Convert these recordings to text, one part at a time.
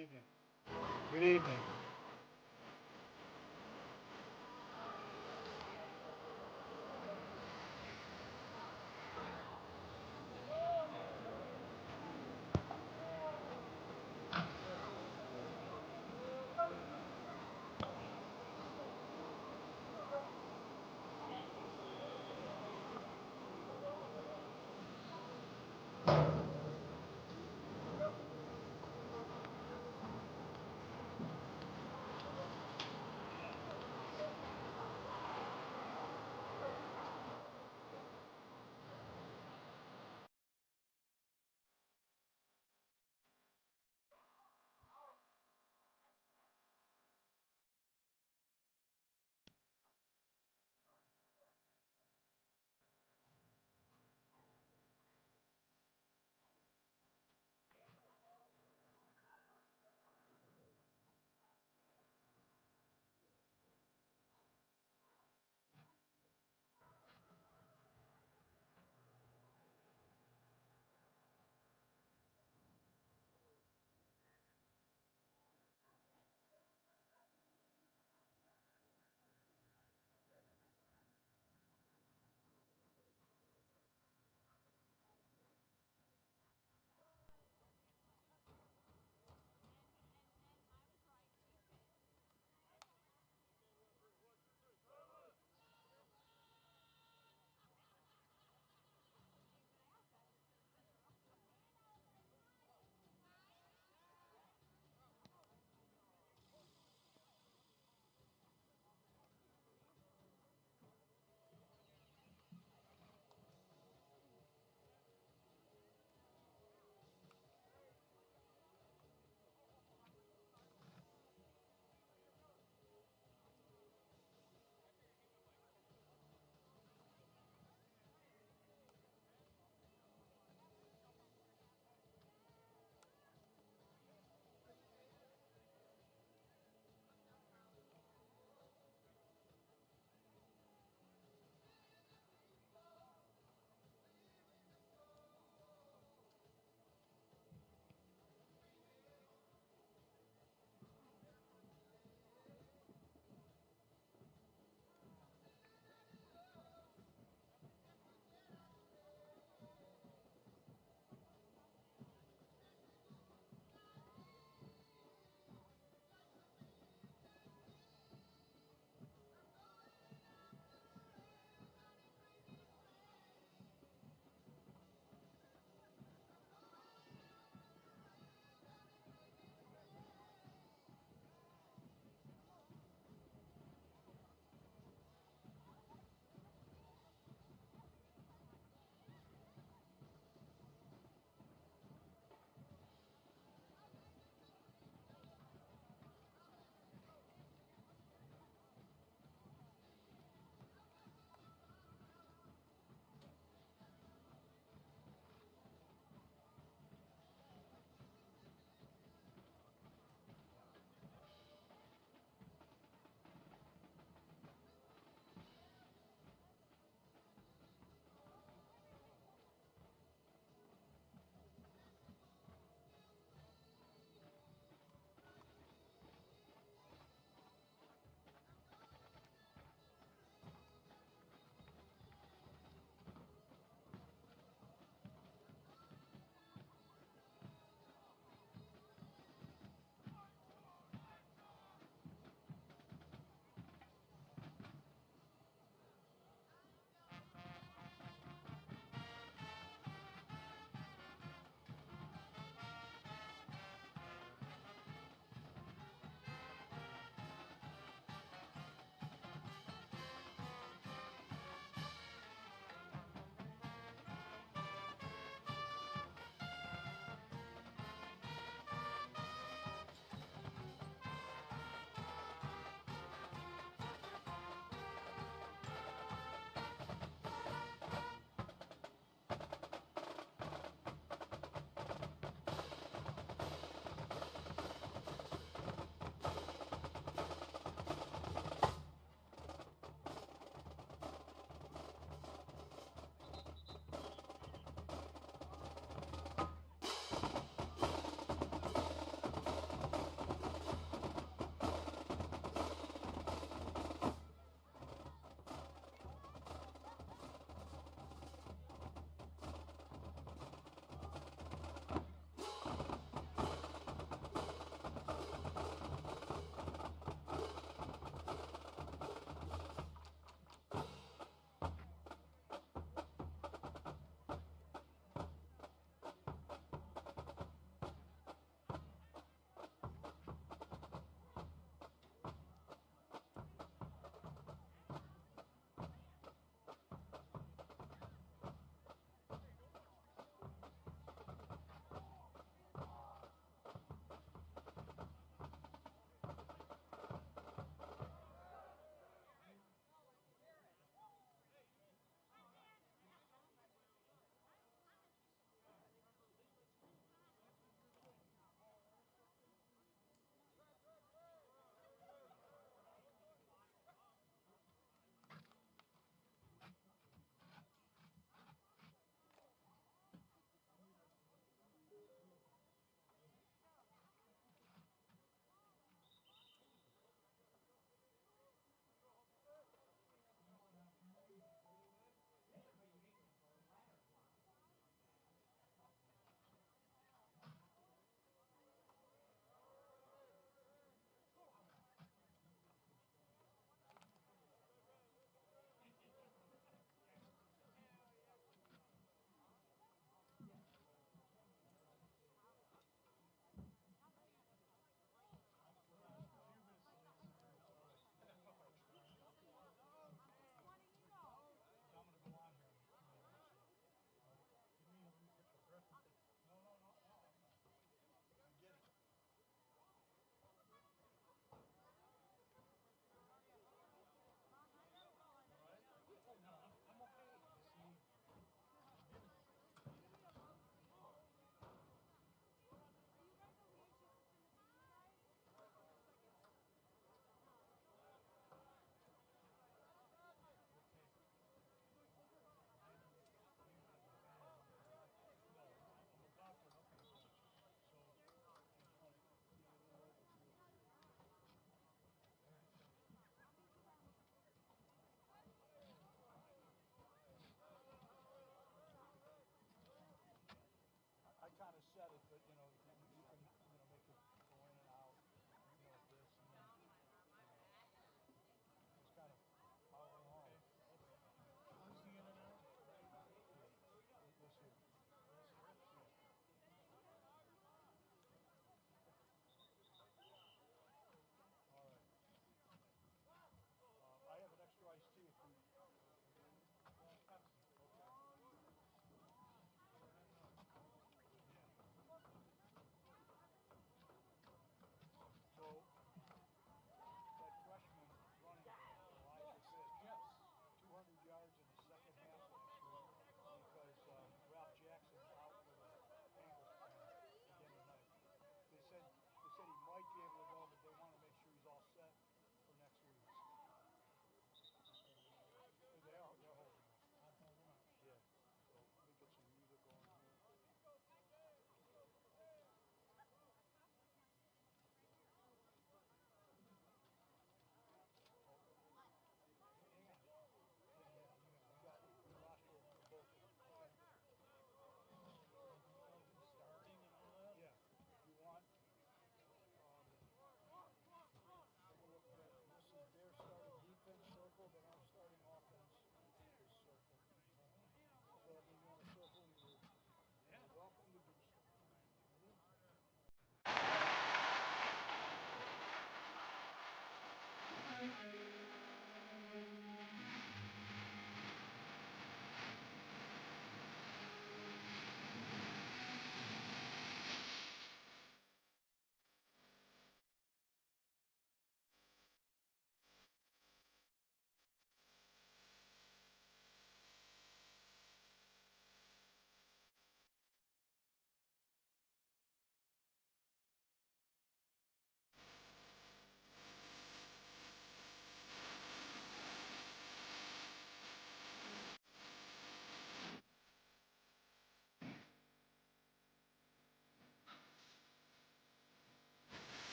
evening. Good evening.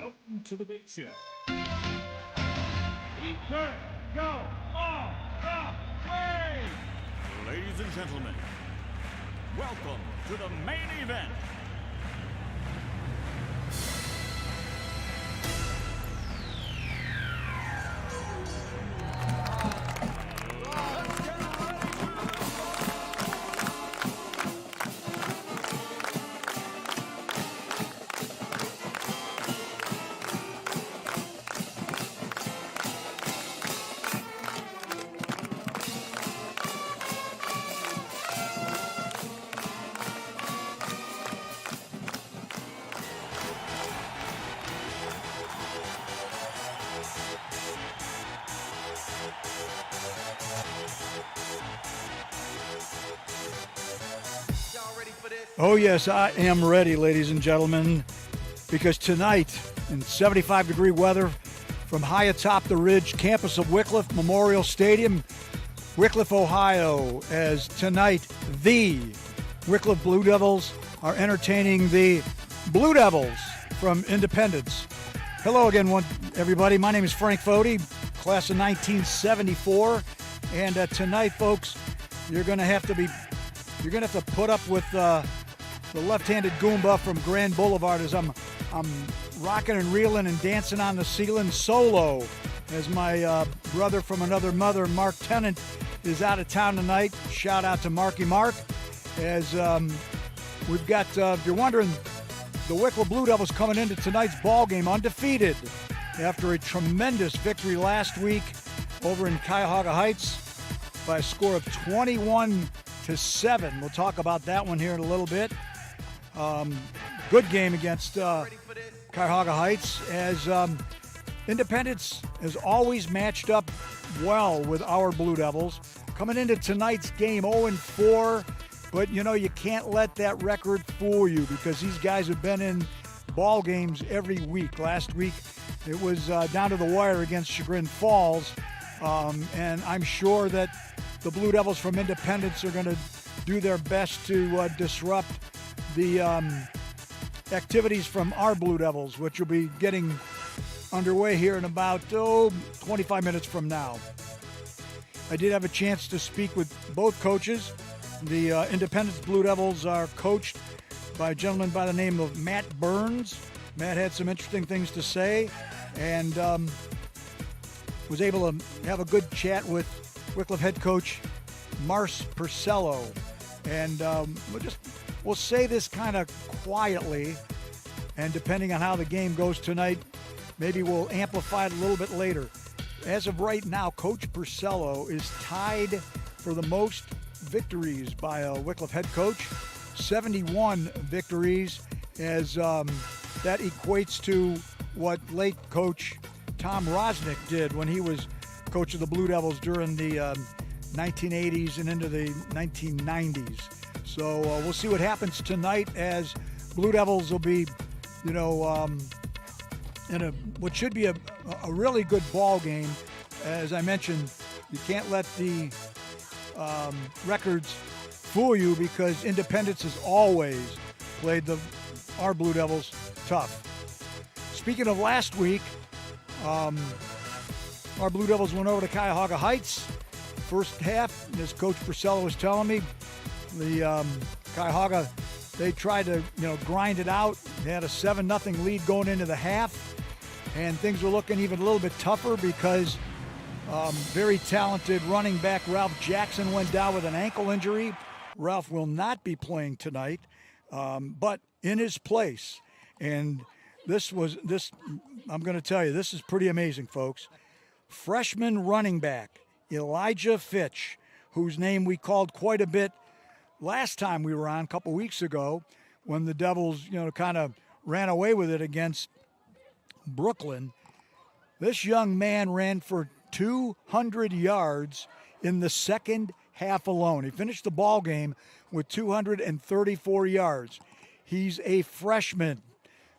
Welcome to the big show. Turn, go, all the way! Ladies and gentlemen, welcome to the main event. Oh, yes, I am ready, ladies and gentlemen, because tonight, in 75-degree weather, from high atop the ridge campus of Wickliffe Memorial Stadium, Wickliffe, Ohio, as tonight the Wickliffe Blue Devils are entertaining the Blue Devils from Independence. Hello again, everybody. My name is Frank Foti, class of 1974, and tonight, folks, you're going to have to put up with the left-handed Goomba from Grand Boulevard as I'm rocking and reeling and dancing on the ceiling solo as my brother from another mother, Mark Tennant, is out of town tonight. Shout out to Marky Mark. As we've got, if you're wondering, the Wickliffe Blue Devils coming into tonight's ball game undefeated after a tremendous victory last week over in Cuyahoga Heights by a score of 21-7. We'll talk about that one here in a little bit. Good game against Cuyahoga Heights, as Independence has always matched up well with our Blue Devils. Coming into tonight's game 0-4, but you can't let that record fool you because these guys have been in ball games every week. Last week it was down to the wire against Chagrin Falls, and I'm sure that the Blue Devils from Independence are going to do their best to disrupt the activities from our Blue Devils, which will be getting underway here in about 25 minutes from now. I did have a chance to speak with both coaches. The Independence Blue Devils are coached by a gentleman by the name of Matt Burns. Matt had some interesting things to say and was able to have a good chat with Wickliffe head coach Marce Purcello. And we'll say this kind of quietly, and depending on how the game goes tonight, maybe we'll amplify it a little bit later. As of right now, Coach Purcello is tied for the most victories by a Wickliffe head coach, 71 victories, as that equates to what late coach Tom Rosnick did when he was coach of the Blue Devils during the 1980s and into the 1990s. So we'll see what happens tonight, as Blue Devils will be, in what should be a really good ball game. As I mentioned, you can't let the records fool you because Independence has always played our Blue Devils tough. Speaking of last week, our Blue Devils went over to Cuyahoga Heights. First half, as Coach Purcello was telling me, the Cuyahoga, they tried to grind it out. They had a 7-0 lead going into the half, and things were looking even a little bit tougher because very talented running back Ralph Jackson went down with an ankle injury. Ralph will not be playing tonight, but in his place, and I'm going to tell you, this is pretty amazing, folks. Freshman running back Elijah Fitch, whose name we called quite a bit last time we were on a couple weeks ago when the Devils, kind of ran away with it against Brooklyn. This young man ran for 200 yards in the second half alone. He finished the ball game with 234 yards. He's a freshman,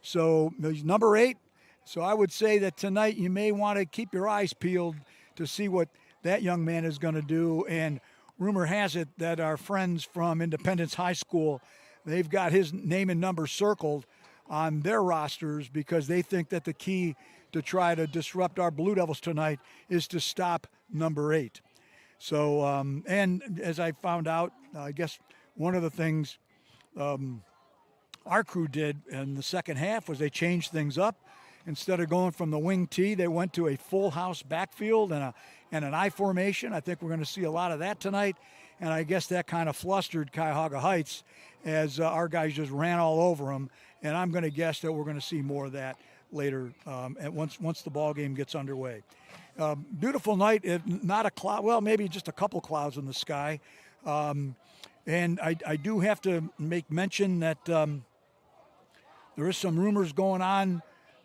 so he's number 8. So I would say that tonight you may want to keep your eyes peeled to see what that young man is going to do. And rumor has it that our friends from Independence High School, they've got his name and number circled on their rosters because they think that the key to try to disrupt our Blue Devils tonight is to stop number 8. So, and as I found out, I guess one of the things our crew did in the second half was they changed things up. Instead of going from the wing T, they went to a full house backfield and an I formation. I think we're going to see a lot of that tonight. And I guess that kind of flustered Cuyahoga Heights as our guys just ran all over them. And I'm going to guess that we're going to see more of that later once the ball game gets underway. Beautiful night, not a cloud, well, maybe just a couple clouds in the sky. And I do have to make mention that there is some rumors going on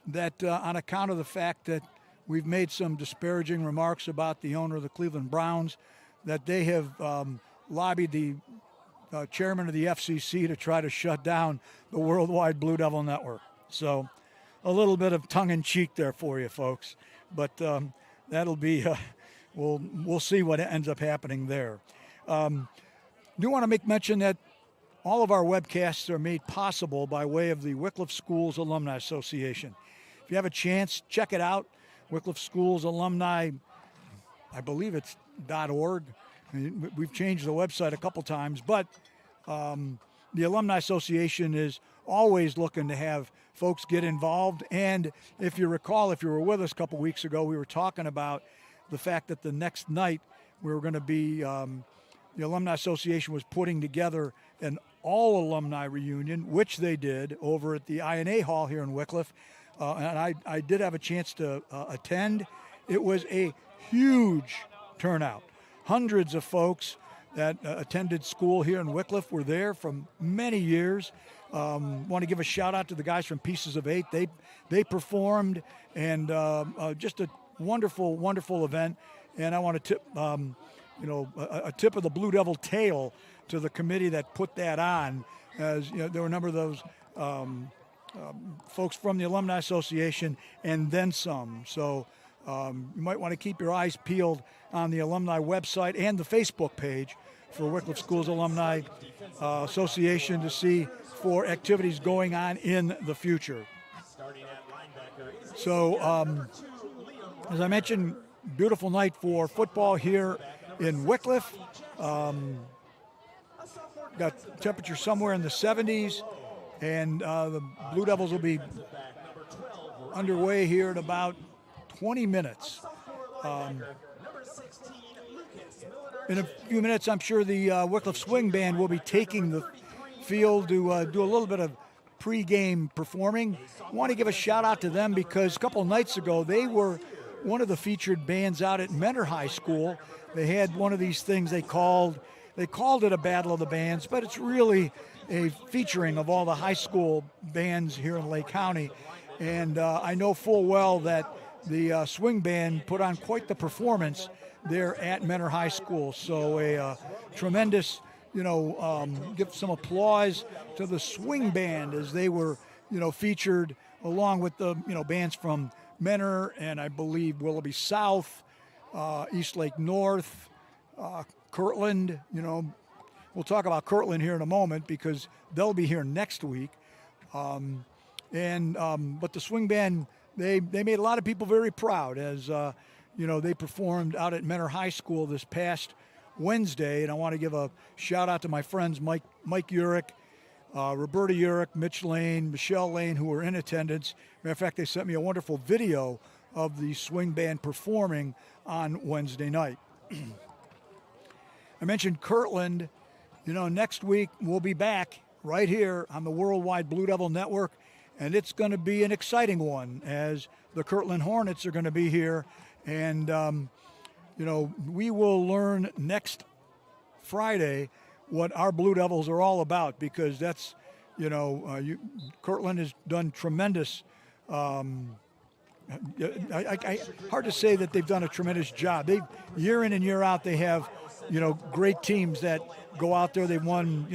that on account of the fact that we've made some disparaging remarks about the owner of the Cleveland Browns, that they have lobbied the chairman of the FCC to try to shut down the Worldwide Blue Devil Network. So a little bit of tongue-in-cheek there for you folks, but that'll be, we'll see what ends up happening there. Do want to make mention that all of our webcasts are made possible by way of the Wickliffe Schools Alumni Association. If you have a chance, check it out. Wickliffe Schools Alumni, I believe it's .org. We've changed the website a couple times, but the Alumni Association is always looking to have folks get involved. And if you recall, if you were with us a couple weeks ago, we were talking about the fact that the next night we were going to be, the Alumni Association was putting together an all alumni reunion, which they did over at the INA Hall here in Wickliffe. And I did have a chance to attend. It was a huge turnout. Hundreds of folks that attended school here in Wickliffe were there from many years. Want to give a shout out to the guys from Pieces of 8. They performed, and just a wonderful, wonderful event. And I want to tip, a tip of the Blue Devil tail to the committee that put that on. As you know, there were a number of those folks from the Alumni Association and then some. So you might want to keep your eyes peeled on the alumni website and the Facebook page for Wickliffe Schools Alumni Association to see for activities going on in the future. So as I mentioned, beautiful night for football here in Wickliffe. Got temperature somewhere in the 70s, and the Blue Devils will be underway here in about 20 minutes. In a few minutes, I'm sure the Wickliffe Swing Band will be taking the field to do a little bit of pre-game performing. I want to give a shout out to them because a couple of nights ago, they were one of the featured bands out at Mentor High School. They had one of these things they called it a Battle of the Bands, but it's really a featuring of all the high school bands here in Lake County. And I know full well that the swing band put on quite the performance there at Mentor High School. So a tremendous, give some applause to the swing band as they were, featured along with the, bands from Mentor and I believe Willoughby South, East Lake North, Kirtland. We'll talk about Kirtland here in a moment because they'll be here next week. But the swing band, they made a lot of people very proud as, they performed out at Mentor High School this past Wednesday. And I want to give a shout out to my friends Mike Urick, Roberta Urick, Mitch Lane, Michelle Lane, who were in attendance. Matter of fact, they sent me a wonderful video of the swing band performing on Wednesday night. I mentioned Kirtland. Next week we'll be back right here on the Worldwide Blue Devil Network, and it's going to be an exciting one as the Kirtland Hornets are going to be here. And, we will learn next Friday what our Blue Devils are all about because that's, Kirtland has done tremendous. Hard to say that they've done a tremendous job. They year in and year out, they have, great teams that go out there. They've won,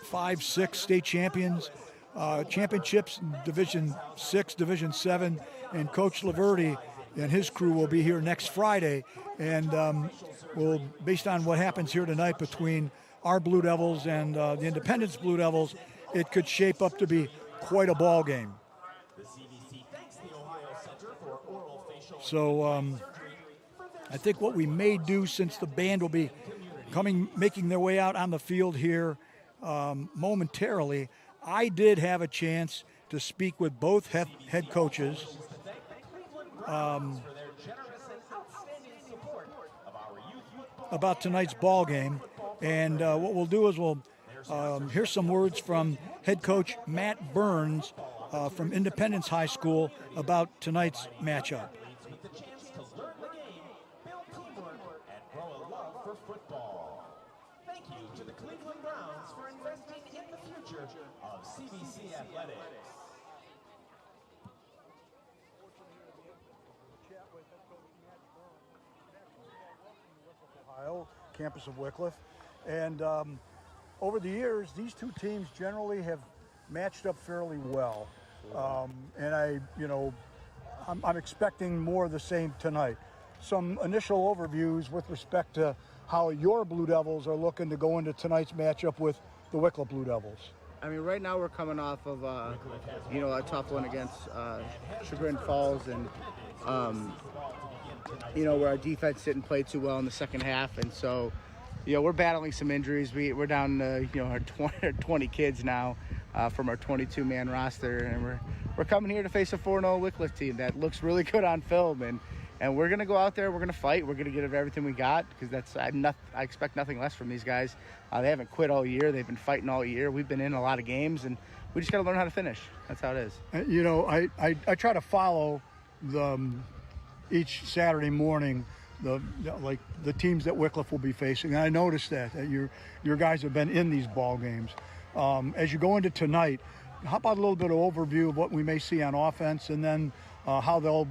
5, 6 state championships, Division 6, Division 7, and Coach Laverty and his crew will be here next Friday. And based on what happens here tonight between our Blue Devils and the Independence Blue Devils, it could shape up to be quite a ball game. So I think what we may do, since the band will be making their way out on the field here momentarily, I did have a chance to speak with both head coaches. About tonight's ball game, and what we'll do is we'll hear some words from head coach Matt Burns from Independence High School about tonight's matchup. Thank you to the Cleveland Browns for investing in the future of CBC athletics. Ohio, campus of Wickliffe, and over the years, these two teams generally have matched up fairly well, and I'm expecting more of the same tonight. Some initial overviews with respect to how your Blue Devils are looking to go into tonight's matchup with the Wickliffe Blue Devils. I mean, right now we're coming off of, a tough one against Chagrin Falls, and where our defense didn't play too well in the second half, and so, we're battling some injuries. We're down to, our 20 kids now from our 22-man roster, and we're coming here to face a 4-0 Wickliffe team that looks really good on film, and we're gonna go out there. We're gonna fight. We're gonna give everything we got, because I expect nothing less from these guys. They haven't quit all year. They've been fighting all year. We've been in a lot of games, and we just gotta learn how to finish. That's how it is. I try to follow each Saturday morning the teams that Wickliffe will be facing. And I noticed that your guys have been in these ball games. As you go into tonight, how about a little bit of overview of what we may see on offense, and then how they'll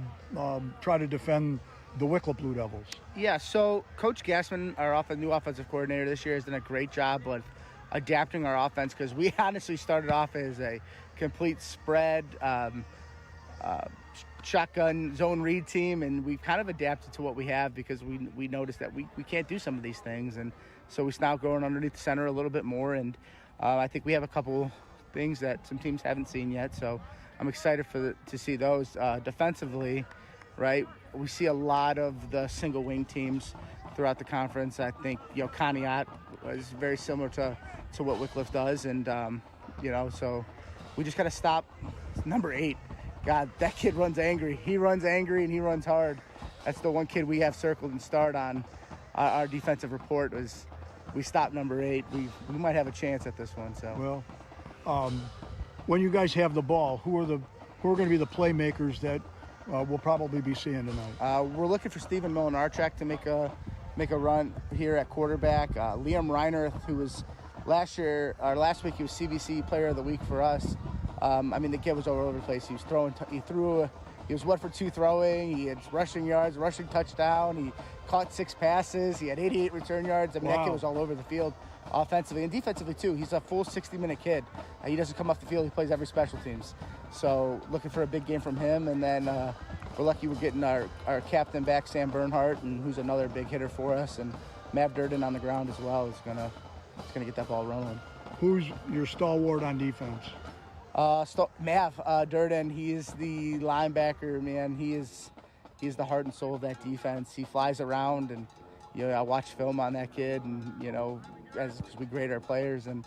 try to defend the Wickliffe Blue Devils? Yeah, so Coach Gassman, our new offensive coordinator this year, has done a great job of adapting our offense, because we honestly started off as a complete spread shotgun zone read team, and we've kind of adapted to what we have, because we noticed that we can't do some of these things, and so we're now going underneath the center a little bit more, and I think we have a couple things that some teams haven't seen yet, so I'm excited to see those. Defensively, right, we see a lot of the single wing teams throughout the conference. I think Conneaut is very similar to what Wickliffe does, and so we just got to stop number 8. God, that kid runs angry. He runs angry and he runs hard. That's the one kid we have circled and starred on our defensive report. Was we stopped number 8. We might have a chance at this one. So when you guys have the ball, who are going to be the playmakers that we'll probably be seeing tonight? We're looking for Stephen Milinarchuk to make a run here at quarterback. Liam Reiner, who was last week he was CBC Player of the Week for us. The kid was all over the place. He was he was 1 for 2 throwing. He had rushing yards, rushing touchdown. He caught 6 passes. He had 88 return yards. Wow. That kid was all over the field offensively and defensively too. He's a full 60-minute kid. He doesn't come off the field. He plays every special teams. So looking for a big game from him. And then we're lucky we're getting our captain back, Sam Bernhardt, and who's another big hitter for us. And Mav Durden on the ground as well is gonna get that ball rolling. Who's your stalwart on defense? Mav Durden, he is the linebacker, man. He's the heart and soul of that defense. He flies around, and I watch film on that kid, and because we grade our players, and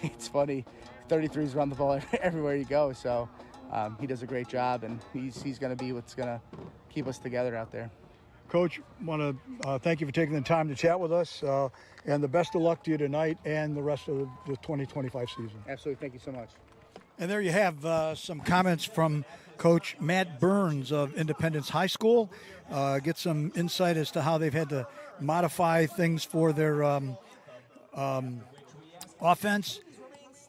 it's funny, 33s run the ball everywhere you go. So he does a great job, and he's going to be what's going to keep us together out there. Coach, want to thank you for taking the time to chat with us, and the best of luck to you tonight and the rest of the 2025 season. Absolutely, thank you so much. And there you have some comments from Coach Matt Burns of Independence High School. Get some insight as to how they've had to modify things for their offense.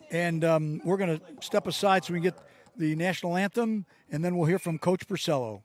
And we're going to step aside so we can get the national anthem, and then we'll hear from Coach Purcello.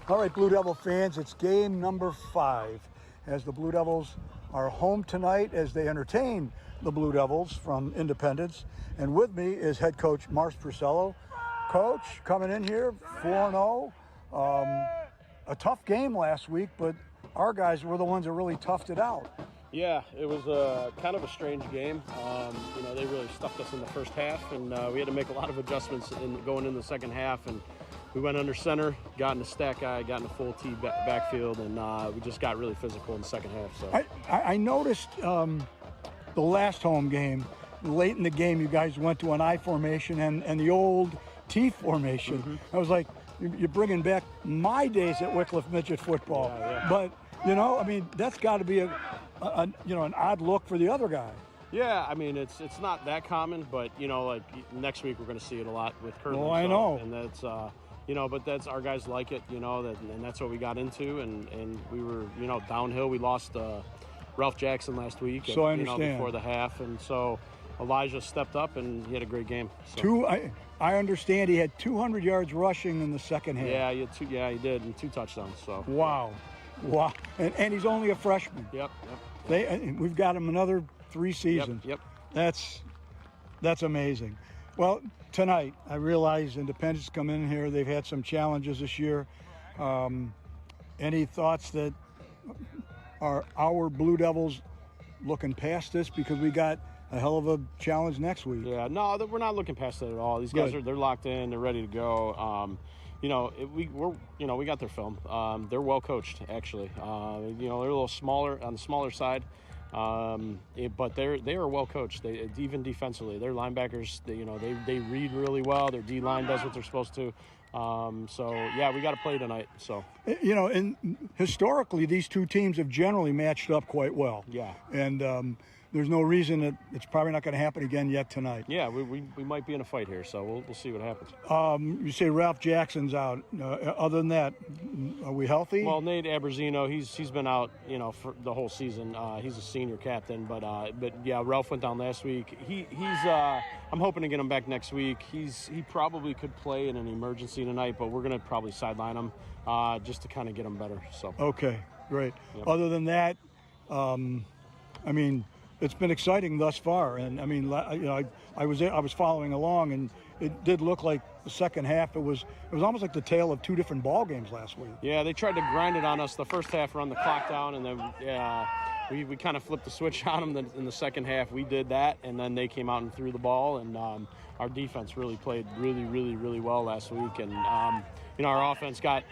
All right, Blue Devil fans, it's game number 5 as the Blue Devils are home tonight as they entertain the Blue Devils from Independence. And with me is head coach Mark Tennant. Coach, coming in here 4-0. A tough game last week, but our guys were the ones that really toughed it out. Yeah, it was kind of a strange game. They really stuffed us in the first half, and we had to make a lot of adjustments going in the second half. And we went under center, got in the stack guy, got in the full T backfield, and we just got really physical in the second half. So I noticed the last home game, late in the game, you guys went to an I formation and the old T formation. Mm-hmm. I was like, you're bringing back my days at Wickliffe midget football. Yeah. But that's got to be an odd look for the other guy. Yeah, it's not that common, but next week we're going to see it a lot with Kurt. Oh, I know. And that's but that's our guys like it, and that's what we got into, and we were downhill. We lost Ralph Jackson last week. So I understand. Before the half, and so Elijah stepped up and he had a great game. So. I understand he had 200 yards rushing in the second half. Yeah, he did, and 2 touchdowns. So wow, and he's only a freshman. Yep. We've got him another 3 seasons. Yep. That's amazing. Well, tonight I realize Independence come in here. They've had some challenges this year. Any thoughts that are our Blue Devils looking past this, because we got a hell of a challenge next week? Yeah, no, we're not looking past it at all. These guys they're locked in, they're ready to go. We got their film. They're well coached, actually. They're a little smaller on the smaller side, but they are well coached. They even defensively, their linebackers, they read really well. Their D line does what they're supposed to. We got to play tonight. So and historically, these two teams have generally matched up quite well. Yeah, and there's no reason that it's probably not going to happen again yet tonight. Yeah, we might be in a fight here, so we'll see what happens. You say Ralph Jackson's out. Other than that, are we healthy? Well, Nate Aberzino, he's been out, for the whole season. He's a senior captain, but Ralph went down last week. He's I'm hoping to get him back next week. He probably could play in an emergency tonight, but we're going to probably sideline him just to kind of get him better. So okay, great. Yep. Other than that, it's been exciting thus far, and I was following along, and it did look like the second half. It was almost like the tale of 2 different ball games last week. Yeah, they tried to grind it on us the first half, run the clock down, and then we kind of flipped the switch on them in the second half. We did that, and then they came out and threw the ball, and our defense really played really, really, really well last week, and our offense got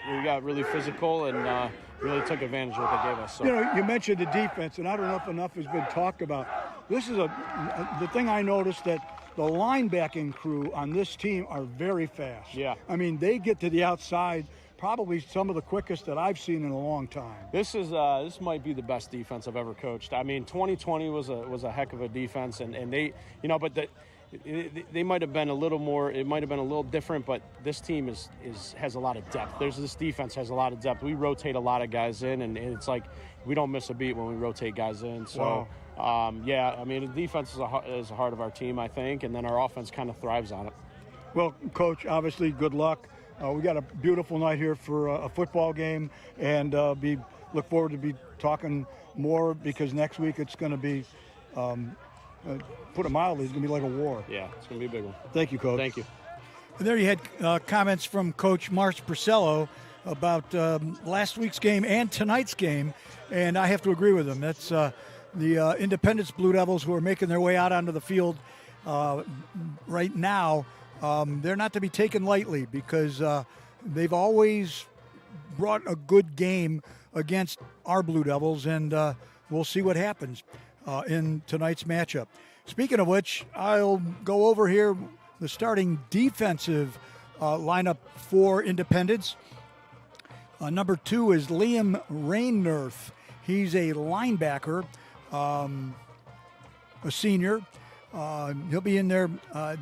really physical and really took advantage of what they gave us. So. You mentioned the defense, and I don't know if enough has been talked about. This is the thing I noticed, that the linebacking crew on this team are very fast. Yeah. They get to the outside, probably some of the quickest that I've seen in a long time. This might be the best defense I've ever coached. 2020 was a heck of a defense, and they, they might have been a little more. It might have been a little different, but this team has a lot of depth. This defense has a lot of depth. We rotate a lot of guys in, and it's like we don't miss a beat when we rotate guys in. So, wow. The defense is a heart of our team, I think, and then our offense kind of thrives on it. Well, Coach, obviously, good luck. We got a beautiful night here for a football game, and look forward to be talking more, because next week it's going to be. Put it mildly, it's going to be like a war. Yeah, it's going to be a big one. Thank you, Coach. Thank you. And there you had comments from Coach Mark Tennant about last week's game and tonight's game, and I have to agree with him. That's the Independence Blue Devils, who are making their way out onto the field right now. They're not to be taken lightly, because they've always brought a good game against our Blue Devils, and we'll see what happens in tonight's matchup. Speaking of which, I'll go over here the starting defensive lineup for Independence. Number 2 is Liam Rainnerth. He's a linebacker, a senior. He'll be in there.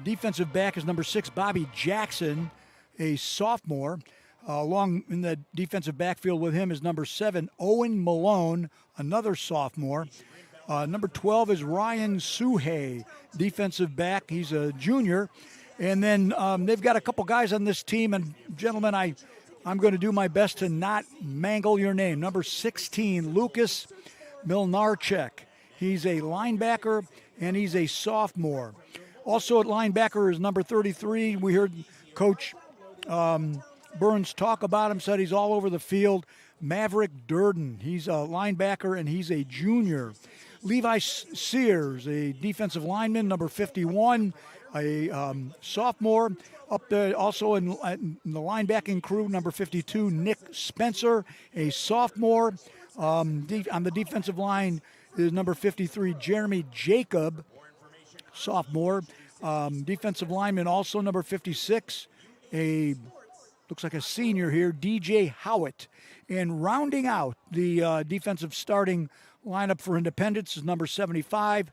Defensive back is number 6, Bobby Jackson, a sophomore. Along in the defensive backfield with him is number 7, Owen Malone, another sophomore. Number 12 is Ryan Suhay, defensive back. He's a junior. And then they've got a couple guys on this team. And, gentlemen, I I'm going to do my best to not mangle your name. Number 16, Lucas Milnarchek. He's a linebacker, and he's a sophomore. Also at linebacker is number 33. We heard Coach Burns talk about him, said he's all over the field. Maverick Durden. He's a linebacker, and he's a junior. Levi Sears, a defensive lineman, number 51, a sophomore. Up there also in the linebacking crew, number 52, Nick Spencer, a sophomore. On the defensive line is number 53, Jeremy Jacob, sophomore. Defensive lineman also number 56, looks like a senior here, DJ Howitt. And rounding out the defensive starting lineup for Independence is number 75,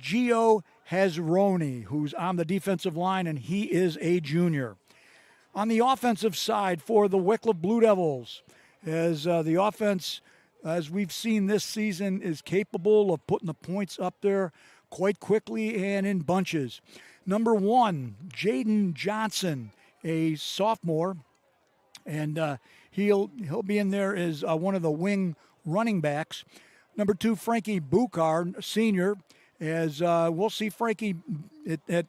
Gio Hazroni, who's on the defensive line, and he is a junior. On the offensive side for the Wickliffe Blue Devils, as the offense, as we've seen this season, is capable of putting the points up there quite quickly and in bunches. Number 1, Jaden Johnson, a sophomore, and he'll be in there as one of the wing running backs. Number 2, Frankie Bukar, senior, as we'll see Frankie at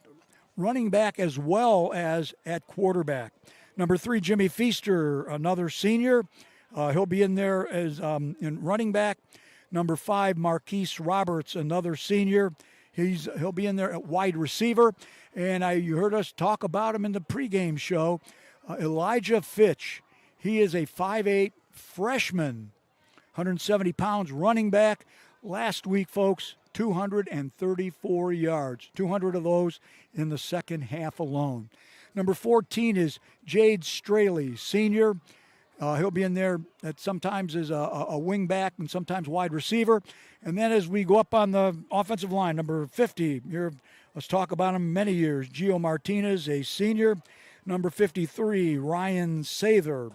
running back as well as at quarterback. Number 3, Jimmy Feaster, another senior. He'll be in there as in running back. Number 5, Marquise Roberts, another senior. He'll be in there at wide receiver. And you heard us talk about him in the pregame show. Elijah Fitch, he is a 5'8" freshman, 170 pounds, running back. Last week, folks, 234 yards, 200 of those in the second half alone. Number 14 is Jade Straley, senior. He'll be in there at sometimes as a wing back and sometimes wide receiver. And then as we go up on the offensive line, number 50, let's talk about him many years, Gio Martinez, a senior. Number 53, Ryan Sather,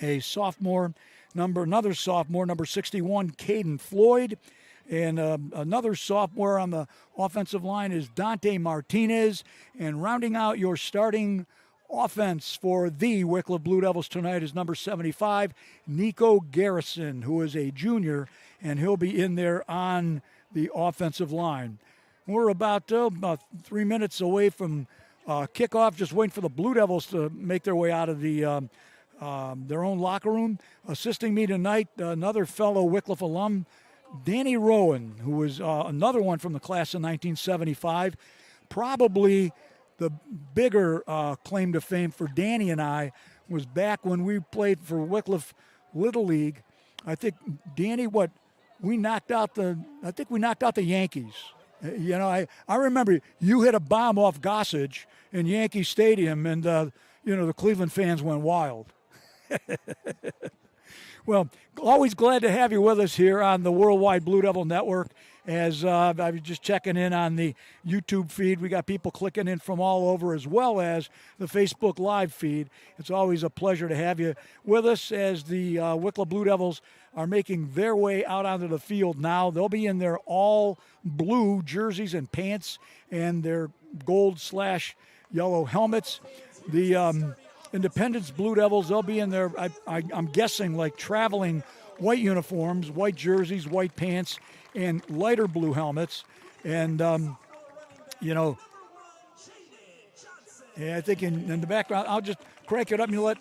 a sophomore. Another sophomore, number 61, Caden Floyd. And another sophomore on the offensive line is Dante Martinez. And rounding out your starting offense for the Wickliffe Blue Devils tonight is number 75, Nico Garrison, who is a junior, and he'll be in there on the offensive line. We're about 3 minutes away from kickoff, just waiting for the Blue Devils to make their way out of the their own locker room. Assisting me tonight, another fellow Wickliffe alum, Danny Rowan, who was another one from the class of 1975. Probably the bigger claim to fame for Danny and I was back when we played for Wickliffe Little League. I think Danny, we knocked out the Yankees. I remember you hit a bomb off Gossage in Yankee Stadium, and the Cleveland fans went wild. Well, always glad to have you with us here on the Worldwide Blue Devil Network. As I was just checking in on the YouTube feed, we got people clicking in from all over, as well as the Facebook Live feed. It's always a pleasure to have you with us as the Wickliffe Blue Devils are making their way out onto the field now. They'll be in their all blue jerseys and pants and their gold/yellow helmets. The Independence Blue Devils, they'll be in their, I'm guessing, like traveling white uniforms, white jerseys, white pants, and lighter blue helmets. And, I think in the background, I'll just crank it up and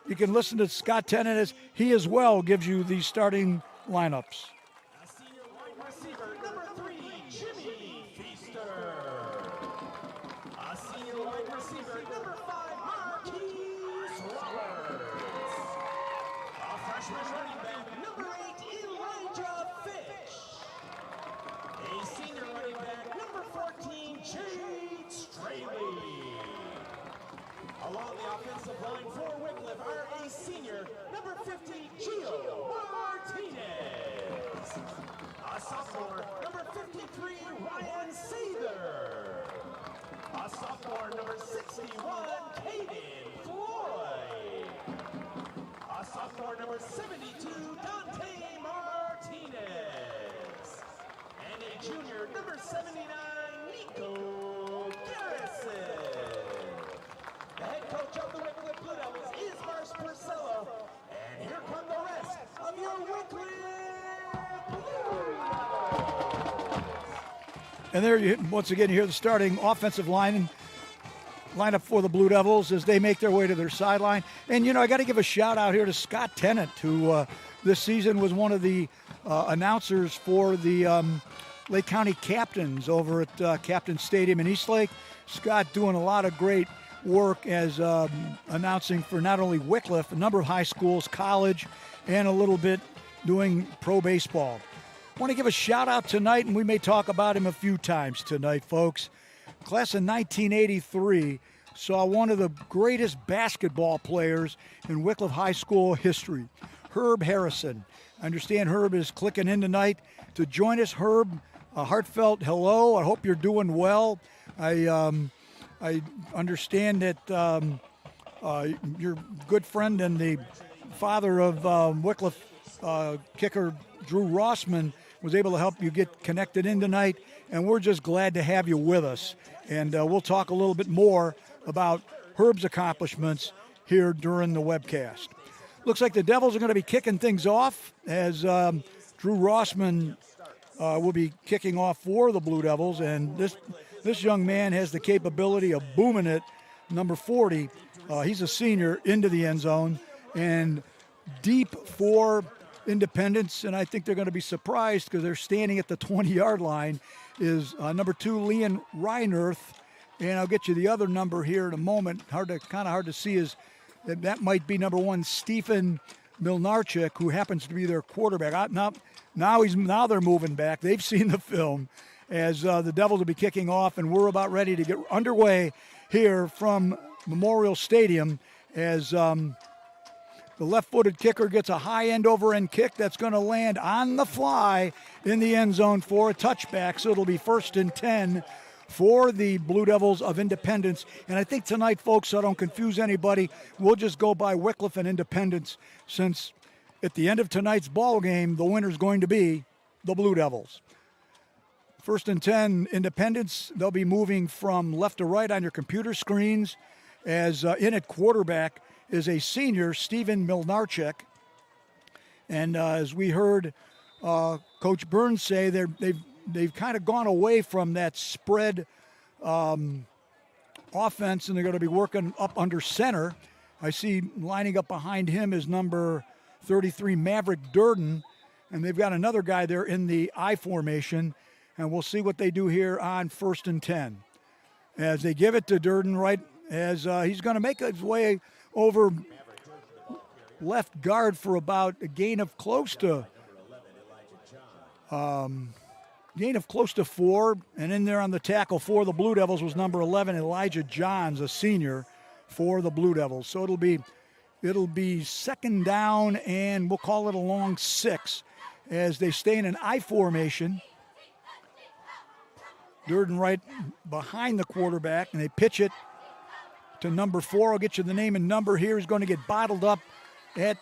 you can listen to Scott Tennant as he as well gives you the starting lineups. Senior wide receiver, number 3, Jimmy Feaster. Senior wide receiver, number 5, Marquise Roberts. Freshman running back, number 8, Elijah Fitch. A senior running back, number 14, Jade Straley. Along the offensive line for Wickliffe are a senior, number 50, Gio Martinez. A sophomore, number 53, Ryan Sather. A sophomore, number 61, Caden Floyd. A sophomore, number 72, Dante Martinez. And a junior, number 79, Nico Garrison. The head coach of the Wickliffe Blue Devils is Purcello. And here come the rest of your Wickliffe Blues. And there you once again you hear the starting offensive lineup for the Blue Devils as they make their way to their sideline. And, I got to give a shout out here to Scott Tennant, who this season was one of the announcers for the Lake County Captains over at Captain Stadium in Eastlake. Scott doing a lot of great work as announcing for not only Wickliffe, a number of high schools, college, and a little bit doing pro baseball. I want to give a shout out tonight, and we may talk about him a few times tonight, folks. Class of 1983 saw one of the greatest basketball players in Wickliffe High School history, Herb Harrison. I understand Herb is clicking in tonight to join us. Herb, a heartfelt hello. I hope you're doing well. I understand that your good friend and the father of Wickliffe kicker Drew Rossman was able to help you get connected in tonight, and we're just glad to have you with us. And we'll talk a little bit more about Herb's accomplishments here during the webcast. Looks like the Devils are going to be kicking things off as Drew Rossman will be kicking off for the Blue Devils, and this young man has the capability of booming it, number 40. He's a senior into the end zone and deep for Independence, and I think they're going to be surprised because they're standing at the 20-yard line, is number 2, Leon Reinerth. And I'll get you the other number here in a moment. Hard to see is that might be number 1, Stephen Milnarchik, who happens to be their quarterback. Now they're moving back. They've seen the film as the Devils will be kicking off, and we're about ready to get underway here from Memorial Stadium as the left-footed kicker gets a high end-over-end kick that's going to land on the fly in the end zone for a touchback. So it'll be 1st and 10 for the Blue Devils of Independence. And I think tonight, folks, so I don't confuse anybody, we'll just go by Wickliffe and Independence, since at the end of tonight's ball game, the winner's going to be the Blue Devils. 1st and 10, Independence. They'll be moving from left to right on your computer screens as in at quarterback is a senior, Stephen Milnarchik. And as we heard Coach Burns say, they've kind of gone away from that spread offense, and they're going to be working up under center. I see lining up behind him is number 33, Maverick Durden, and they've got another guy there in the I formation, and we'll see what they do here on 1st and 10. As they give it to Durden right as he's going to make his way over left guard for about a gain of close to 4, and in there on the tackle for the Blue Devils was number 11, Elijah Johns, a senior for the Blue Devils. So it'll be 2nd down, and we'll call it a long 6 as they stay in an I formation. Durden right behind the quarterback, and they pitch it to number 4. I'll get you the name and number here. He's going to get bottled up at,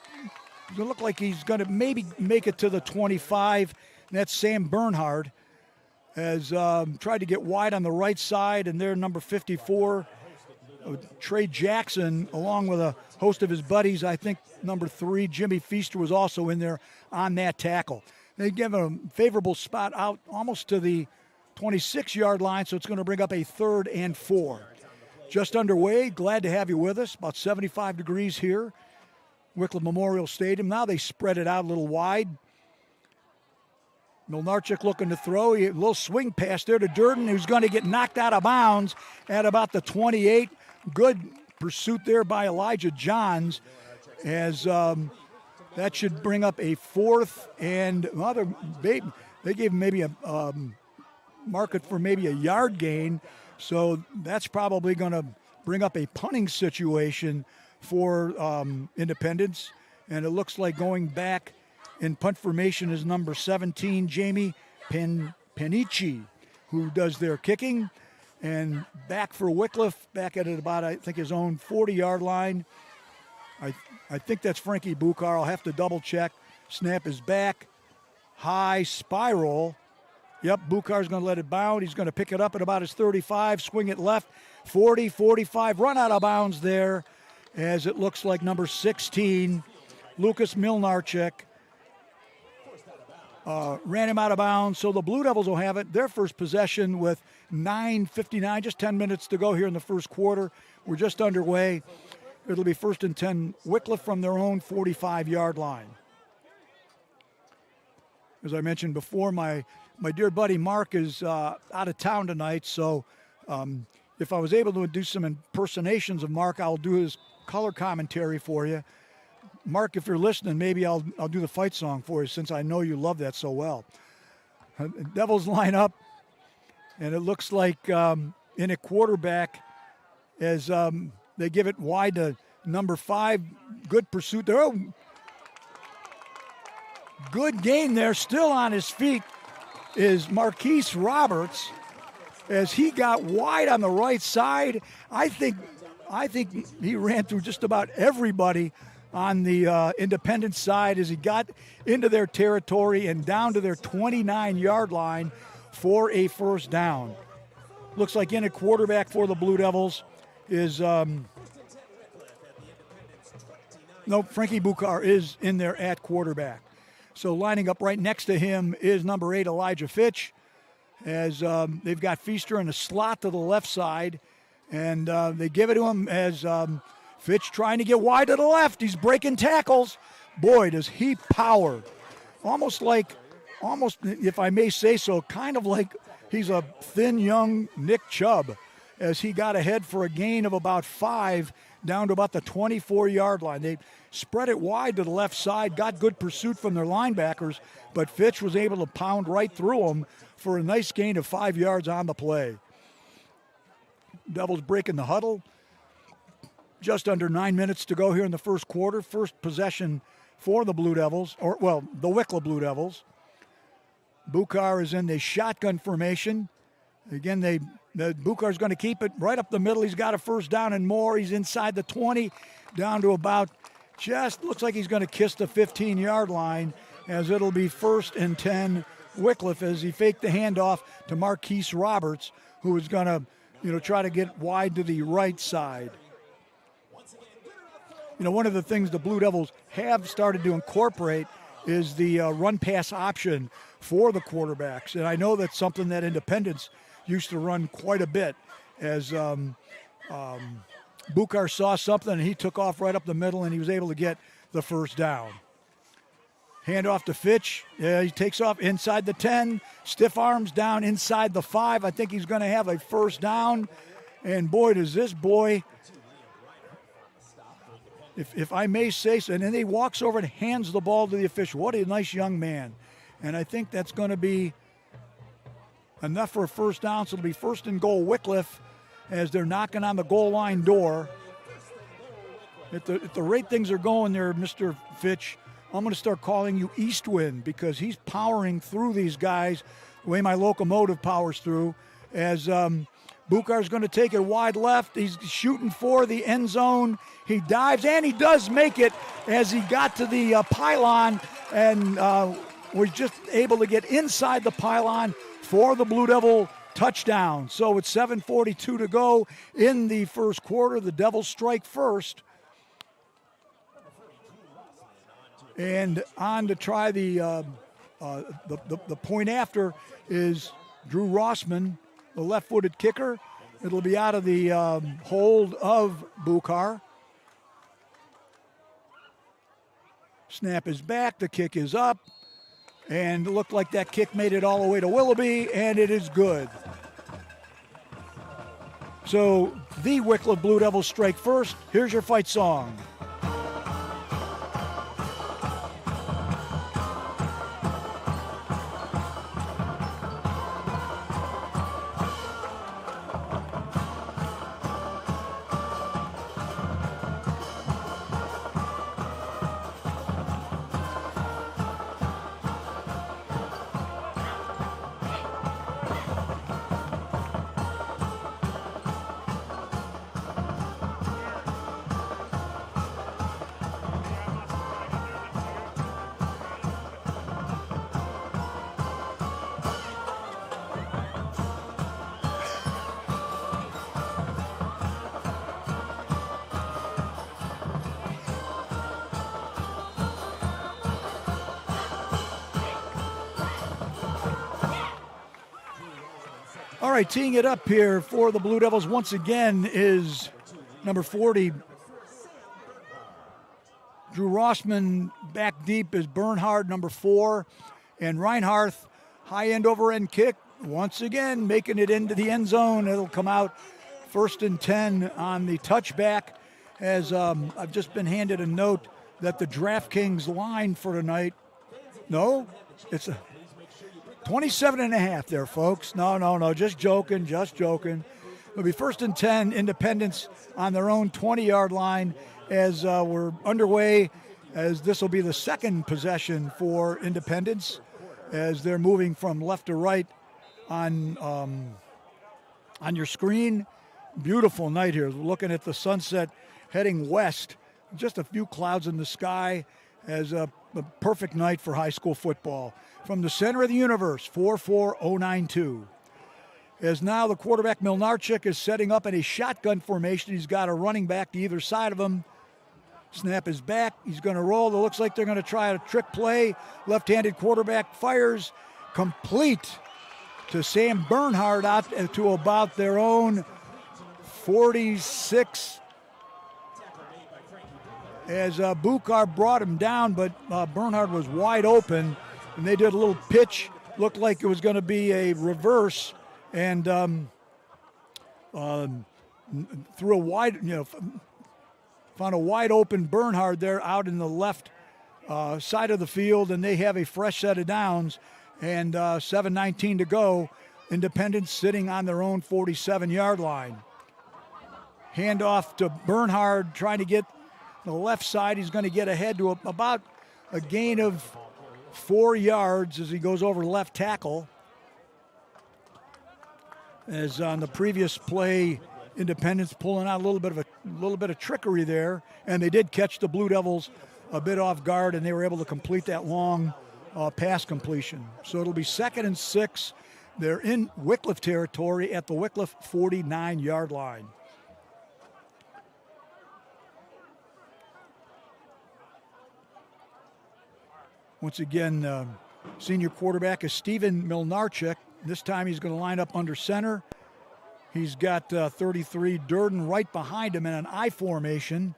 it's going to look like he's going to maybe make it to the 25. And that's Sam Bernhard, has tried to get wide on the right side, and there number 54, Trey Jackson, along with a host of his buddies. I think number 3, Jimmy Feaster, was also in there on that tackle. They give a favorable spot out almost to the 26-yard line, so it's going to bring up a 3rd and 4. Just underway. Glad to have you with us. About 75 degrees here, Wickliffe Memorial Stadium. Now they spread it out a little wide. Milnarchik looking to throw. A little swing pass there to Durden, who's going to get knocked out of bounds at about the 28. Good pursuit there by Elijah Johns, as that should bring up a 4th and they gave him maybe a market for maybe a yard gain. So that's probably going to bring up a punting situation for Independence. And it looks like going back in punt formation is number 17, Jamie Penici, who does their kicking. And back for Wickliffe, back at about, I think, his own 40-yard line. I think that's Frankie Bukar. I'll have to double check. Snap is back. High spiral. Yep, Bukar's going to let it bound. He's going to pick it up at about his 35, swing it left, 40, 45, run out of bounds there as it looks like number 16, Lucas Milnarczyk, ran him out of bounds. So the Blue Devils will have it, their first possession with 9:59, just 10 minutes to go here in the first quarter. We're just underway. It'll be 1st and 10, Wickliffe from their own 45-yard line. As I mentioned before, my dear buddy Mark is out of town tonight, so if I was able to do some impersonations of Mark, I'll do his color commentary for you. Mark, if you're listening, maybe I'll do the fight song for you since I know you love that so well. Devils line up, and it looks like in a quarterback as they give it wide to number 5. Good pursuit there. Oh, good gain there. Still on his feet is Marquise Roberts as he got wide on the right side. I think he ran through just about everybody on the Independent side as he got into their territory and down to their 29-yard line for a first down. Looks like in a quarterback for the Blue Devils is Frankie Bukar is in there at quarterback. So lining up right next to him is number 8, Elijah Fitch, as they've got Feaster in a slot to the left side, and they give it to him as Fitch trying to get wide to the left. He's breaking tackles. Boy, does he power. Almost, if I may say so, kind of like he's a thin, young Nick Chubb, as he got ahead for a gain of about 5 down to about the 24-yard line. They spread it wide to the left side, got good pursuit from their linebackers, but Fitch was able to pound right through them for a nice gain of 5 yards on the play. Devils breaking the huddle. Just under 9 minutes to go here in the first quarter. First possession for the Blue Devils, the Wickliffe Blue Devils. Bukar is in the shotgun formation. Again, Bukar's going to keep it right up the middle. He's got a first down and more. He's inside the 20, down to about just looks like he's going to kiss the 15-yard line, as it'll be 1st and 10 Wickliffe as he faked the handoff to Marquise Roberts, who is going to try to get wide to the right side. One of the things the Blue Devils have started to incorporate is the run-pass option for the quarterbacks. And I know that's something that Independence used to run quite a bit, as Bukar saw something and he took off right up the middle and he was able to get the first down. Handoff to Fitch. He takes off inside the 10. Stiff arms down inside the 5. I think he's going to have a first down. And boy, does this boy... If I may say so, and then he walks over and hands the ball to the official. What a nice young man. And I think that's going to be enough for a first down. So it'll be 1st and goal Wickliffe as they're knocking on the goal line door. At the rate things are going there, Mr. Fitch, I'm going to start calling you Eastwind, because he's powering through these guys the way my locomotive powers through, as Bukar's going to take it wide left. He's shooting for the end zone. He dives, and he does make it as he got to the pylon and was just able to get inside the pylon for the Blue Devil touchdown. So it's 7:42 to go in the first quarter. The Devils strike first. And on to try the point after is Drew Rossman, the left-footed kicker. It'll be out of the hold of Bukar. Snap is back, the kick is up, and it looked like that kick made it all the way to Willoughby, and it is good. So the Wickliffe Blue Devils strike first. Here's your fight song. right, teeing it up here for the Blue Devils once again is number 40, Drew Rossman. Back deep is Bernhard, number 4, and Reinhardt, high end over end kick, once again making it into the end zone. It'll come out 1st and 10 on the touchback, as I've just been handed a note that the DraftKings line for tonight, no, it's a 27.5 there, folks. No, just joking. It'll be 1st and 10, Independence on their own 20-yard line as we're underway, as this will be the second possession for Independence as they're moving from left to right on your screen. Beautiful night here. We're looking at the sunset heading west. Just a few clouds in the sky, as a perfect night for high school football. From the center of the universe, 4-4-0-9-2. As now the quarterback Milnarchik is setting up in a shotgun formation. He's got a running back to either side of him. Snap is back. He's going to roll. It looks like they're going to try a trick play. Left-handed quarterback fires. Complete to Sam Bernhard out to about their own 46. As Bukar brought him down, but Bernhard was wide open, and they did a little pitch. Looked like it was going to be a reverse, and threw a wide, found a wide open Bernhard there out in the left side of the field, and they have a fresh set of downs, and 7:19 to go. Independence sitting on their own 47-yard line. Handoff to Bernhard, trying to get the left side. He's going to get ahead to about a gain of 4 yards as he goes over left tackle. As on the previous play, Independence pulling out a little bit of trickery there, and they did catch the Blue Devils a bit off guard, and they were able to complete that long pass completion. So it'll be 2nd and 6. They're in Wickliffe territory at the Wickliffe 49-yard line. Once again, senior quarterback is Steven Milnarchik. This time he's going to line up under center. He's got 33 Durden right behind him in an I formation.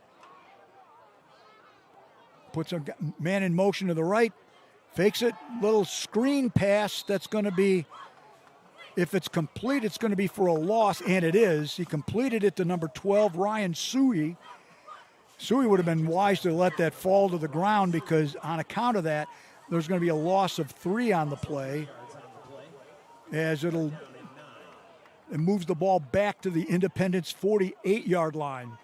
Puts a man in motion to the right. Fakes it. Little screen pass that's going to be, if it's complete, it's going to be for a loss, and it is. He completed it to number 12, Ryan Suey. Suey would have been wise to let that fall to the ground, because on account of that, there's going to be a loss of 3 on the play, as it moves the ball back to the Independence 48-yard line.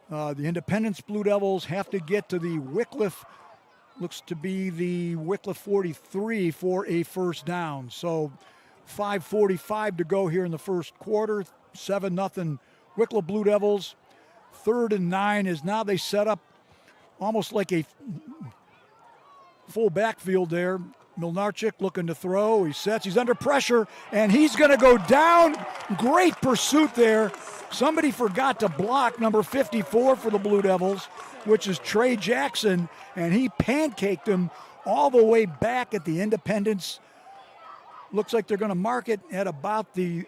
The Independence Blue Devils have to get to the Wickliffe, looks to be the Wickliffe 43 for a first down. So 5:45 to go here in the first quarter. 7-0 Wickliffe Blue Devils. 3rd and 9 is now they set up almost like a full backfield there. Milnarchik looking to throw. He sets. He's under pressure, and he's going to go down. Great pursuit there. Somebody forgot to block number 54 for the Blue Devils, which is Trey Jackson, and he pancaked him all the way back at the Independence. Looks like they're going to mark it at about the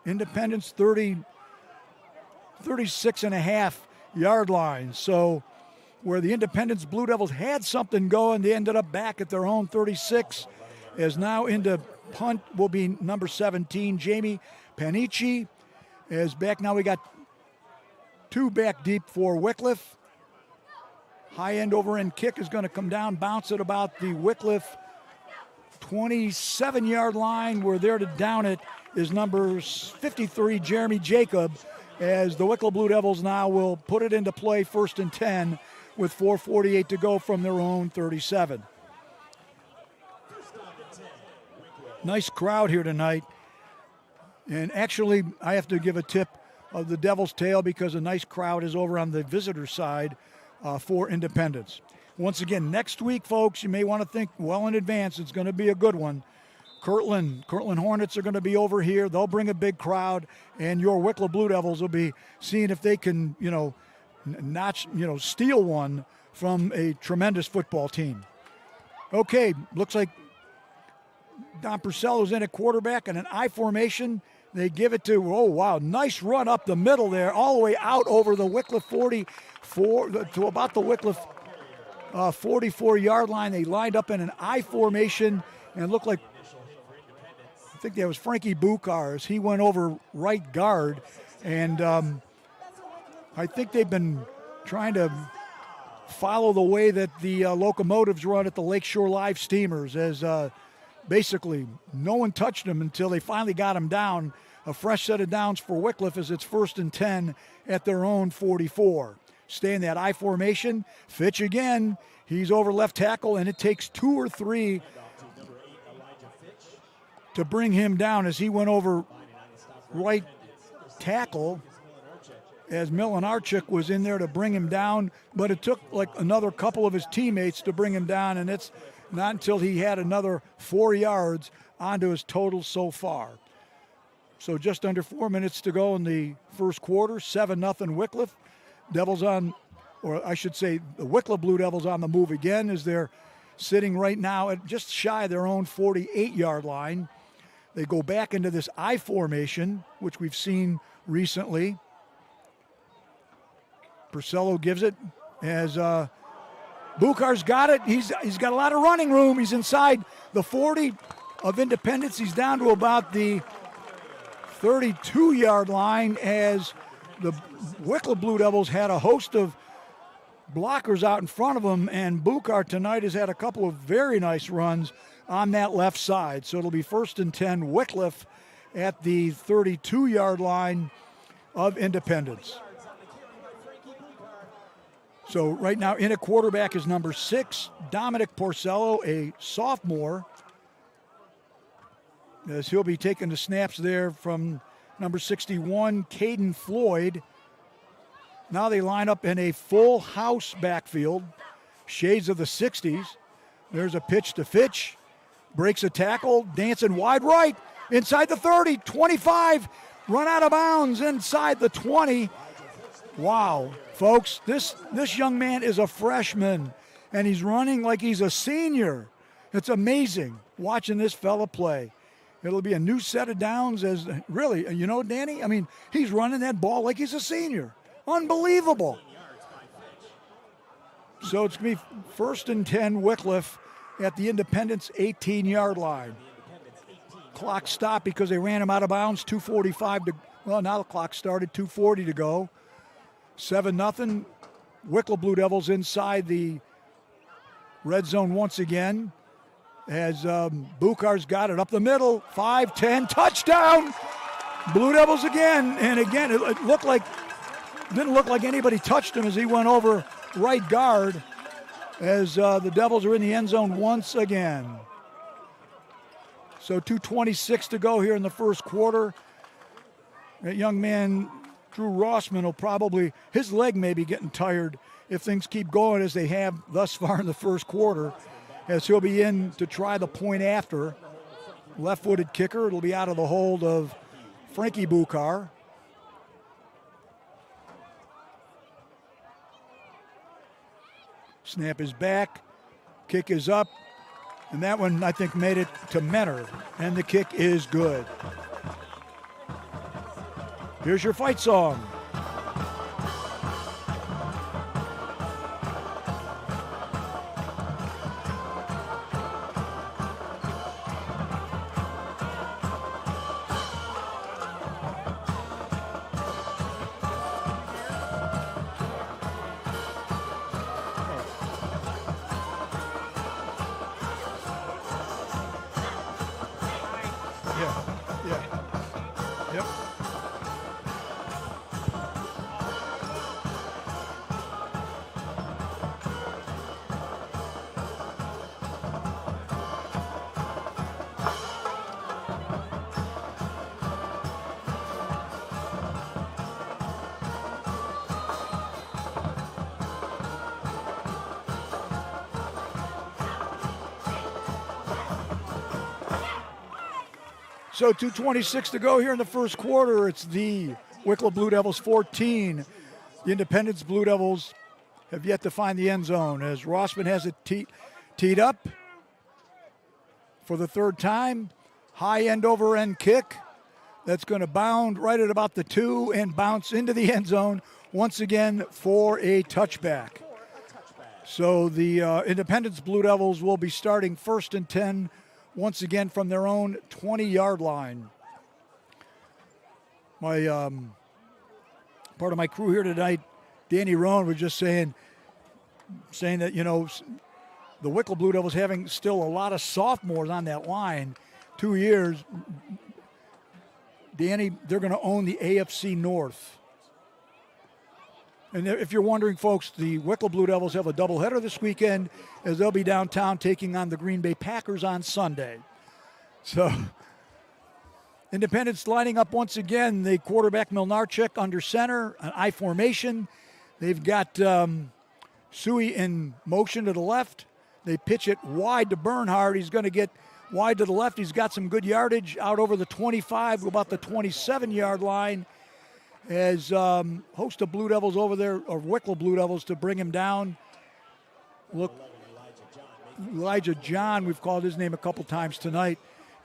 Independence 36.5-yard line. So where the Independence Blue Devils had something going, they ended up back at their own 36. As now into punt will be number 17, Jamie Panici. As back now we got 2 back deep for Wickliffe. High end over end kick is going to come down, bounce at about the Wickliffe 27-yard line. We're there to down it is number 53, Jeremy Jacob, as the Wickliffe Blue Devils now will put it into play 1st and 10 with 4:48 to go from their own 37. Nice crowd here tonight. And actually, I have to give a tip of the Devil's Tail, because a nice crowd is over on the visitor side for Independence. Once again, next week, folks, you may want to think well in advance. It's going to be a good one. Kirtland Hornets are going to be over here. They'll bring a big crowd, and your Wickliffe Blue Devils will be seeing if they can, steal one from a tremendous football team. Okay, looks like Don Purcell is in at quarterback in an I formation. They give it to, oh, wow, nice run up the middle there, all the way out over the Wickliffe 44, to about the Wickliffe 44-yard line. They lined up in an I formation, and it looked like, I think that was Frankie Bukars. He went over right guard, and I think they've been trying to follow the way that the locomotives run at the Lakeshore Live Steamers, as basically no one touched him until they finally got him down. A fresh set of downs for Wickliffe as it's 1st and 10 at their own 44. Stay in that I formation. Fitch again. He's over left tackle, and it takes 2 or 3 to bring him down as he went over right tackle, as Milanarchuk was in there to bring him down, but it took like another couple of his teammates to bring him down, and it's not until he had another 4 yards onto his total so far. So just under 4 minutes to go in the first quarter, 7-0 Wickliffe. Devils on, or I should say the Wickliffe Blue Devils on the move again, as they're sitting right now at just shy of their own 48-yard line. They go back into this I formation, which we've seen recently. Purcello gives it as Bukar's got it. He's got a lot of running room. He's inside the 40 of Independence. He's down to about the 32-yard line, as the Wickliffe Blue Devils had a host of blockers out in front of them, and Bukar tonight has had a couple of very nice runs on that left side. So it'll be 1st and 10 Wickliffe at the 32-yard line of Independence. So right now in a quarterback is number 6, Dominic Porcello, a sophomore, as he'll be taking the snaps there from number 61, Caden Floyd. Now they line up in a full house backfield, shades of the 60s. There's a pitch to Fitch, breaks a tackle, dancing wide right, inside the 30, 25, run out of bounds inside the 20. Wow, folks, this young man is a freshman, and he's running like he's a senior. It's amazing watching this fella play. It'll be a new set of downs, as really, you know, Danny, I mean, he's running that ball like he's a senior. Unbelievable. So it's going to be 1st and 10 Wickliffe at the Independence 18-yard line. Clock stopped because they ran him out of bounds, 2:45 to, well, now the clock started, 2:40 to go. 7-0. Wickliffe Blue Devils inside the red zone once again, as Bukar's got it up the middle, 5-10, touchdown! Blue Devils again, and again, it didn't look like anybody touched him as he went over right guard, as the Devils are in the end zone once again. So 2:26 to go here in the first quarter. That young man, Drew Rossman, will probably, his leg may be getting tired if things keep going as they have thus far in the first quarter, as he'll be in to try the point after. Left-footed kicker. It'll be out of the hold of Frankie Bukar. Snap is back. Kick is up. And that one, I think, made it to Menor. And the kick is good. Here's your fight song. So 2:26 to go here in the first quarter. It's the Wickliffe Blue Devils 14. The Independence Blue Devils have yet to find the end zone, as Rossman has it teed up for the third time. High end over end kick. that's going to bound right at about the 2 and bounce into the end zone once again for a touchback. So the Independence Blue Devils will be starting 1st and 10 once again from their own 20-yard line. My part of my crew here tonight, Danny Rowan, was just saying that, you know, the Wickliffe Blue Devils having still a lot of sophomores on that line, 2 years. Danny, they're going to own the AFC North. And if you're wondering, folks, the Wickliffe Blue Devils have a doubleheader this weekend as they'll be downtown taking on the Green Bay Packers on Sunday. So Independence lining up once again. The quarterback Milnarchuk under center, an I formation. They've got Suey in motion to the left. They pitch it wide to Bernhard. He's going to get wide to the left. He's got some good yardage out over the 25, about the 27-yard line. As host of Blue Devils over there, or Wickliffe Blue Devils, to bring him down. Look, Elijah John, we've called his name a couple times tonight,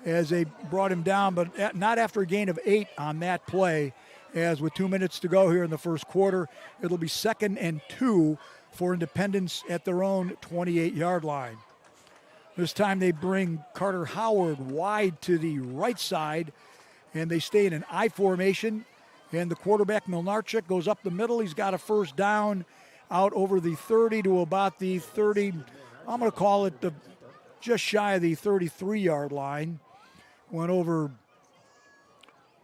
as they brought him down, but not after a gain of 8 on that play, as with 2 minutes to go here in the first quarter. It'll be 2nd and 2 for Independence at their own 28-yard line. This time they bring Carter Howard wide to the right side, and they stay in an I formation. And the quarterback, Milnarchuk, goes up the middle. He's got a first down out over the 30 to about the 30. I'm going to call it just shy of the 33-yard line. Went over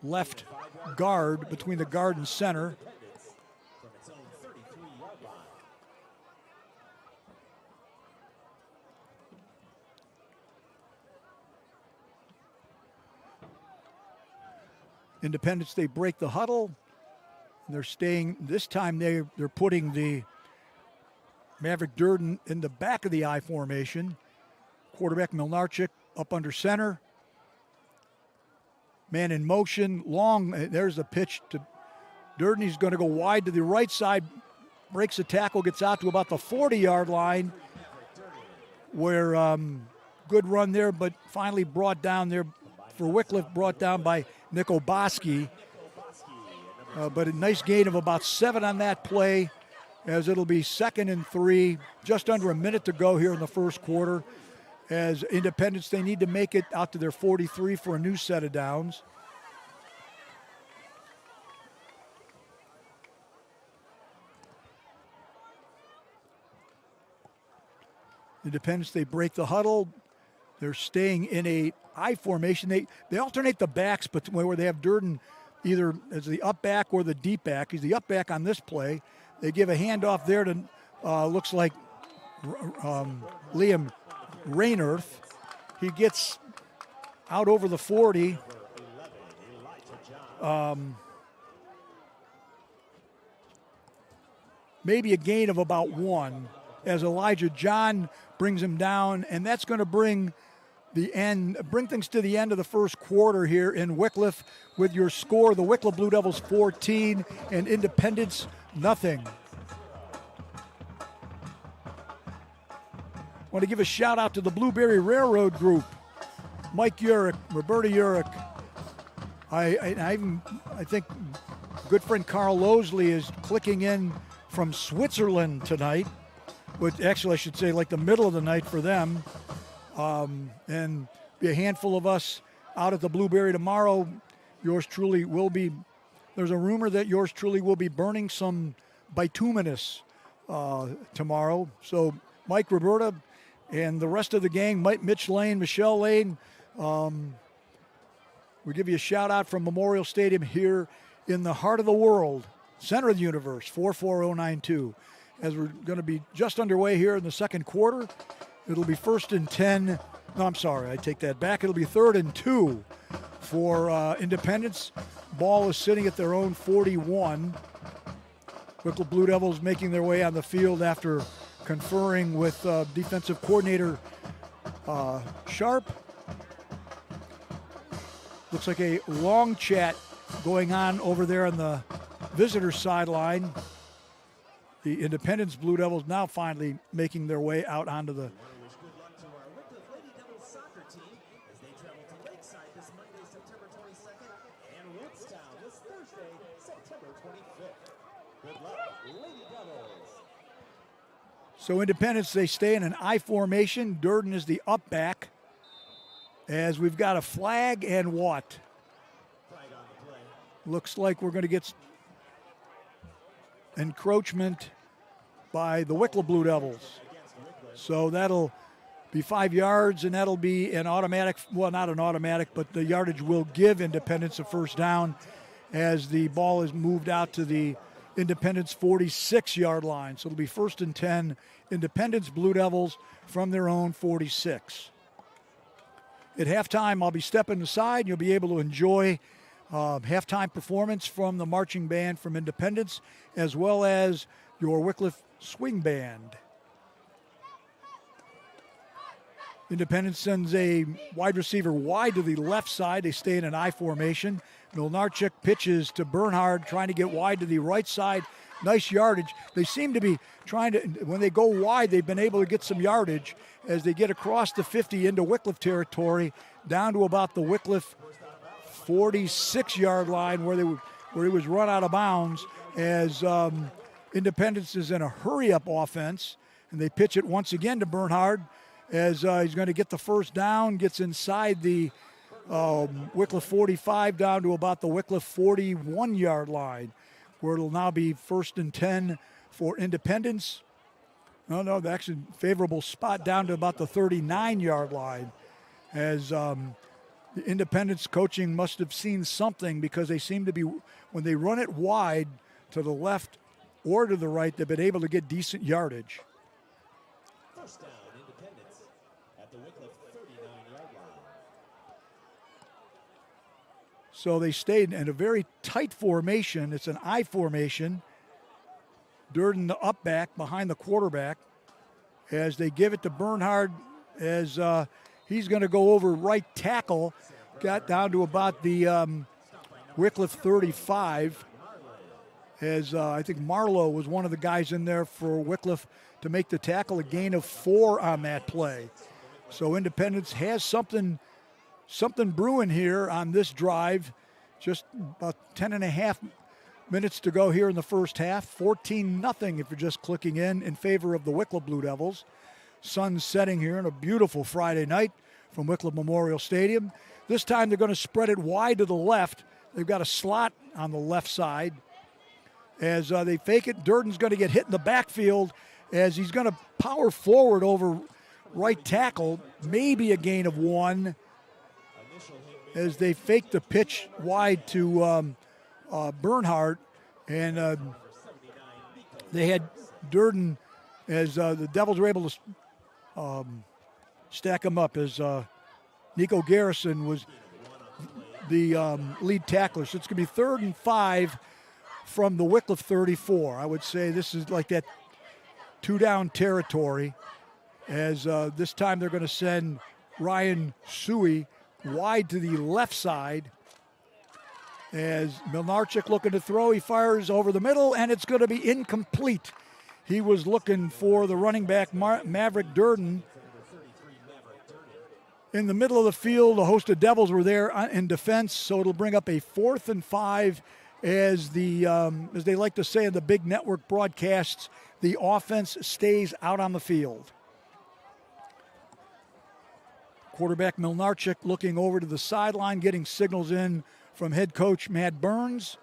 left guard, between the guard and center. Independence, they break the huddle. They're staying, this time they're putting the Maverick Durden in the back of the I formation. Quarterback Milnarchuk up under center. Man in motion, long, there's the pitch to Durden. He's going to go wide to the right side, breaks the tackle, gets out to about the 40-yard line, where good run there, but finally brought down there for Wickliffe, brought down by Nick Oboski. But a nice gain of about 7 on that play, as it'll be 2nd and 3, just under a minute to go here in the first quarter. As Independence, they need to make it out to their 43 for a new set of downs. Independence, they break the huddle. They're staying in a I formation. They alternate the backs, but where they have Durden either as the up back or the deep back. He's the up back on this play. They give a handoff there to looks like Liam Raynorth. He gets out over the 40. Maybe a gain of about 1, as Elijah John brings him down, and that's going to bring things to the end of the first quarter here in Wickliffe with your score: the Wickliffe Blue Devils 14 and Independence nothing. I want to give a shout out to the Blueberry Railroad Group, Mike Urich, Roberta Urich. I think good friend Carl Losley is clicking in from Switzerland tonight, but actually I should say like the middle of the night for them. And be a handful of us out at the Blueberry tomorrow. Yours truly will be, there's a rumor that yours truly will be burning some bituminous tomorrow. So Mike, Roberta, and the rest of the gang, Mike, Mitch Lane, Michelle Lane, we give you a shout out from Memorial Stadium here in the heart of the world, center of the universe, 44092. As we're going to be just underway here in the second quarter. It'll be 1st and 10. No, I'm sorry, I take that back. It'll be 3rd and 2 for Independence. Ball is sitting at their own 41. Wickliffe Blue Devils making their way on the field after conferring with defensive coordinator Sharp. Looks like a long chat going on over there on the visitor sideline. The Independence Blue Devils now finally making their way out onto the So Independence, they stay in an I formation. Durden is the up back. As we've got a flag and what? Looks like we're going to get encroachment by the Wickliffe Blue Devils. So that'll be 5 yards, and that'll be an automatic, well, not an automatic, but the yardage will give Independence a first down as the ball is moved out to the Independence 46-yard line. So it'll be 1st and 10, Independence Blue Devils from their own 46. At halftime, I'll be stepping aside. You'll be able to enjoy halftime performance from the marching band from Independence, as well as your Wickliffe Swing Band. Independence sends a wide receiver wide to the left side. They stay in an I formation. Milnarchuk pitches to Bernhard, trying to get wide to the right side. Nice yardage. They seem to be trying to, when they go wide, they've been able to get some yardage as they get across the 50 into Wickliffe territory, down to about the Wickliffe 46-yard line where he was run out of bounds, as Independence is in a hurry-up offense, and they pitch it once again to Bernhard as he's going to get the first down, gets inside the Wickliffe 45 down to about the Wickliffe 41-yard line, where it'll now be 1st and 10 for Independence. No, the actually favorable spot down to about the 39-yard line, as the Independence coaching must have seen something, because they seem to be, when they run it wide to the left or to the right, they've been able to get decent yardage. First down, Independence at the Wickliffe 39-yard line. So they stayed in a very tight formation. It's an I formation. Durden, the up back, behind the quarterback, as they give it to Bernhard, as he's going to go over right tackle. Got down to about the Wickliffe 35, as I think Marlowe was one of the guys in there for Wickliffe to make the tackle, a gain of 4 on that play. So Independence has something brewing here on this drive. Just about 10 and a half minutes to go here in the first half. 14-0 if you're just clicking in favor of the Wickliffe Blue Devils. Sun setting here on a beautiful Friday night from Wickliffe Memorial Stadium. This time they're going to spread it wide to the left. They've got a slot on the left side. As they fake it, Durden's going to get hit in the backfield as he's going to power forward over right tackle, maybe a gain of 1, as they fake the pitch wide to Bernhard, and they had Durden, as the Devils were able to stack him up, as Nico Garrison was the lead tackler. So it's going to be 3rd and 5 from the Wickliffe 34. I would say this is like that 2-down territory, as this time they're going to send Ryan Suey wide to the left side, as Milnarchuk looking to throw. He fires over the middle, and it's going to be incomplete. He was looking for the running back, Maverick Durden. In the middle of the field, a host of Devils were there in defense, so it'll bring up a 4th and 5, as the as they like to say in the big network broadcasts, the offense stays out on the field. Quarterback Milnarchuk looking over to the sideline, getting signals in from head coach Matt Burns,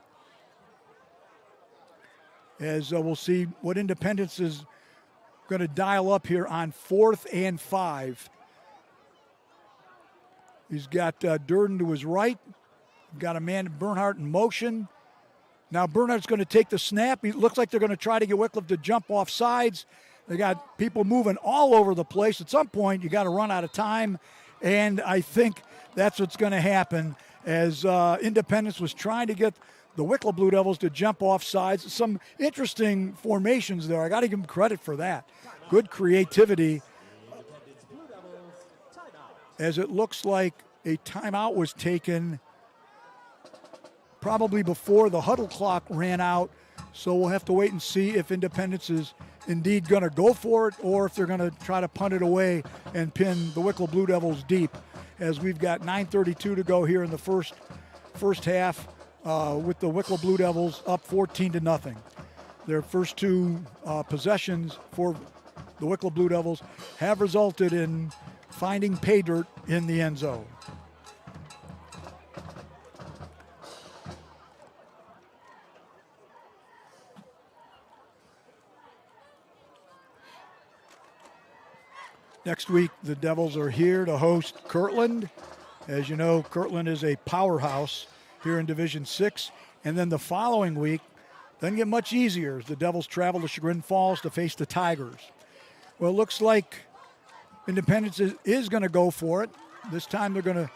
as we'll see what Independence is going to dial up here on 4th and 5. He's got Durden to his right. Got a man, Bernhard, in motion. Now Bernhard's going to take the snap. It looks like they're going to try to get Wickliffe to jump off sides. They got people moving all over the place. At some point, you got to run out of time, and I think that's what's going to happen, as Independence was trying to get the Wickliffe Blue Devils to jump off sides. Some interesting formations there. I got to give them credit for that. Good creativity, as it looks like a timeout was taken probably before the huddle clock ran out. So we'll have to wait and see if Independence is indeed going to go for it, or if they're going to try to punt it away and pin the Wickliffe Blue Devils deep, as we've got 9:32 to go here in the first half, with the Wickliffe Blue Devils up 14-0. Their first 2 possessions for the Wickliffe Blue Devils have resulted in finding pay dirt in the end zone. Next week, the Devils are here to host Kirtland. As you know, Kirtland is a powerhouse here in Division 6. And then the following week, doesn't get much easier as the Devils travel to Chagrin Falls to face the Tigers. Well, it looks like Independence is going to go for it. This time they're going to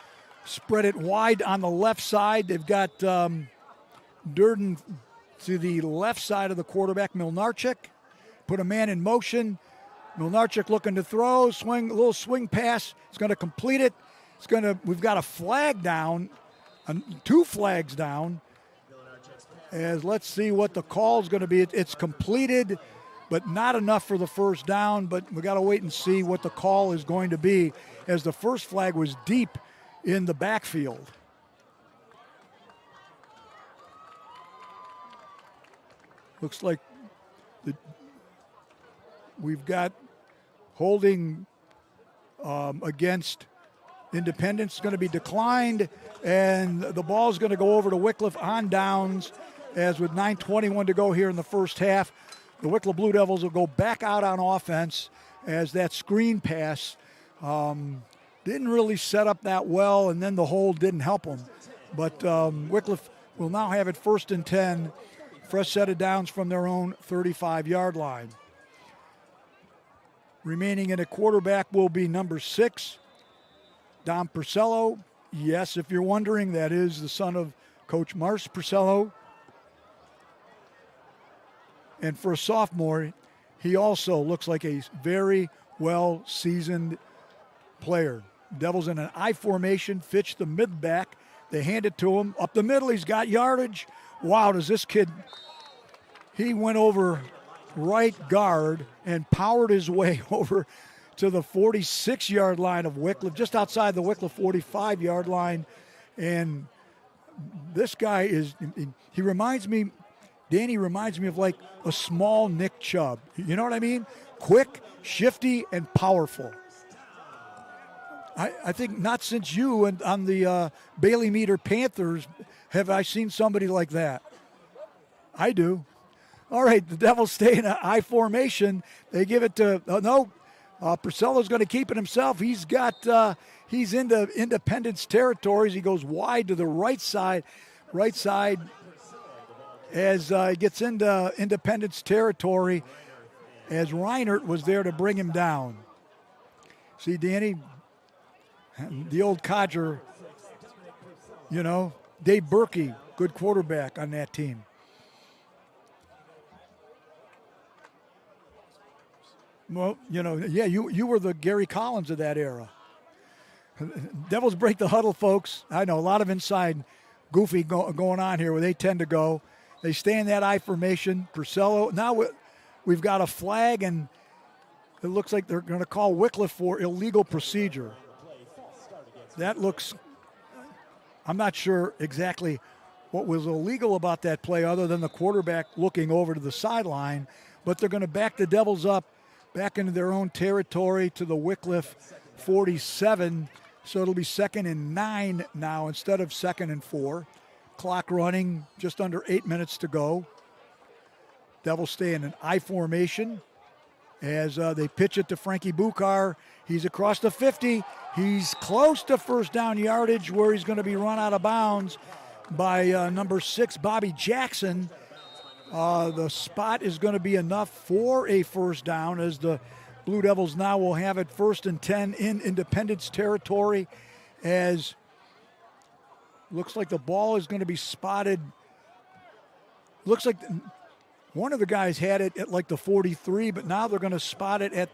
spread it wide on the left side. They've got Durden to the left side of the quarterback, Milnarchik. Put a man in motion. Milnarchik looking to throw, a little swing pass. It's going to complete it. We've got a flag down, 2 flags down. As let's see what the call is going to be. It's completed, but not enough for the first down. But we got to wait and see what the call is going to be, as the first flag was deep in the backfield. Looks like we've got holding against Independence going to be declined, and the ball is going to go over to Wickliffe on downs, as with 9:21 to go here in the first half. The Wickliffe Blue Devils will go back out on offense, as that screen pass didn't really set up that well, and then the hold didn't help them. But Wickliffe will now have it 1st and 10, fresh set of downs from their own 35-yard line. Remaining in a quarterback will be number 6, Dom Purcello. Yes, if you're wondering, that is the son of Coach Mars Purcello. And for a sophomore, he also looks like a very well-seasoned player. Devils in an I formation, Fitch the mid-back. They hand it to him. Up the middle, he's got yardage. Wow, does this kid... He went over right guard and powered his way over to the 46-yard line of Wickliffe, just outside the Wickliffe 45-yard line. And this guy he reminds me, Danny reminds me of like a small Nick Chubb. You know what I mean? Quick, shifty, and powerful. I think not since you and on the Bailey Meter Panthers have I seen somebody like that. I do. All right, the Devils stay in an I formation. They give it to, Purcello's going to keep it himself. He's into Independence territories. He goes wide to the right side as he gets into Independence territory, as Reinert was there to bring him down. See, Danny, the old codger, Dave Berkey, good quarterback on that team. Well, you were the Gary Collins of that era. Devils break the huddle, folks. I know a lot of inside goofy going on here where they tend to go. They stay in that I formation. Purcello. Now we've got a flag, and it looks like they're going to call Wickliffe for illegal procedure. That looks, I'm not sure exactly what was illegal about that play other than the quarterback looking over to the sideline, but they're going to back the Devils up back into their own territory to the Wickliffe 47. So it'll be 2nd and 9 now instead of 2nd and 4. Clock running, just under 8 minutes to go. Devils stay in an I formation as they pitch it to Frankie Bukar. He's across the 50. He's close to first down yardage where he's going to be run out of bounds by number 6, Bobby Jackson. The spot is going to be enough for a first down, as the Blue Devils now will have it 1st and 10 in Independence territory, as looks like the ball is going to be spotted. Looks like one of the guys had it at like the 43, but now they're going to spot it at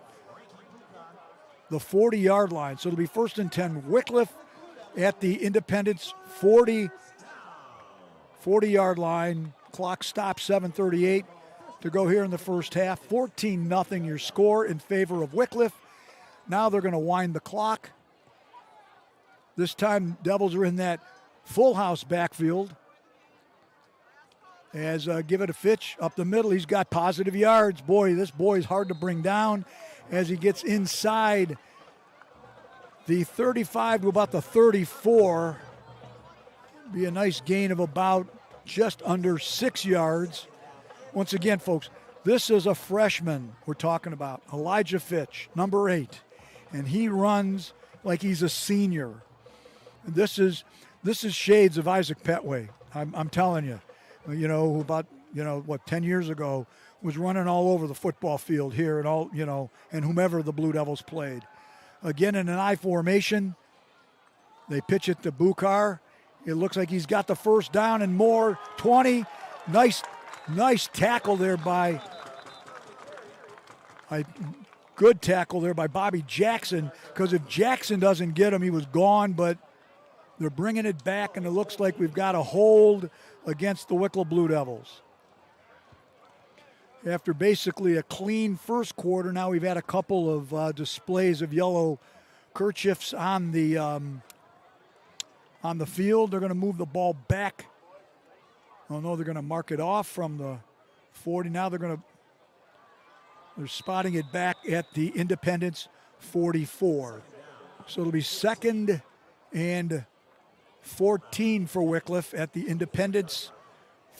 the 40-yard line. So it'll be 1st and 10. Wickliffe at the Independence 40-yard line. Clock stops, 7:38 to go here in the first half. 14-0 your score in favor of Wickliffe. Now they're going to wind the clock. This time, Devils are in that full house backfield. As give it a Fitch up the middle. He's got positive yards. Boy, this boy is hard to bring down. as he gets inside the 35 to about the 34. Be a nice gain of about just under 6 yards. Once again, folks, this is a freshman we're talking about, Elijah Fitch, number 8, and he runs like he's a senior. This is shades of Isaac Petway. I'm telling you, who about 10 years ago was running all over the football field here and whomever the Blue Devils played. Again in an I formation, they pitch it to Buchar. It looks like he's got the first down and more. 20, nice tackle there by good tackle there by Bobby Jackson, because if Jackson doesn't get him, he was gone, but they're bringing it back, and it looks like we've got a hold against the Wickliffe Blue Devils. After basically a clean first quarter, now we've had a couple of displays of yellow kerchiefs on the field. They're going to move the ball back. Oh no, they're going to mark it off from the 40. Now they're spotting it back at the Independence 44. So it'll be 2nd and 14 for Wickliffe at the Independence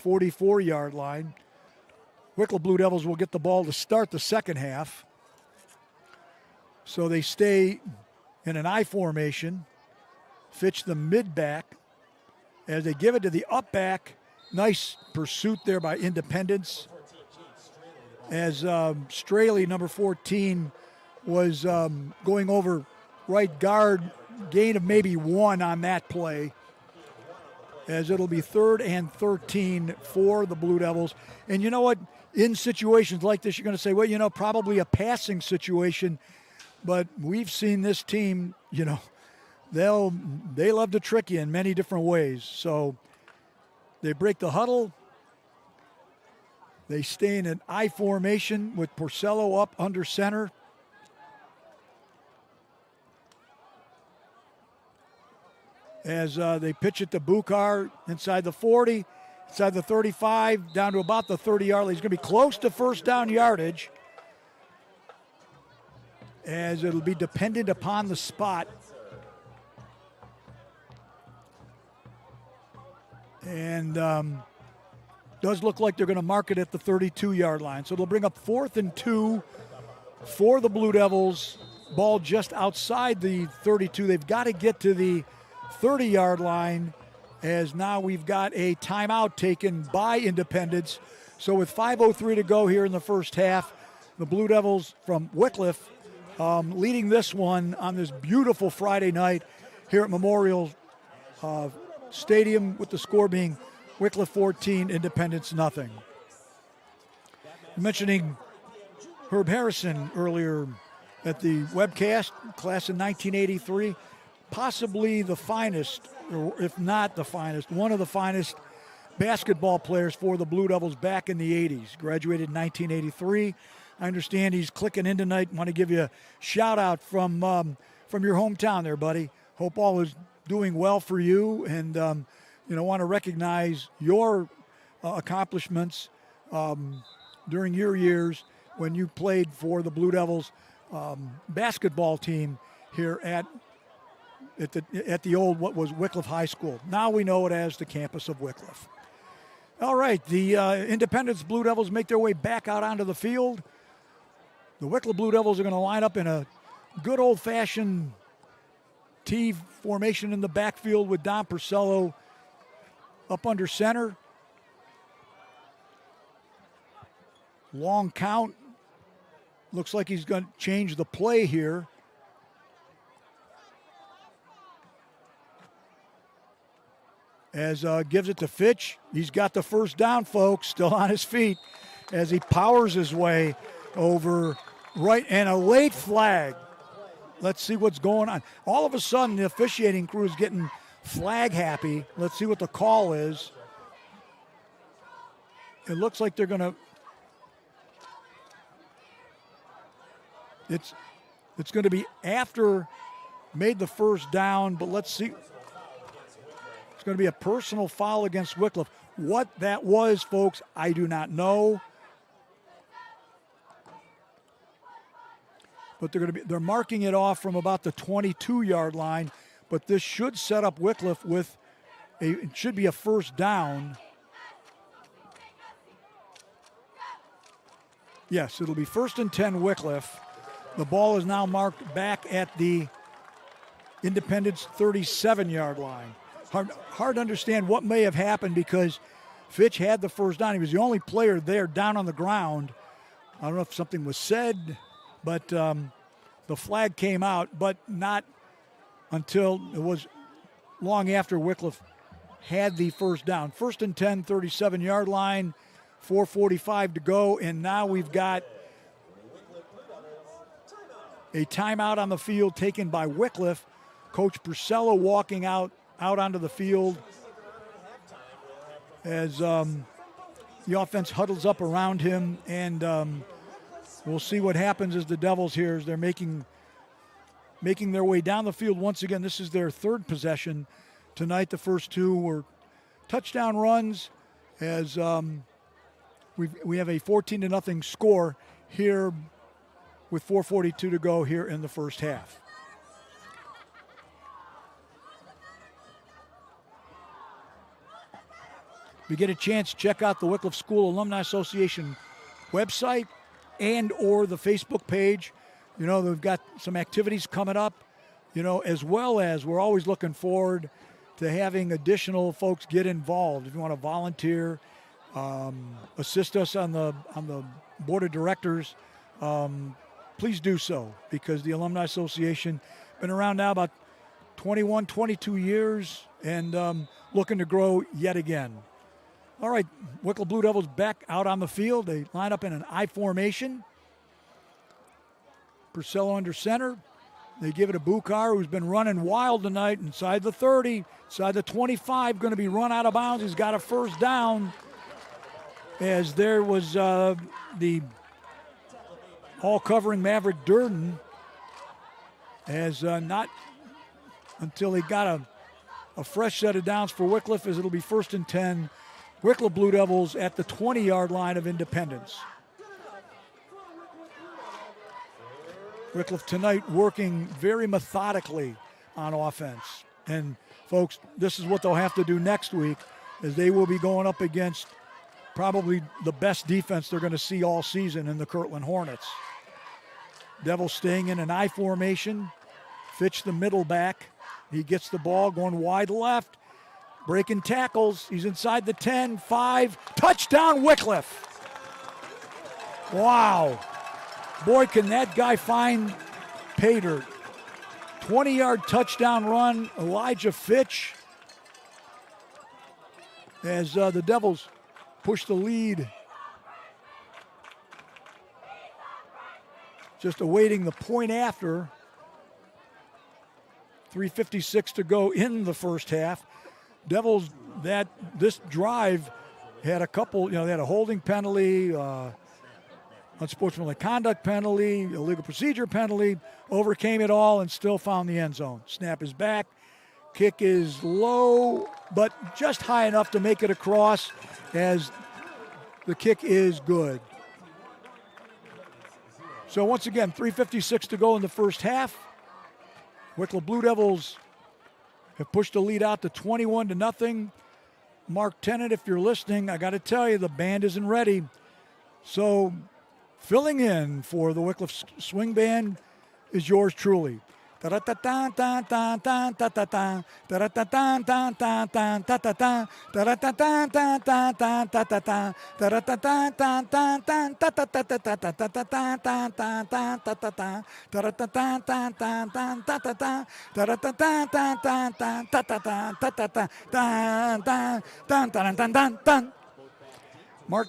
44-yard line. Wickliffe Blue Devils will get the ball to start the second half. So they stay in an I formation. Fitch the mid-back as they give it to the up-back. Nice pursuit there by Independence as Straley, number 14, was going over right guard, gain of maybe 1 on that play, as it'll be 3rd and 13 for the Blue Devils. And you know what? In situations like this, you're going to say, well, probably a passing situation, but we've seen this team, they love to trick you in many different ways. So they break the huddle. They stay in an I formation with Porcello up under center. As they pitch it to Buchar inside the 40, inside the 35, down to about the 30-yard line. He's going to be close to first down yardage, as it'll be dependent upon the spot. And does look like they're going to mark it at the 32-yard line. So they'll bring up 4th and 2 for the Blue Devils. Ball just outside the 32. They've got to get to the 30-yard line, as now we've got a timeout taken by Independence. So with 5:03 to go here in the first half, the Blue Devils from Wickliffe leading this one on this beautiful Friday night here at Memorial Stadium, with the score being Wickliffe 14, Independence nothing. Mentioning Herb Harrison earlier at the webcast, class in 1983, possibly the finest, or if not the finest, one of the finest basketball players for the Blue Devils back in the 80s. Graduated in 1983. I understand he's clicking in tonight. Want to give you a shout out from your hometown there, buddy. Hope all is doing well for you, and want to recognize your accomplishments during your years when you played for the Blue Devils basketball team here at the old, what was Wickliffe High School. Now we know it as the campus of Wickliffe. All right, the Independence Blue Devils make their way back out onto the field. The Wickliffe Blue Devils are going to line up in a good old-fashioned T formation in the backfield with Don Porcello up under center. Long count. Looks like he's going to change the play here. As gives it to Fitch. He's got the first down, folks, still on his feet as he powers his way over right, and a late flag. Let's see what's going on. All of a sudden, the officiating crew is getting flag happy. Let's see what the call is. It looks like they're going to, it's going to be after made the first down, but let's see. It's going to be a personal foul against Wickliffe. What that was, folks, I do not know. but they're marking it off from about the 22-yard line. But this should set up Wickliffe with it should be a first down. Yes, it'll be 1st and 10 Wickliffe. The ball is now marked back at the Independence 37-yard line. Hard to understand what may have happened because Fitch had the first down. He was the only player there down on the ground. I don't know if something was said, but the flag came out, but not until it was long after Wickliffe had the first down. 1st and 10, 37-yard line, 4:45 to go, and now we've got a timeout on the field taken by Wickliffe. Coach Purcell walking out onto the field as the offense huddles up around him, and we'll see what happens as the Devils here as they're making their way down the field once again. This is their third possession tonight. The first two were touchdown runs as we have a 14-0 score here with 4:42 to go here in the first half. If you get a chance, check out the Wickliffe School Alumni Association website and or the Facebook page. You know, they've got some activities coming up, you know, as well as we're always looking forward to having additional folks get involved. If you want to volunteer, assist us on the board of directors, please do so, because the Alumni Association been around now about 21, 22 years and looking to grow yet again. All right, Wickliffe Blue Devils back out on the field. They line up in an I formation. Purcell under center. They give it to Buchar, who's been running wild tonight inside the 30, inside the 25, going to be run out of bounds. He's got a first down as there was the all-covering Maverick Durden as not until he got a fresh set of downs for Wickliffe, as it'll be 1st and 10. Wickliffe Blue Devils at the 20-yard line of Independence. Wickliffe tonight working very methodically on offense. And folks, this is what they'll have to do next week, as they will be going up against probably the best defense they're going to see all season in the Kirtland Hornets. Devils staying in an I formation. Fitch the middle back. He gets the ball going wide left. Breaking tackles. He's inside the 10, 5. Touchdown, Wickliffe. Wow. Boy, can that guy find pay dirt. 20-yard touchdown run, Elijah Fitch. As the Devils push the lead. Just awaiting the point after. 3:56 to go in the first half. Devils, this drive had a couple, they had a holding penalty, unsportsmanlike conduct penalty, illegal procedure penalty, overcame it all and still found the end zone. Snap is back. Kick is low, but just high enough to make it across, as the kick is good. So once again, 3:56 to go in the first half. Wickliffe Blue Devils have pushed the lead out to 21-0. Mark Tennant, if you're listening, I got to tell you, the band isn't ready. So filling in for the Wickliffe Swing Band is yours truly. Mark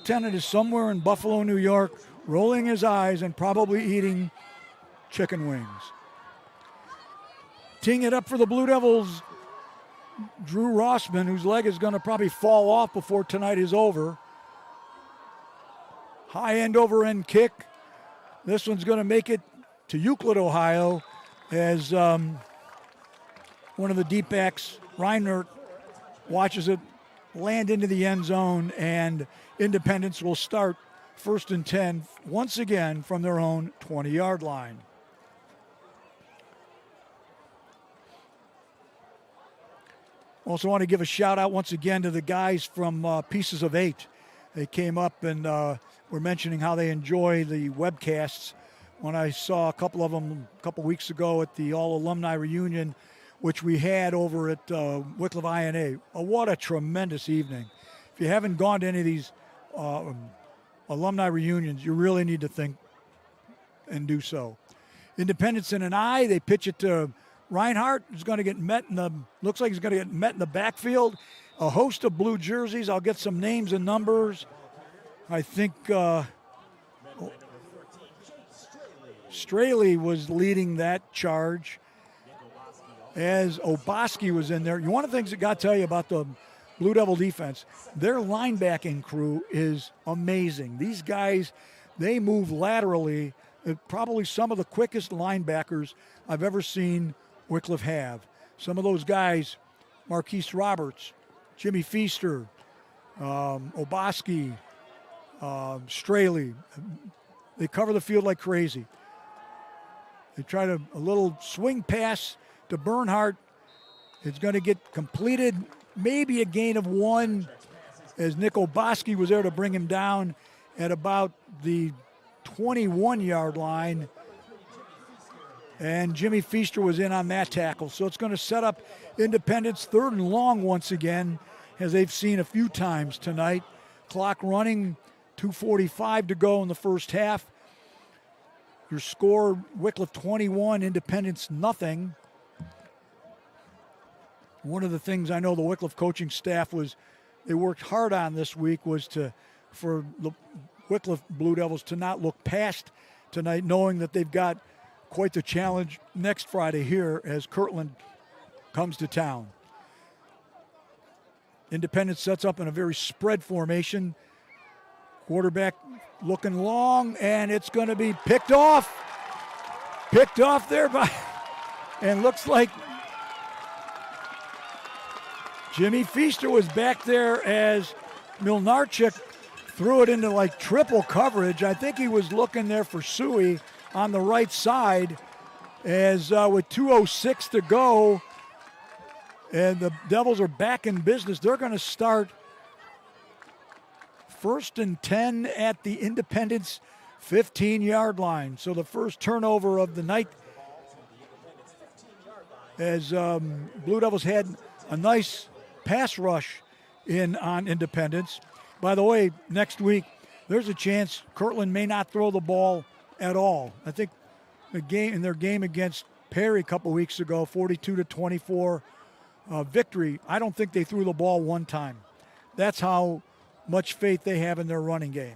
Tennant is somewhere in Buffalo, New York, rolling his eyes and probably eating chicken wings. Teeing it up for the Blue Devils, Drew Rossman, whose leg is going to probably fall off before tonight is over. High end over end kick. This one's going to make it to Euclid, Ohio, as one of the deep backs, Reinert, watches it land into the end zone, and Independence will start 1st and 10 once again from their own 20-yard line. Also want to give a shout out once again to the guys from Pieces of Eight. They came up and were mentioning how they enjoy the webcasts. When I saw a couple of them a couple weeks ago at the All Alumni Reunion, which we had over at Wickliffe INA. What a tremendous evening. If you haven't gone to any of these alumni reunions, you really need to think and do so. Independence in an eye, they pitch it to Reinhardt, who's going to get met looks like he's going to get met in the backfield. A host of blue jerseys. I'll get some names and numbers. I think Straley was leading that charge as Oboski was in there. One of the things that got to tell you about the Blue Devil defense, their linebacking crew is amazing. These guys, they move laterally. Probably some of the quickest linebackers I've ever seen Wickliffe have. Some of those guys, Marquise Roberts, Jimmy Feaster, Oboski, Straley, they cover the field like crazy. They try a little swing pass to Bernhardt. It's going to get completed, maybe a gain of 1, as Nick Oboski was there to bring him down at about the 21-yard line. And Jimmy Feaster was in on that tackle. So it's going to set up Independence 3rd and long once again, as they've seen a few times tonight. Clock running, 2:45 to go in the first half. Your score, Wickliffe 21, Independence nothing. One of the things I know the Wickliffe coaching staff they worked hard on this week was for the Wickliffe Blue Devils to not look past tonight, knowing that they've got quite the challenge next Friday here as Kirtland comes to town. Independence sets up in a very spread formation. Quarterback looking long, and it's going to be picked off. Picked off there and looks like Jimmy Feaster was back there as Milnarchuk threw it into like triple coverage. I think he was looking there for Suey on the right side as with 2:06 to go, and the Devils are back in business. They're going to start 1st and 10 at the Independence 15-yard line. So the first turnover of the night, as Blue Devils had a nice pass rush in on Independence. By the way, next week, there's a chance Kirtland may not throw the ball at all. I think in their game against Perry a couple weeks ago, 42-24 victory, I don't think they threw the ball one time. That's how much faith they have in their running game.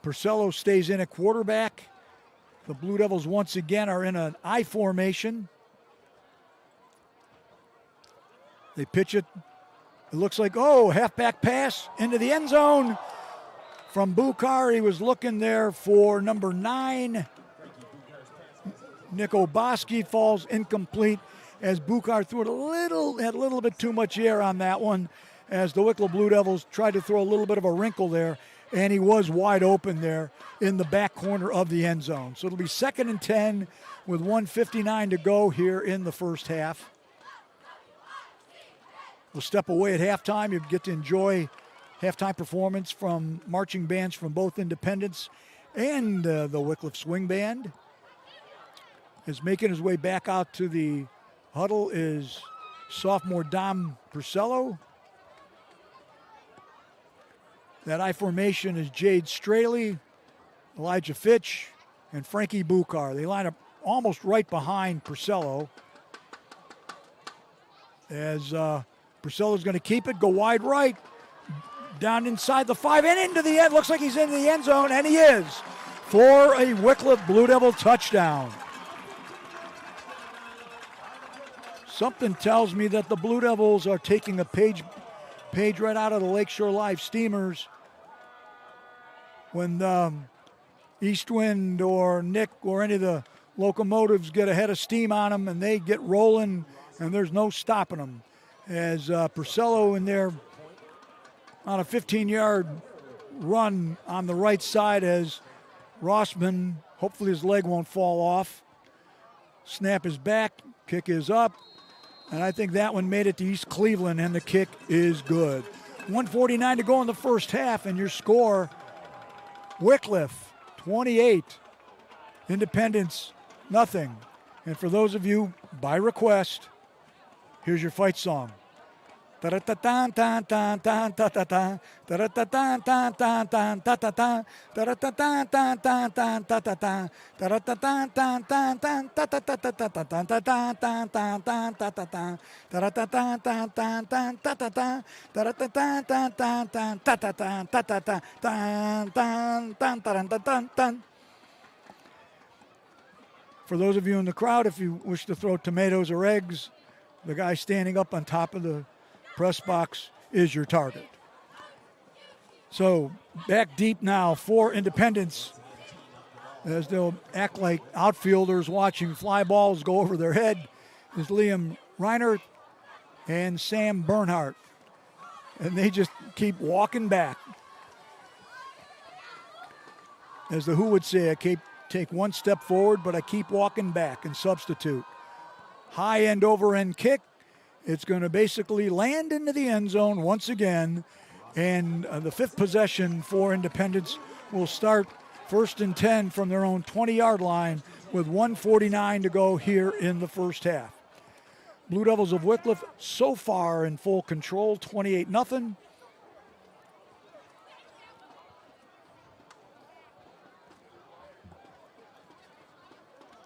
Purcello stays in at quarterback. The Blue Devils once again are in an I formation. They pitch it. It looks like, halfback pass into the end zone from Bukar. He was looking there for number 9. Nick Oboski falls incomplete as Bukar threw it had a little bit too much air on that one, as the Wickliffe Blue Devils tried to throw a little bit of a wrinkle there, and he was wide open there in the back corner of the end zone. So it'll be 2nd and 10 with 1:59 to go here in the first half. We'll step away at halftime. You get to enjoy halftime performance from marching bands from both Independence and the Wickliffe Swing Band. Is making his way back out to the huddle is sophomore Dom Purcello. That I formation is Jade Straley, Elijah Fitch, and Frankie Bukar. They line up almost right behind Purcello. As Purcello's going to keep it, go wide right, down inside the 5 and into the end. Looks like he's in the end zone, and he is, for a Wickliffe Blue Devil touchdown. Something tells me that the Blue Devils are taking a page right out of the Lakeshore Live Steamers. When Eastwind or Nick or any of the locomotives get a head of steam on them and they get rolling, and there's no stopping them. As Purcello in there on a 15-yard run on the right side, as Rossman, hopefully his leg won't fall off. Snap is back. Kick is up, and I think that one made it to East Cleveland, and the kick is good. 1:49 to go in the first half, and your score, Wickliffe 28, Independence nothing. And for those of you by request, here's your fight song. For those of you in the crowd, if you wish to throw tomatoes or eggs, the guy standing up on top of the press box is your target. So back deep now for Independence, as they'll act like outfielders watching fly balls go over their head, is Liam Reinert and Sam Bernhardt. And they just keep walking back. As the Who would say, I keep take one step forward, but I keep walking back and substitute. High end over end kick. It's going to basically land into the end zone once again. And the fifth possession for Independence will start 1st and 10 from their own 20-yard line with 1:49 to go here in the first half. Blue Devils of Wickliffe so far in full control, 28-0.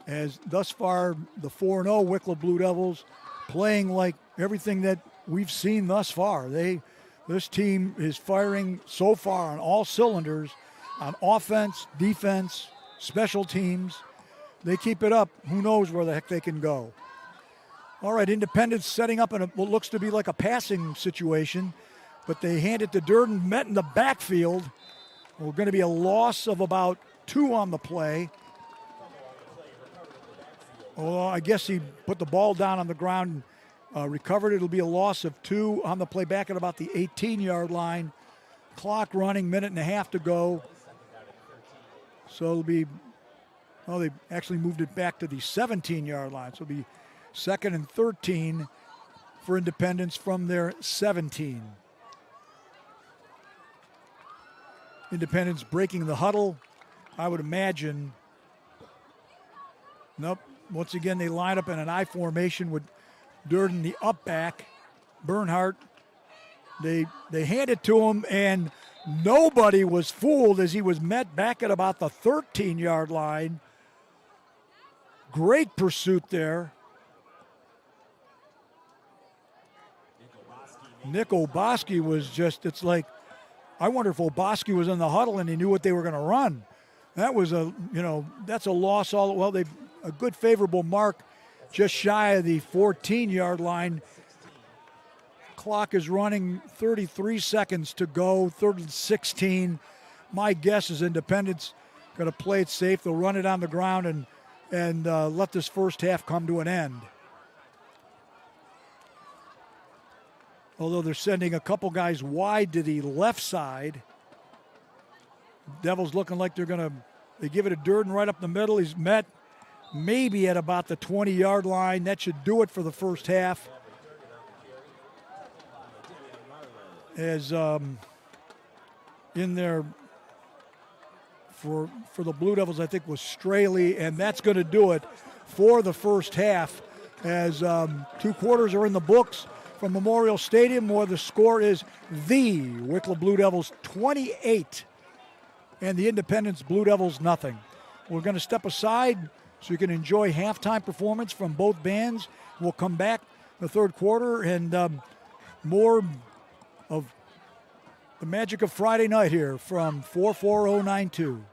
As thus far, the 4-0 Wickliffe Blue Devils playing like everything that we've seen thus far. This team is firing so far on all cylinders, on offense, defense, special teams. They keep it up. Who knows where the heck they can go. All right, Independence setting up in what looks to be like a passing situation, but they hand it to Durden, met in the backfield. We're going to be a loss of about 2 on the play. Well, I guess he put the ball down on the ground and recovered it. It'll be a loss of 2 on the play back at about the 18-yard line. Clock running, minute and a half to go. So it'll be, well, they actually moved it back to the 17-yard line. So it'll be 2nd and 13 for Independence from their 17. Independence breaking the huddle, I would imagine. Nope. Once again, they line up in an I formation with Durden, the up back. Bernhardt, they hand it to him, and nobody was fooled as he was met back at about the 13-yard line. Great pursuit there. Nick Oboski was just, it's like, I wonder if Oboski was in the huddle and he knew what they were going to run. That was that's a loss all, well, they a good favorable mark just shy of the 14-yard line. Clock is running, 33 seconds to go, 3rd and 16. My guess is Independence going to play it safe. They'll run it on the ground and let this first half come to an end. Although they're sending a couple guys wide to the left side. Devils looking like they give it to Durden right up the middle. He's met maybe at about the 20-yard line. That should do it for the first half. As in there for the Blue Devils, I think, was Straley, and that's going to do it for the first half as 2 quarters are in the books from Memorial Stadium, where the score is the Wickliffe Blue Devils 28 and the Independence Blue Devils nothing. We're going to step aside so you can enjoy halftime performance from both bands. We'll come back the third quarter and more of the magic of Friday night here from 44092.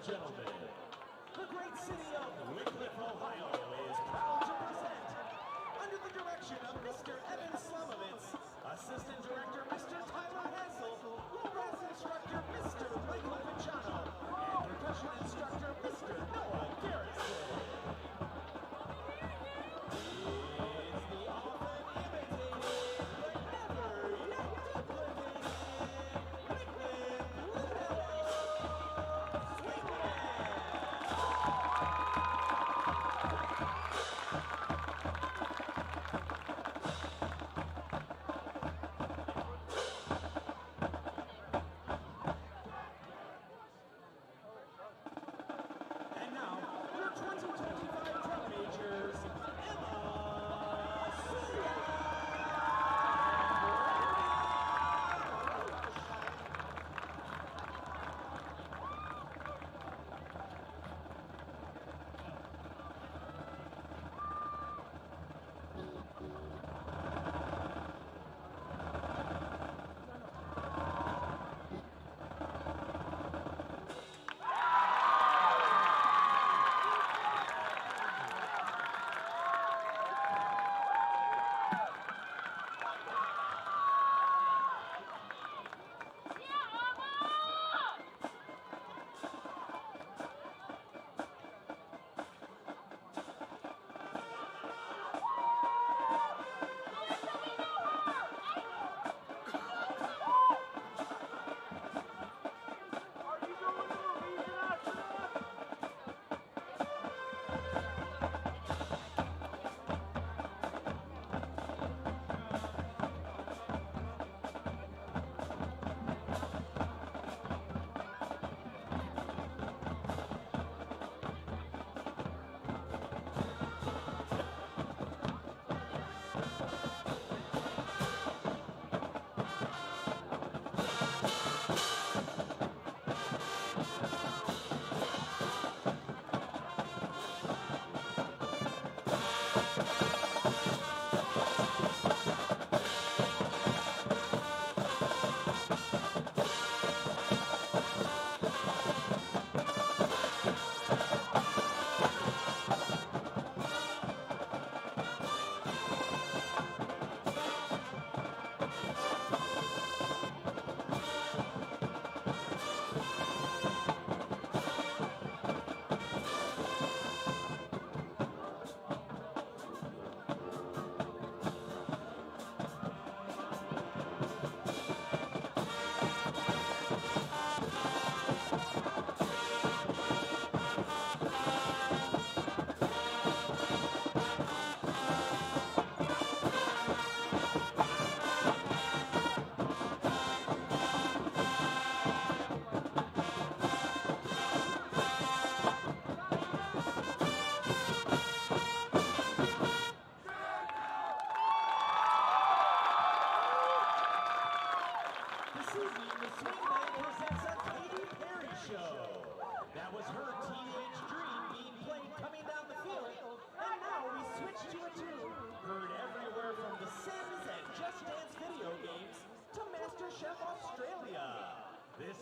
gentlemen, the great city of Wickliffe, Ohio is proud to present, under the direction of Mr. Evan Slomovitz, Assistant Director Mr. Tyler Hansel, brass instructor Mr. Michael Pachano, and percussion instructor Mr. Noah Garrison. It's the often imitated, but never yet duplicated Wickliffe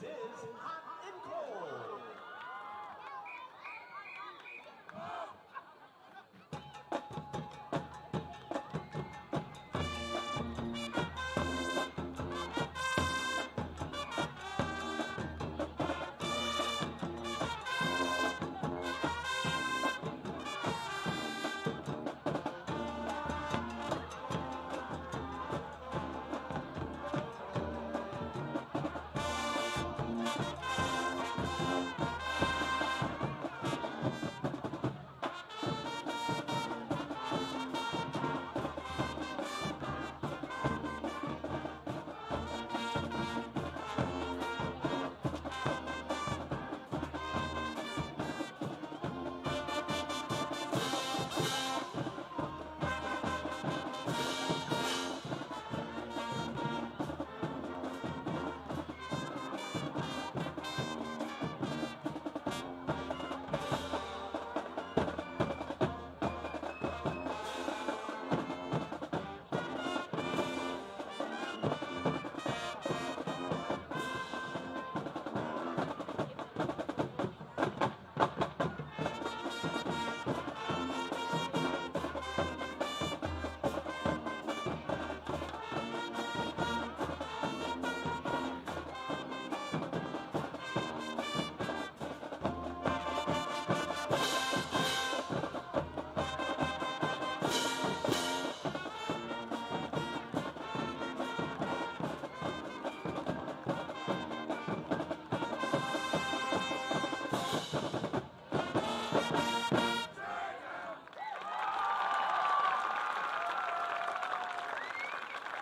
This is Hot and Cold.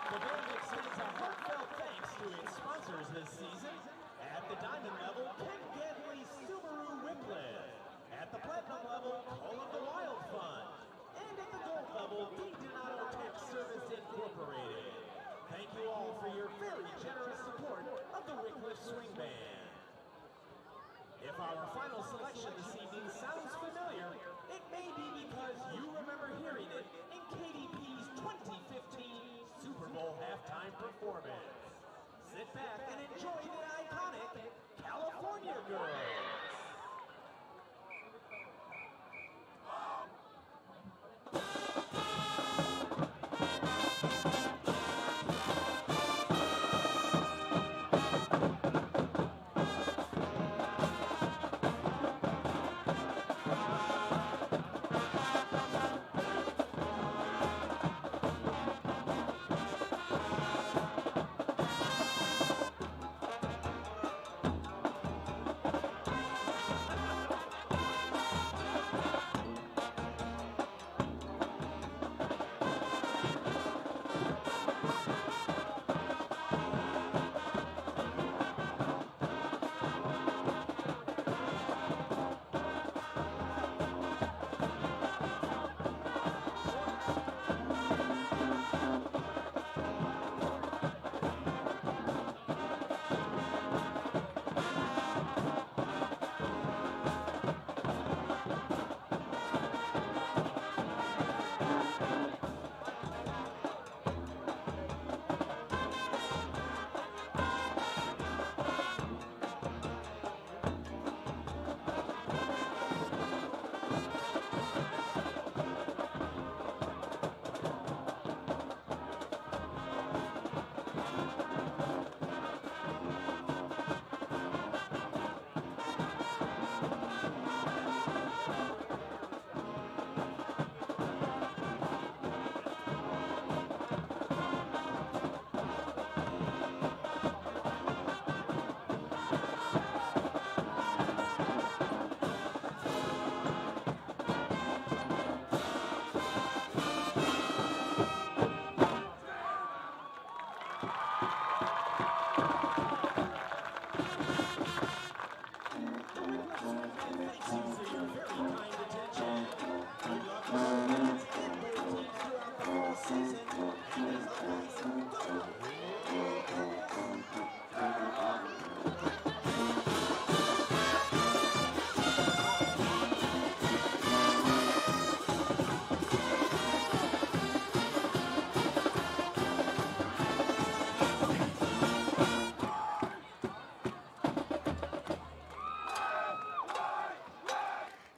The band extends a heartfelt thanks to its sponsors this season. At the diamond level, Ken Gadley Subaru Wickliffe. At the platinum level, Call of the Wild Fund. And at the gold level, D. Donato Tech Service Incorporated. Thank you all for your very generous support of the Wickliffe Swing Band. If our final selection this evening sounds familiar, it may be because you remember hearing it in KDP's 2015 Super Bowl halftime performance. Sit back and enjoy the iconic California Girls.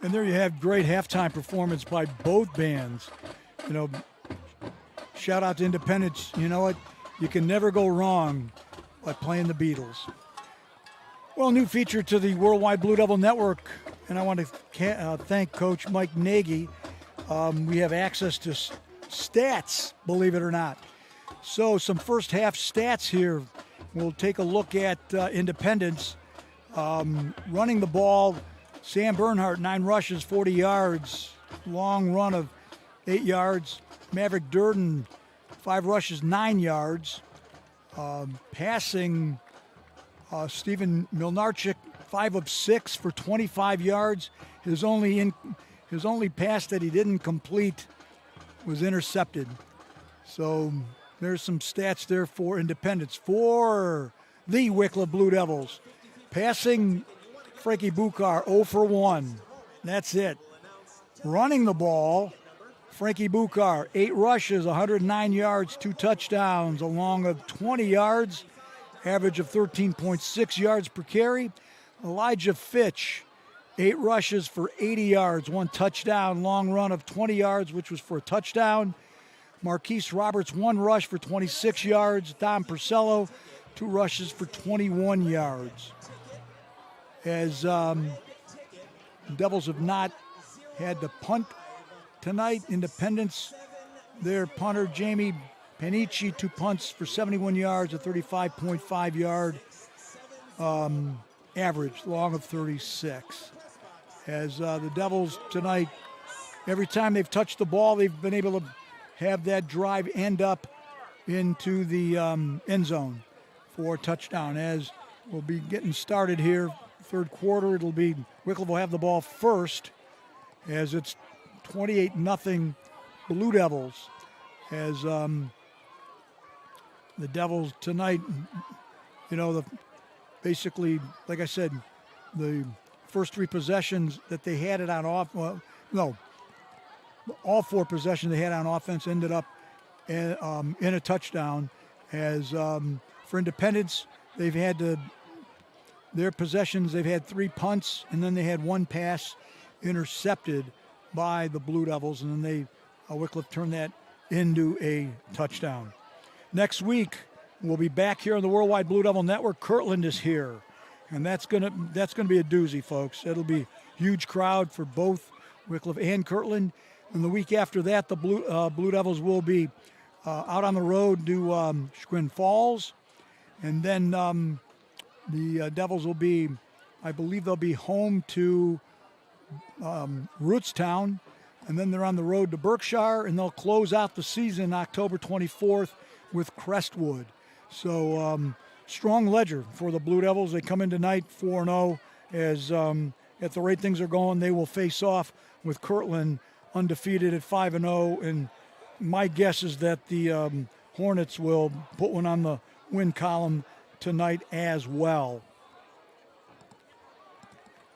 And there you have great halftime performance by both bands. You know, shout out to Independence. You know what? You can never go wrong by playing the Beatles. Well, new feature to the Worldwide Blue Devil Network, and I want to thank Coach Mike Nagy. We have access to stats, believe it or not. So some first half stats here. We'll take a look at Independence. Running the ball, Sam Bernhardt, 9 rushes, 40 yards. Long run of 8 yards. Maverick Durden, 5 rushes, 9 yards. Passing, Stephen Milnarchik, 5 of 6 for 25 yards. His only pass that he didn't complete was intercepted. So there's some stats there for Independence. For the Wickliffe Blue Devils, passing, Frankie Bukar, 0 for 1. That's it. Running the ball, Frankie Bukar, 8 rushes, 109 yards, 2 touchdowns, a long of 20 yards, average of 13.6 yards per carry. Elijah Fitch, 8 rushes for 80 yards, 1 touchdown, long run of 20 yards, which was for a touchdown. Marquise Roberts, 1 rush for 26 yards. Dom Purcello, 2 rushes for 21 yards. As Devils have not had to punt tonight. Independence, their punter, Jamie Panici, 2 punts for 71 yards, a 35.5 yard average, long of 36. As the Devils tonight, every time they've touched the ball, they've been able to have that drive end up into the end zone for a touchdown. As we'll be getting started here, third quarter, it'll be Wickliffe will have the ball first, as it's 28-0 Blue Devils. As the Devils tonight, you know, basically, like I said, the first 3 possessions that they had it on off, all 4 possessions they had on offense ended up in a touchdown. As for Independence, they've had their possessions, they've had 3 punts, and then they had 1 pass intercepted by the Blue Devils, and then Wickliffe turned that into a touchdown. Next week, we'll be back here on the Worldwide Blue Devil Network. Kirtland is here, and that's gonna be a doozy, folks. It'll be a huge crowd for both Wickliffe and Kirtland. And the week after that, the Blue Devils will be out on the road to Schwinn Falls, and then the Devils will be, I believe they'll be home to Rootstown, and then they're on the road to Berkshire, and they'll close out the season October 24th with Crestwood. So strong ledger for the Blue Devils. They come in tonight 4-0. As at the rate things are going, they will face off with Kirtland undefeated at 5-0, and my guess is that the Hornets will put one on the win column tonight as well.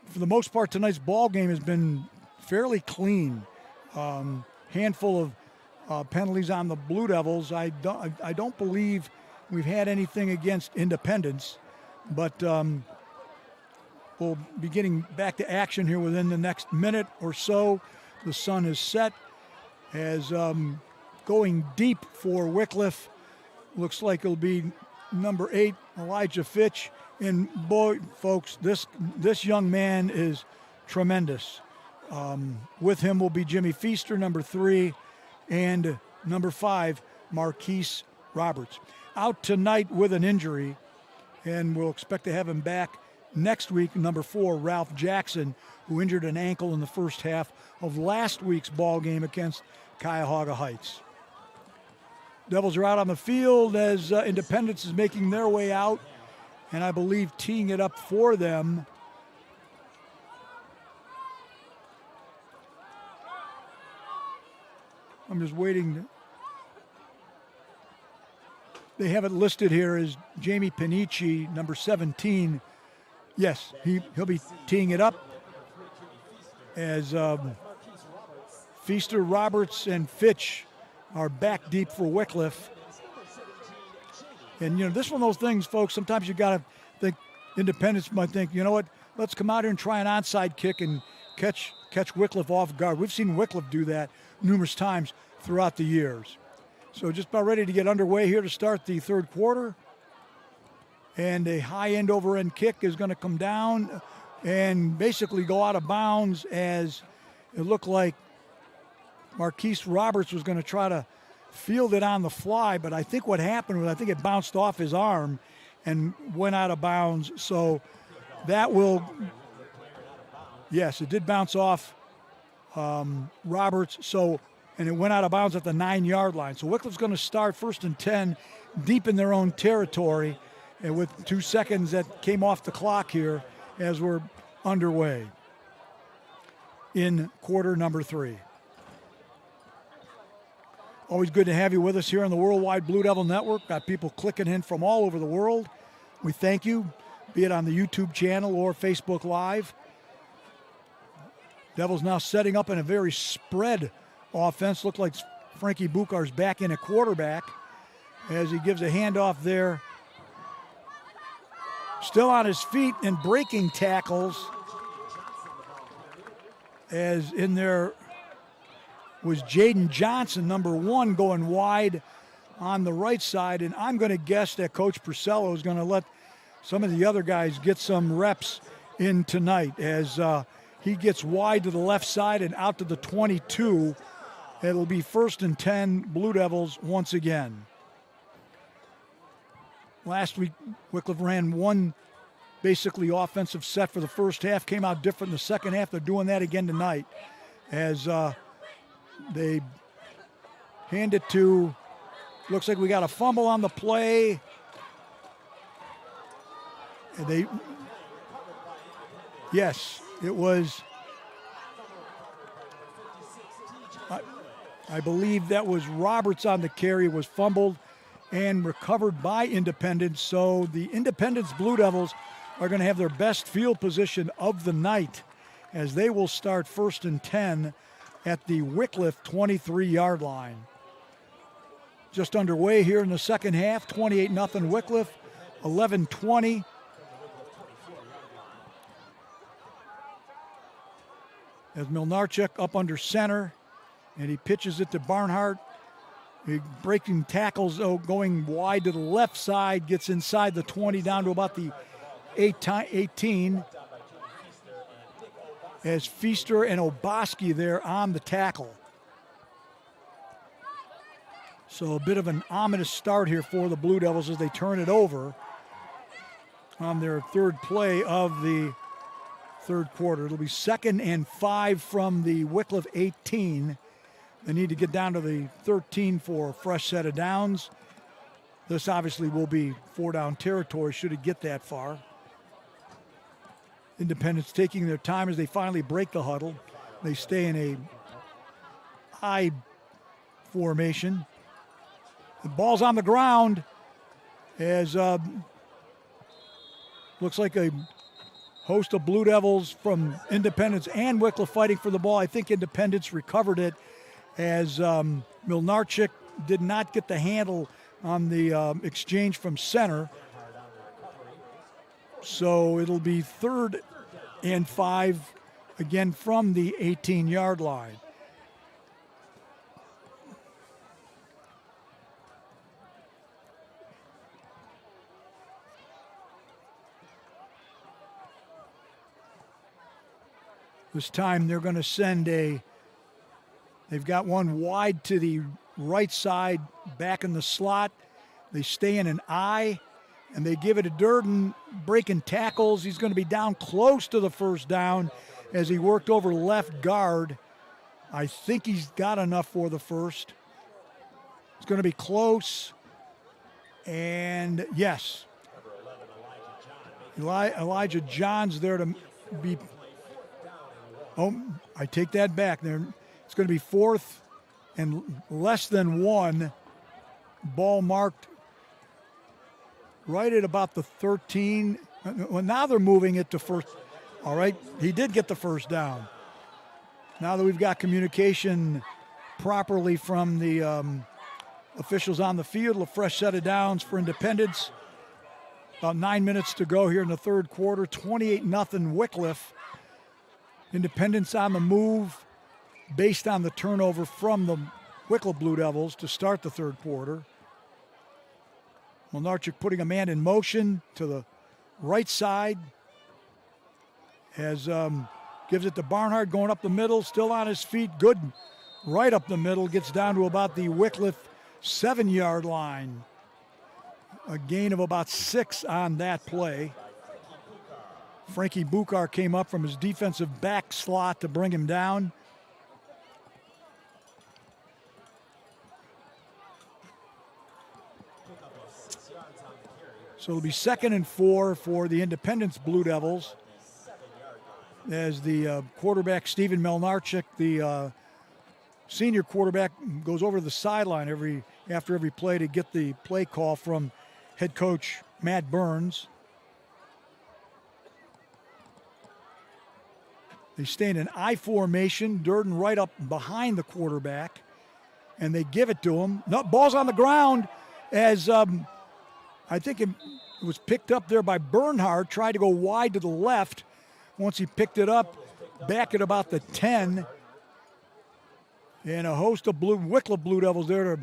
For the most part, tonight's ball game has been fairly clean. Handful of penalties on the Blue Devils. I don't believe we've had anything against Independence, but we'll be getting back to action here within the next minute or so. The sun is set. As going deep for Wickliffe, looks like it'll be number 8, Elijah Fitch. And boy, folks, this young man is tremendous. With him will be Jimmy Feaster, number 3, and number 5, Marquise Roberts. Out tonight with an injury, and we'll expect to have him back next week, number 4, Ralph Jackson, who injured an ankle in the first half of last week's ball game against Cuyahoga Heights. Devils are out on the field as Independence is making their way out, and I believe teeing it up for them. I'm just waiting. They have it listed here as Jamie Panici, number 17. Yes, he'll be teeing it up as Feaster, Roberts, and Fitch are back deep for Wickliffe. And, you know, this is one of those things, folks, sometimes you got to think, Independence might think, you know what, let's come out here and try an onside kick and catch catch Wickliffe off guard. We've seen Wickliffe do that numerous times throughout the years. So just about ready to get underway here to start the third quarter. And a high end over end kick is going to come down and basically go out of bounds, as it looked like Marquise Roberts was going to try to field it on the fly, but I think what happened was it bounced off his arm and went out of bounds. So that will, yes, it did bounce off Roberts. So, and it went out of bounds at the 9-yard line. So Wickliffe's going to start 1st and 10 deep in their own territory, and with 2 seconds that came off the clock here as we're underway in quarter number 3. Always good to have you with us here on the Worldwide Blue Devil Network. Got people clicking in from all over the world. We thank you, be it on the YouTube channel or Facebook Live. Devils now setting up in a very spread offense. Looked like Frankie Bukar's back in at quarterback as he gives a handoff there. Still on his feet and breaking tackles, as in there was Jaden Johnson, number 1, going wide on the right side. And I'm going to guess that Coach Purcello is going to let some of the other guys get some reps in tonight, as he gets wide to the left side and out to the 22. It'll be 1st and 10, Blue Devils once again. Last week, Wickliffe ran one basically offensive set for the first half, came out different in the second half. They're doing that again tonight, as they hand it to, looks like we got a fumble on the play. And yes, it was, I believe that was Roberts on the carry, was fumbled and recovered by Independence. So the Independence Blue Devils are going to have their best field position of the night, as they will start 1st and 10 at the Wickliffe 23-yard line. Just underway here in the second half, 28-0 Wickliffe, 11-20. As Milnarchuk up under center, and he pitches it to Barnhart. Breaking tackles, going wide to the left side, gets inside the 20 down to about the 18, as Feaster and Oboski there on the tackle. So a bit of an ominous start here for the Blue Devils as they turn it over on their third play of the third quarter. It'll be 2nd and 5 from the Wickliffe 18. They need to get down to the 13 for a fresh set of downs. This obviously will be 4-down territory should it get that far. Independence taking their time as they finally break the huddle. They stay in a I formation. The ball's on the ground as looks like a host of Blue Devils from Independence and Wickliffe fighting for the ball. I think Independence recovered it, as Milnarchuk did not get the handle on the exchange from center. So it'll be 3rd and 5 again from the 18-yard line. This time they're going to send they've got one wide to the right side, back in the slot. They stay in an I, and they give it to Durden, breaking tackles. He's going to be down close to the first down as he worked over left guard. I think he's got enough for the first. It's going to be close. And yes, Elijah John's there to be. Oh, I take that back. There, it's going to be 4th and less than 1. Ball marked right at about the 13. Well, now they're moving it to first. All right, he did get the first down. Now that we've got communication properly from the officials on the field, a fresh set of downs for Independence. About 9 minutes to go here in the third quarter. 28-0 Wickliffe. Independence on the move based on the turnover from the Wickliffe Blue Devils to start the third quarter. Milnarchuk putting a man in motion to the right side as gives it to Barnhart going up the middle, still on his feet, good right up the middle, gets down to about the Wickliffe 7-yard line. A gain of about 6 on that play. Frankie Bukar came up from his defensive back slot to bring him down. So it'll be 2nd and 4 for the Independence Blue Devils as the quarterback, Stephen Milnarchuk, the senior quarterback, goes over to the sideline after every play to get the play call from head coach Matt Burns. They stay in an I formation, Durden right up behind the quarterback, and they give it to him. No, ball's on the ground as I think it was picked up there by Bernhard, tried to go wide to the left. Once he picked it up, back at about the 10. And a host of Wickliffe Blue Devils there.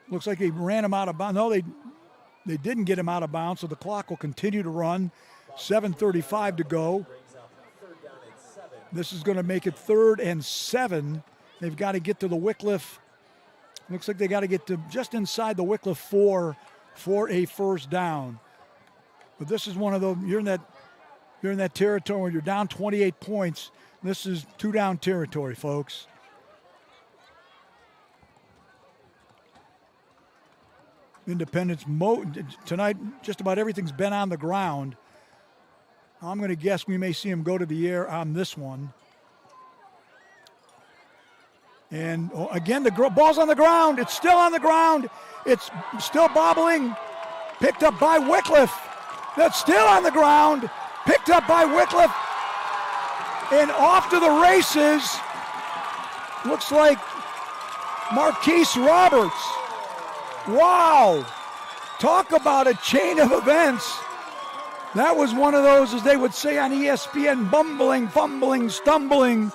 Looks like they ran him out of bounds. No, they didn't get him out of bounds, so the clock will continue to run. 7:35 to go. This is going to make it 3rd and 7. They've got to get to the Wickliffe. Looks like they got to get to just inside the Wickliffe 4 for a first down. But this is one of those, you're in that territory where you're down 28 points. This is 2-down territory, folks. Independence tonight, just about everything's been on the ground. I'm going to guess we may see him go to the air on this one. And again, the ball's on the ground. It's still on the ground. It's still bobbling. Picked up by Wickliffe. That's still on the ground. Picked up by Wickliffe. And off to the races. Looks like Marquise Roberts. Wow. Talk about a chain of events. That was one of those, as they would say on ESPN, bumbling, fumbling, stumbling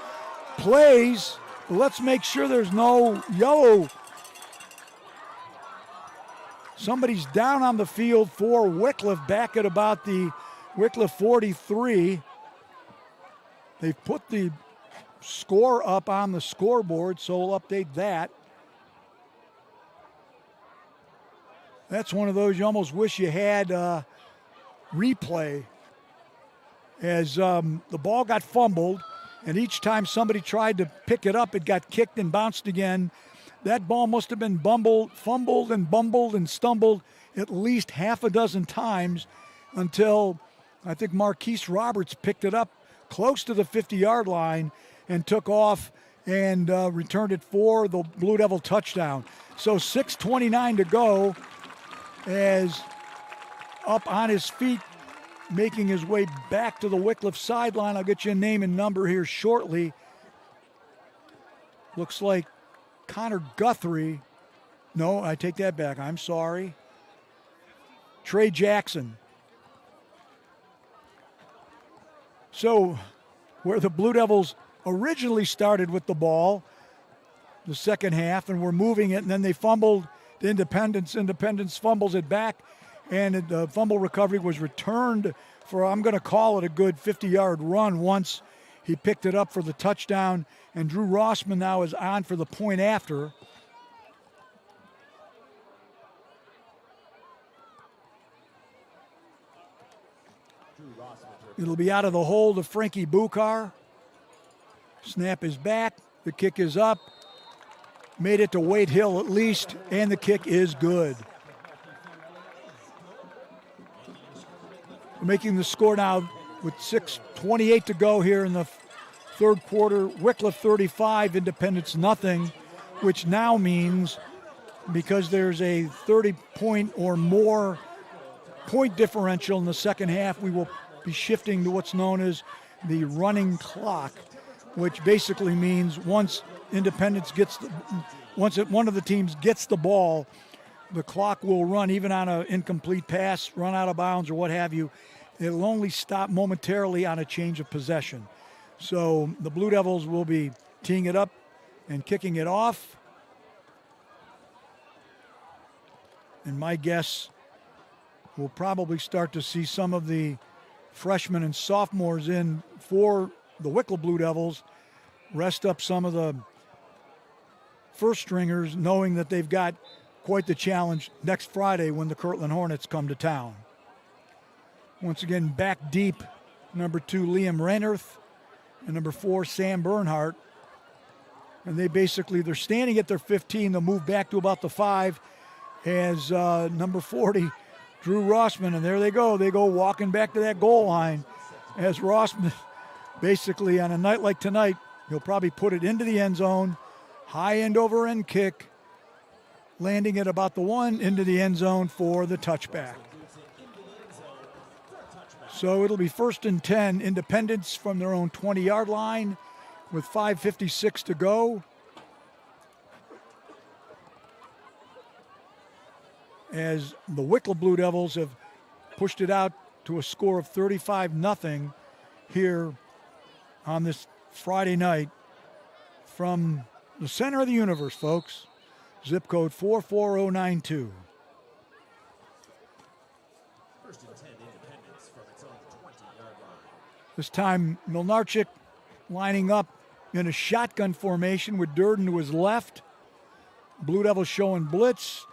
plays. But let's make sure there's no yellow. Somebody's down on the field for Wickliffe, back at about the Wickliffe 43. They've put the score up on the scoreboard, so we'll update that. That's one of those you almost wish you had replay, as the ball got fumbled, and each time somebody tried to pick it up, it got kicked and bounced again. That ball must have been fumbled and bumbled and stumbled at least half a dozen times until I think Marquise Roberts picked it up close to the 50-yard line and took off and returned it for the Blue Devil touchdown. So 6:29 to go, as up on his feet, making his way back to the Wickliffe sideline. I'll get you a name and number here shortly. Looks like Connor Guthrie. No, I take that back. I'm sorry. Trey Jackson. So, where the Blue Devils originally started with the ball, the second half, and were moving it, and then they fumbled to Independence. Independence fumbles it back, and the fumble recovery was returned for, I'm going to call it a good 50-yard run once he picked it up for the touchdown, and Drew Rossman now is on for the point after. It'll be out of the hold of Frankie Bukar. Snap is back. The kick is up. Made it to Wade Hill at least, and the kick is good. We're making the score now with 6:28 to go here in the third quarter. Wickliffe 35, Independence nothing, which now means, because there's a 30-point or more point differential in the second half, we will be shifting to what's known as the running clock, which basically means once Independence gets one of the teams gets the ball, the clock will run even on an incomplete pass, run out of bounds or what have you. It'll only stop momentarily on a change of possession. So the Blue Devils will be teeing it up and kicking it off. And my guess, we'll probably start to see some of the freshmen and sophomores in for the Wickliffe Blue Devils, rest up some of the first stringers, knowing that they've got quite the challenge next Friday when the Kirtland Hornets come to town. Once again, back deep, number 2, Liam Reinerth, and number 4, Sam Bernhardt. And they're standing at their 15. They'll move back to about the 5 as number 40, Drew Rossman, and there they go. They go walking back to that goal line as Rossman, basically on a night like tonight, he'll probably put it into the end zone, high end over end kick, landing at about the 1 into the end zone for the touchback. So it'll be 1st and 10, Independence from their own 20-yard line with 5:56 to go. As the Wickliffe Blue Devils have pushed it out to a score of 35-0 here on this Friday night from the center of the universe, folks. Zip code 44092. First and 10, Independence from its own 20-yard line. This time, Milnarchik lining up in a shotgun formation with Durden to his left. Blue Devils showing blitz.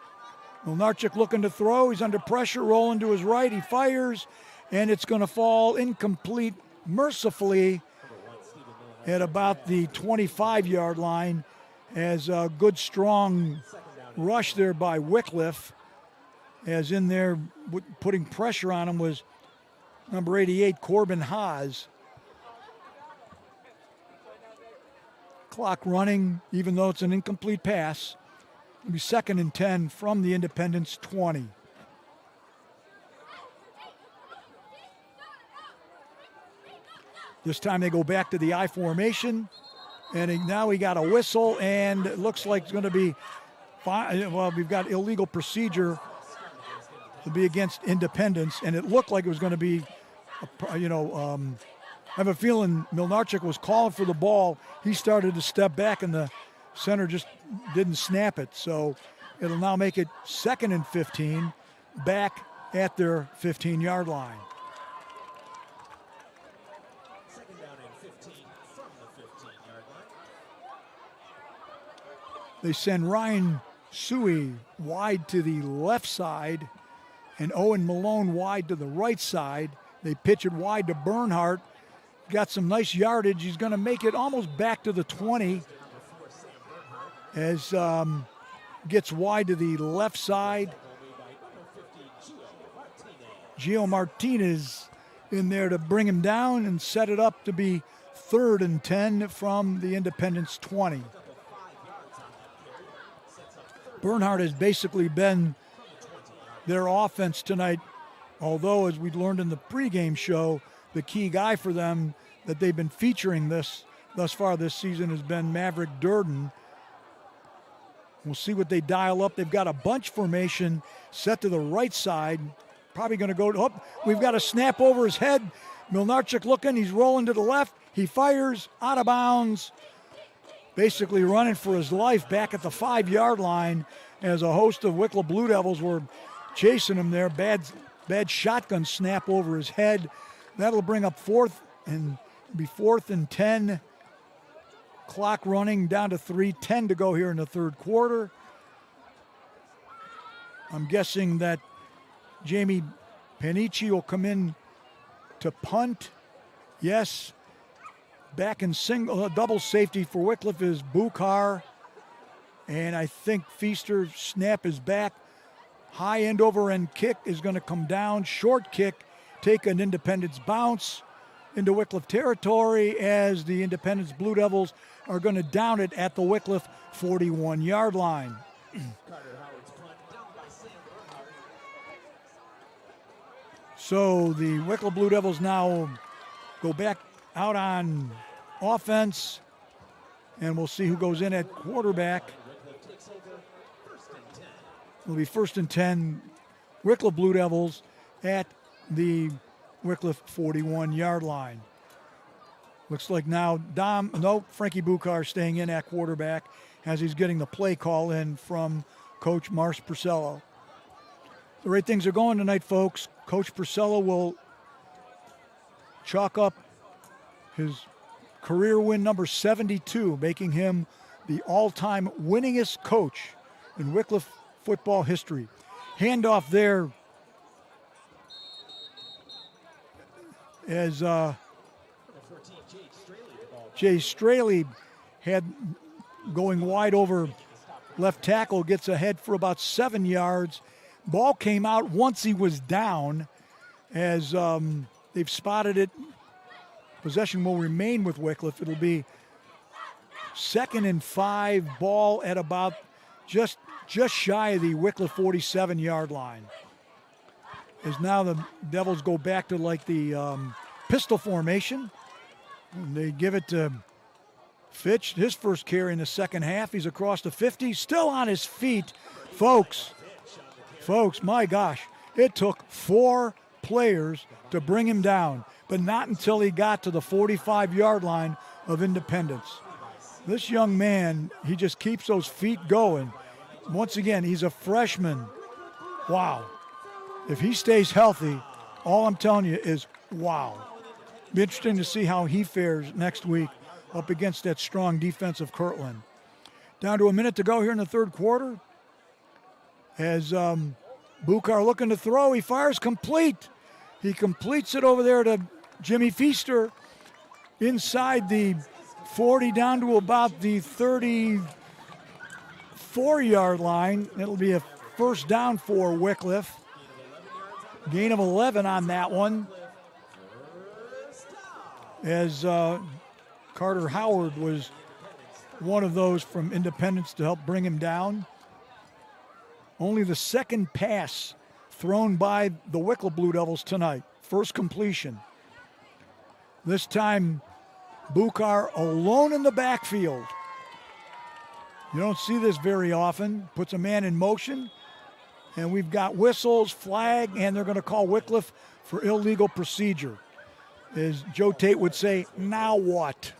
Milnarchik looking to throw. He's under pressure, rolling to his right. He fires, and it's going to fall incomplete, mercifully, at about the 25-yard line, as a good, strong rush there by Wickliffe. As in there, putting pressure on him was number 88, Corbin Haas. Clock running, even though it's an incomplete pass. It'll be 2nd and 10 from the Independence 20. This time they go back to the I formation, and now we got a whistle, and it looks like it's going to be, well, we've got illegal procedure to be against Independence, and it looked like it was going to be, I have a feeling Milnarchik was calling for the ball. He started to step back, and the center just didn't snap it. So it'll now make it 2nd and 15, back at their 15-yard line. Second down and 15 from the 15-yard line. They send Ryan Suey wide to the left side and Owen Malone wide to the right side. They pitch it wide to Bernhardt. Got some nice yardage. He's going to make it almost back to the 20 as gets wide to the left side. Gio Martinez in there to bring him down and set it up to be 3rd and 10 from the Independence 20. Bernhardt has basically been their offense tonight, although, as we learned in the pregame show, the key guy for them that they've been featuring thus far this season has been Maverick Durden. We'll see what they dial up. They've got a bunch formation set to the right side. Probably going to go, we've got a snap over his head. Milnarchik looking, he's rolling to the left. He fires, out of bounds. Basically running for his life back at the 5-yard line as a host of Wickliffe Blue Devils were chasing him there. Bad shotgun snap over his head. That'll bring up 4th and 10. Clock running down to 3:10 to go here in the third quarter. I'm guessing that Jamie Panici will come in to punt. Yes. Back in double safety for Wickliffe is Buchar. And I think Feaster snap is back. High end over end kick is going to come down. Short kick, take an Independence bounce into Wickliffe territory as the Independence Blue Devils are going to down it at the Wickliffe 41-yard line. So the Wickliffe Blue Devils now go back out on offense, and we'll see who goes in at quarterback. It'll be 1st and 10, Wickliffe Blue Devils at the Wickliffe 41-yard line. Looks like now Frankie Buchar staying in at quarterback as he's getting the play call in from Coach Marce Purcello. The way things are going tonight, folks, Coach Purcello will chalk up his career win number 72, making him the all-time winningest coach in Wickliffe football history. Handoff there as Jay Straley had going wide over left tackle, gets ahead for about 7 yards. Ball came out once he was down as they've spotted it. Possession will remain with Wickliffe. It'll be 2nd and 5, ball at about just shy of the Wickliffe 47-yard line. As now the Devils go back to like the pistol formation. And they give it to Fitch, his first carry in the second half. He's across the 50, still on his feet. Folks, my gosh, it took 4 players to bring him down, but not until he got to the 45-yard line of Independence. This young man, he just keeps those feet going. Once again, he's a freshman. Wow. If he stays healthy, all I'm telling you is wow. Be interesting to see how he fares next week up against that strong defensive Kirtland. Down to a minute to go here in the third quarter. As Buchar looking to throw, he fires complete. He completes it over there to Jimmy Feaster inside the 40 down to about the 34-yard line. It'll be a first down for Wickliffe. Gain of 11 on that one. As Carter Howard was one of those from Independence to help bring him down. Only the second pass thrown by the Wickliffe Blue Devils tonight. First completion. This time, Buchar alone in the backfield. You don't see this very often. Puts a man in motion. And we've got whistles, flag, and they're going to call Wickliffe for illegal procedure. As Joe Tate would say, now what?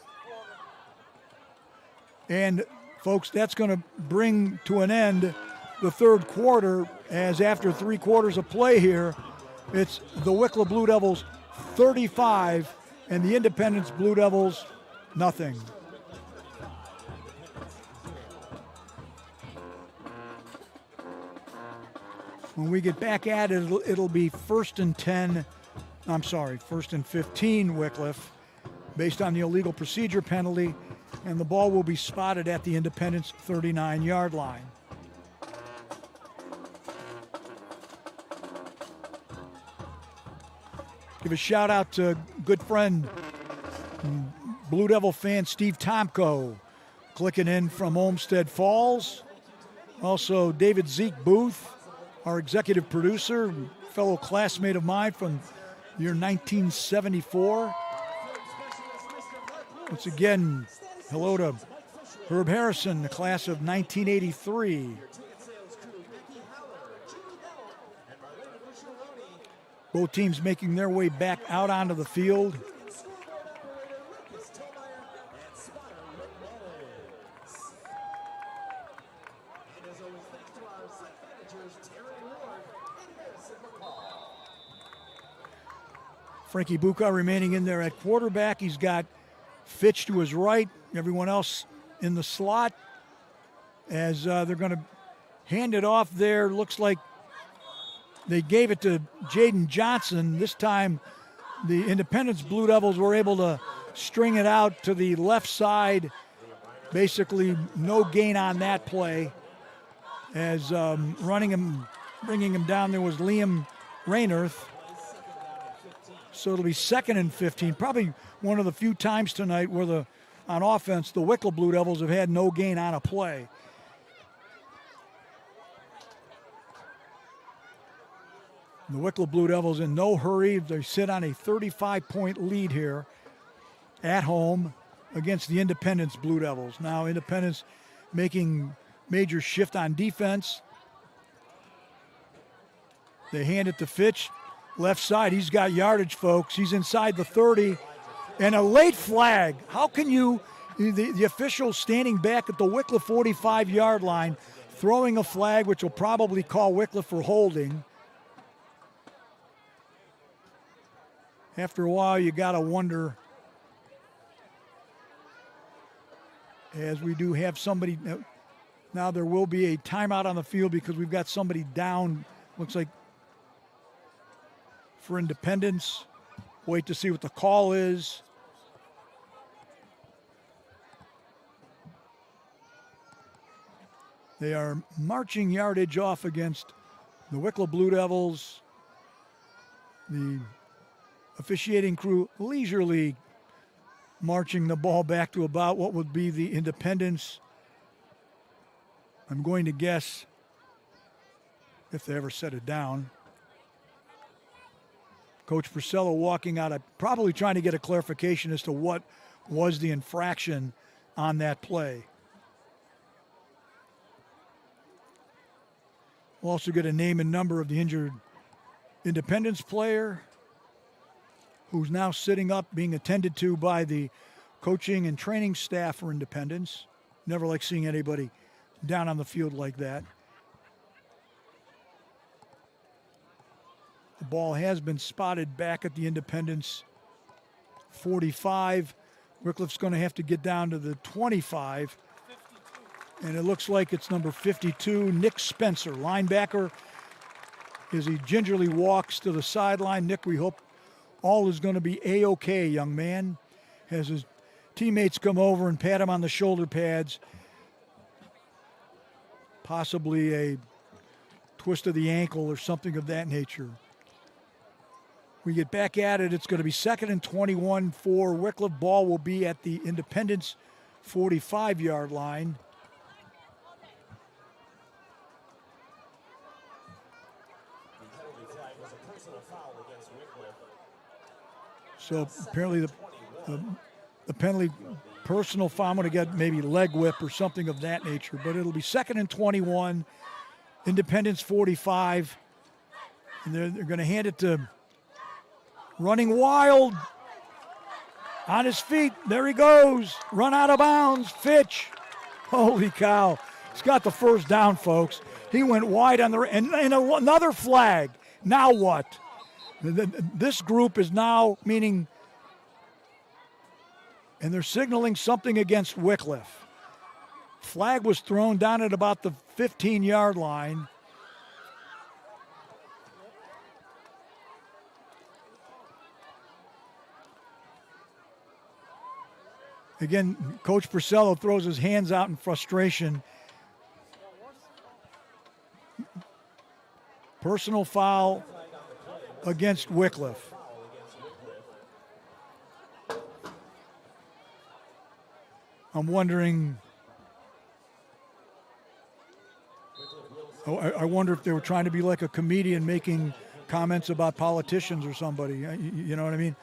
And, folks, that's going to bring to an end the third quarter, as after 3 quarters of play here, it's the Wickliffe Blue Devils 35 and the Independence Blue Devils nothing. When we get back at it, it'll be 1st and 15 Wickliffe, based on the illegal procedure penalty, and the ball will be spotted at the Independence 39-yard line. Give a shout out to good friend, Blue Devil fan Steve Tomko, clicking in from Olmsted Falls. Also David Zeke Booth, our executive producer, fellow classmate of mine from the year 1974. Once again, hello to Herb Harrison, the class of 1983. Both teams making their way back out onto the field. Frankie Buchar remaining in there at quarterback. He's got Fitch to his right, everyone else in the slot. As they're going to hand it off there. Looks like they gave it to Jaden Johnson. This time the Independence Blue Devils were able to string it out to the left side. Basically no gain on that play. As bringing him down there was Liam Raynirth. So it'll be 2nd and 15. Probably one of the few times tonight where on offense, the Wickliffe Blue Devils have had no gain on a play. The Wickliffe Blue Devils in no hurry. They sit on a 35-point lead here at home against the Independence Blue Devils. Now Independence making major shift on defense. They hand it to Fitch. Left side, he's got yardage, folks. He's inside the 30. And a late flag. How can you, the official standing back at the Wickliffe 45-yard line, throwing a flag which will probably call Wickliffe for holding. After a while, you got to wonder, as we do have somebody, now there will be a timeout on the field because we've got somebody down, looks like, for Independence. Wait to see what the call is. They are marching yardage off against the Wickliffe Blue Devils. The officiating crew leisurely marching the ball back to about what would be the Independence. I'm going to guess, if they ever set it down. Coach Priscilla walking out, probably trying to get a clarification as to what was the infraction on that play. We'll also get a name and number of the injured Independence player, who's now sitting up being attended to by the coaching and training staff for Independence. Never like seeing anybody down on the field like that. The ball has been spotted back at the Independence 45. Wickliffe's going to have to get down to the 25. And it looks like it's number 52, Nick Spencer, linebacker, as he gingerly walks to the sideline. Nick, we hope all is going to be A-OK, young man, as his teammates come over and pat him on the shoulder pads. Possibly a twist of the ankle or something of that nature. We get back at it. It's going to be 2nd and 21 for Wickliffe. Ball will be at the Independence 45-yard line. So apparently the penalty, personal foul, I'm going to get maybe leg whip or something of that nature. But it'll be 2nd and 21, Independence 45. And they're going to hand it to running wild, on his feet. There he goes. Run out of bounds. Fitch. Holy cow. He's got the first down, folks. He went wide on the, and another flag. Now what? This group is now meaning, and they're signaling something against Wickliffe. Flag was thrown down at about the 15-yard line. Again, Coach Priscilla throws his hands out in frustration. Personal foul against Wickliffe. I'm wondering, I wonder if they were trying to be like a comedian making comments about politicians or somebody. You know what I mean?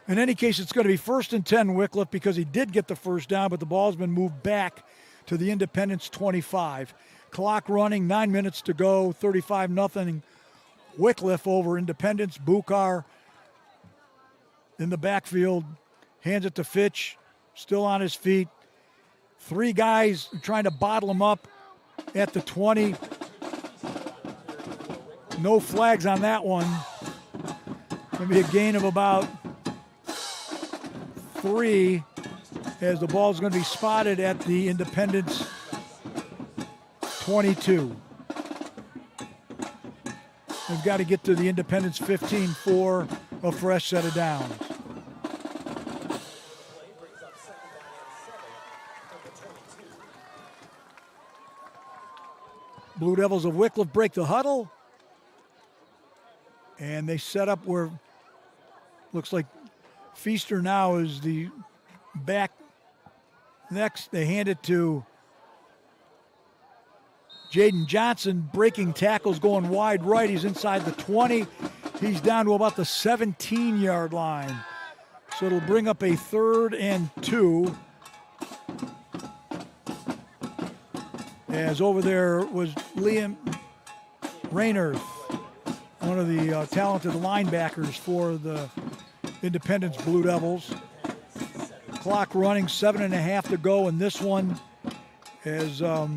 In any case, it's going to be 1st and 10 Wickliffe because he did get the first down, but the ball's been moved back to the Independence 25. Clock running, 9 minutes to go, 35-0. Wickliffe over Independence. Bukar in the backfield, hands it to Fitch, still on his feet. 3 guys trying to bottle him up at the 20. No flags on that one. Going to be a gain of about 3 as the ball is going to be spotted at the Independence 22. They've got to get to the Independence 15 for a fresh set of downs. Blue Devils of Wickliffe break the huddle. And they set up where looks like Feaster now is the back. Next, they hand it to Jaden Johnson, breaking tackles, going wide right. He's inside the 20. He's down to about the 17-yard line. So it'll bring up a 3rd and 2. As over there was Liam Raynor, one of the talented linebackers for the Independence Blue Devils. Clock running, 7.5 to go in this one. As the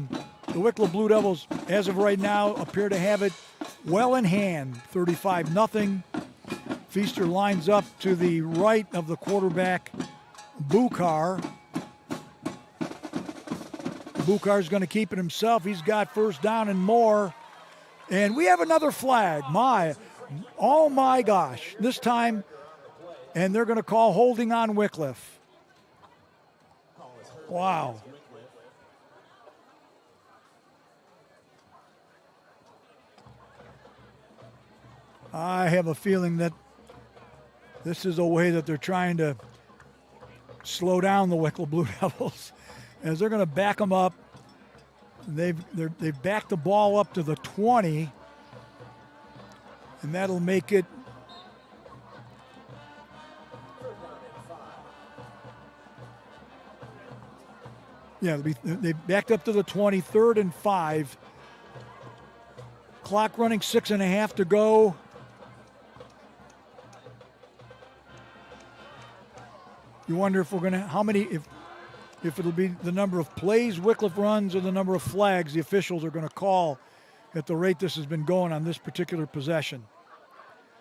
Wickliffe Blue Devils, as of right now, appear to have it well in hand, 35-0. Feaster lines up to the right of the quarterback, Bukar. Bukar's going to keep it himself. He's got first down and more. And we have another flag. Oh my gosh. This time, and they're going to call holding on Wickliffe. Wow. I have a feeling that this is a way that they're trying to slow down the Wickliffe Blue Devils, as they're going to back them up. They've backed the ball up to the 20, and that'll make it they backed up to the 20, 3rd and 5. Clock running, 6.5 to go. You wonder if we're going to, if it'll be the number of plays Wickliffe runs or the number of flags the officials are going to call at the rate this has been going on this particular possession.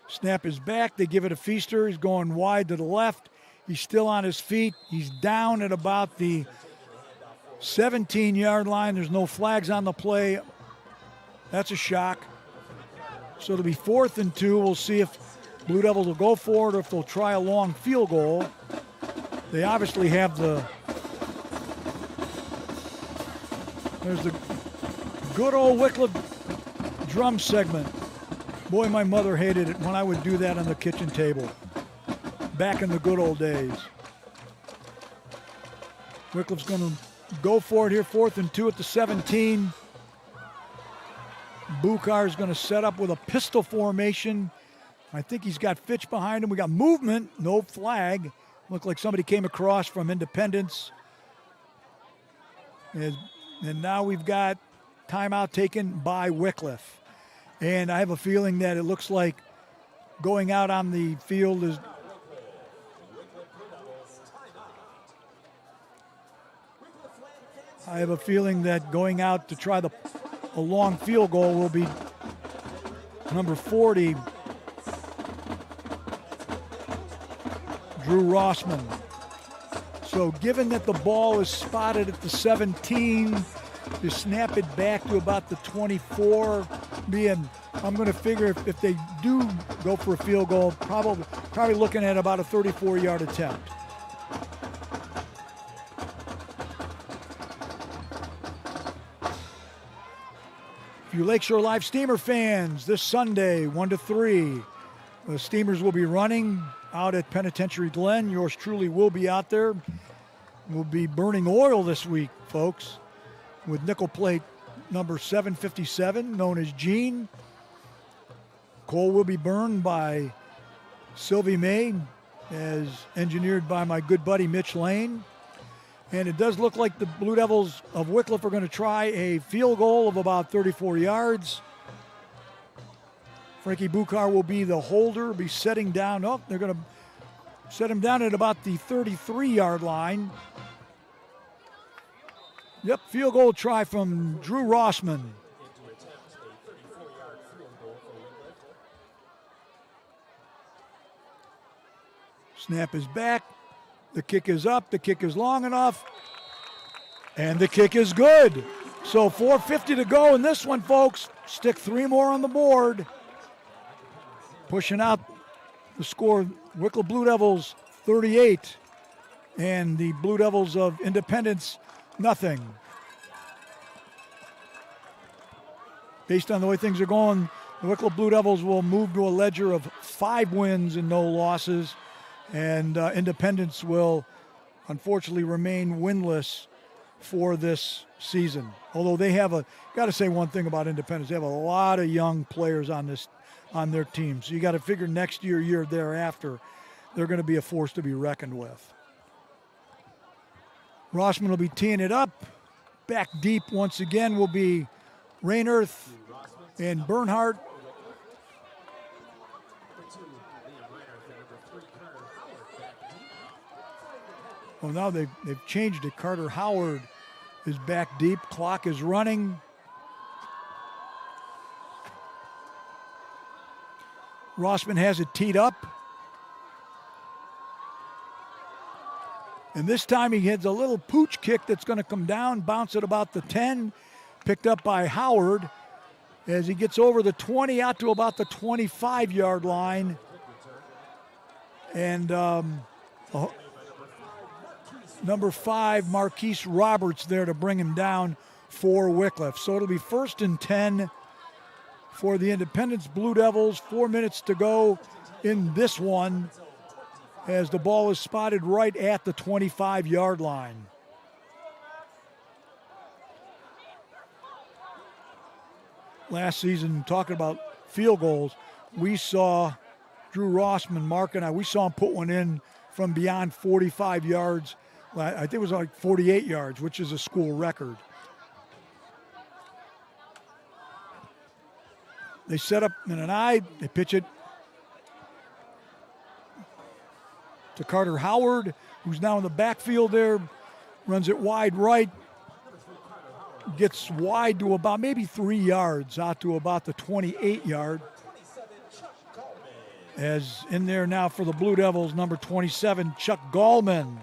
Snap is back. They give it to Feaster. He's going wide to the left. He's still on his feet. He's down at about the 17-yard line. There's no flags on the play. That's a shock. So it'll be 4th and 2. We'll see if Blue Devils will go for it or if they'll try a long field goal. They obviously have there's the good old Wickliffe drum segment. Boy, my mother hated it when I would do that on the kitchen table back in the good old days. Wickliffe's going to go for it here, 4th and 2 at the 17. Bukar is going to set up with a pistol formation. I think he's got Fitch behind him. We got movement, no flag. Looked like somebody came across from Independence. And now we've got timeout taken by Wickliffe. And I have a feeling that it looks like going out on the field is I have a feeling that going out to try a long field goal will be number 40, Drew Rossman. So given that the ball is spotted at the 17, to snap it back to about the 24, I'm going to figure if they do go for a field goal, probably looking at about a 34-yard attempt. You Lakeshore Live Steamer fans, this Sunday, 1 to 3, the Steamers will be running out at Penitentiary Glen. Yours truly will be out there. We'll be burning oil this week, folks, with nickel plate number 757, known as Gene. Coal will be burned by Sylvie May, as engineered by my good buddy Mitch Lane. And it does look like the Blue Devils of Wickliffe are going to try a field goal of about 34 yards. Frankie Bukar will be the holder, be setting down. Oh, they're going to set him down at about the 33-yard line. Yep, field goal try from Drew Rossman. Snap is back. The kick is up. The kick is long enough. And the kick is good. So 4:50 to go in this one, folks. Stick 3 more on the board. Pushing out the score, Wickliffe Blue Devils 38 and the Blue Devils of Independence nothing. Based on the way things are going, the Wickliffe Blue Devils will move to a ledger of 5 wins and no losses, and Independence will unfortunately remain winless for this season. Although they have got to say one thing about Independence, they have a lot of young players on their team. So you got to figure next year thereafter, they're going to be a force to be reckoned with. Rossman will be teeing it up. Back deep once again will be Raynerth and Bernhardt. Well, now they've changed it. Carter Howard is back deep. Clock is running. Rossman has it teed up. And this time he hits a little pooch kick that's going to come down, bounce at about the 10, picked up by Howard as he gets over the 20 out to about the 25-yard line. And number 5, Marquise Roberts there to bring him down for Wickliffe. So it'll be 1st and 10 for the Independence Blue Devils. 4 minutes to go in this one as the ball is spotted right at the 25-yard line. Last season, talking about field goals, we saw Drew Rossman, Mark and I, we saw him put one in from beyond 45 yards. I think it was like 48 yards, which is a school record. They set up in an eye, they pitch it to Carter Howard, who's now in the backfield there, runs it wide right, gets wide to about maybe 3 yards, out to about the 28-yard. As in there now for the Blue Devils, number 27, Chuck Gallman,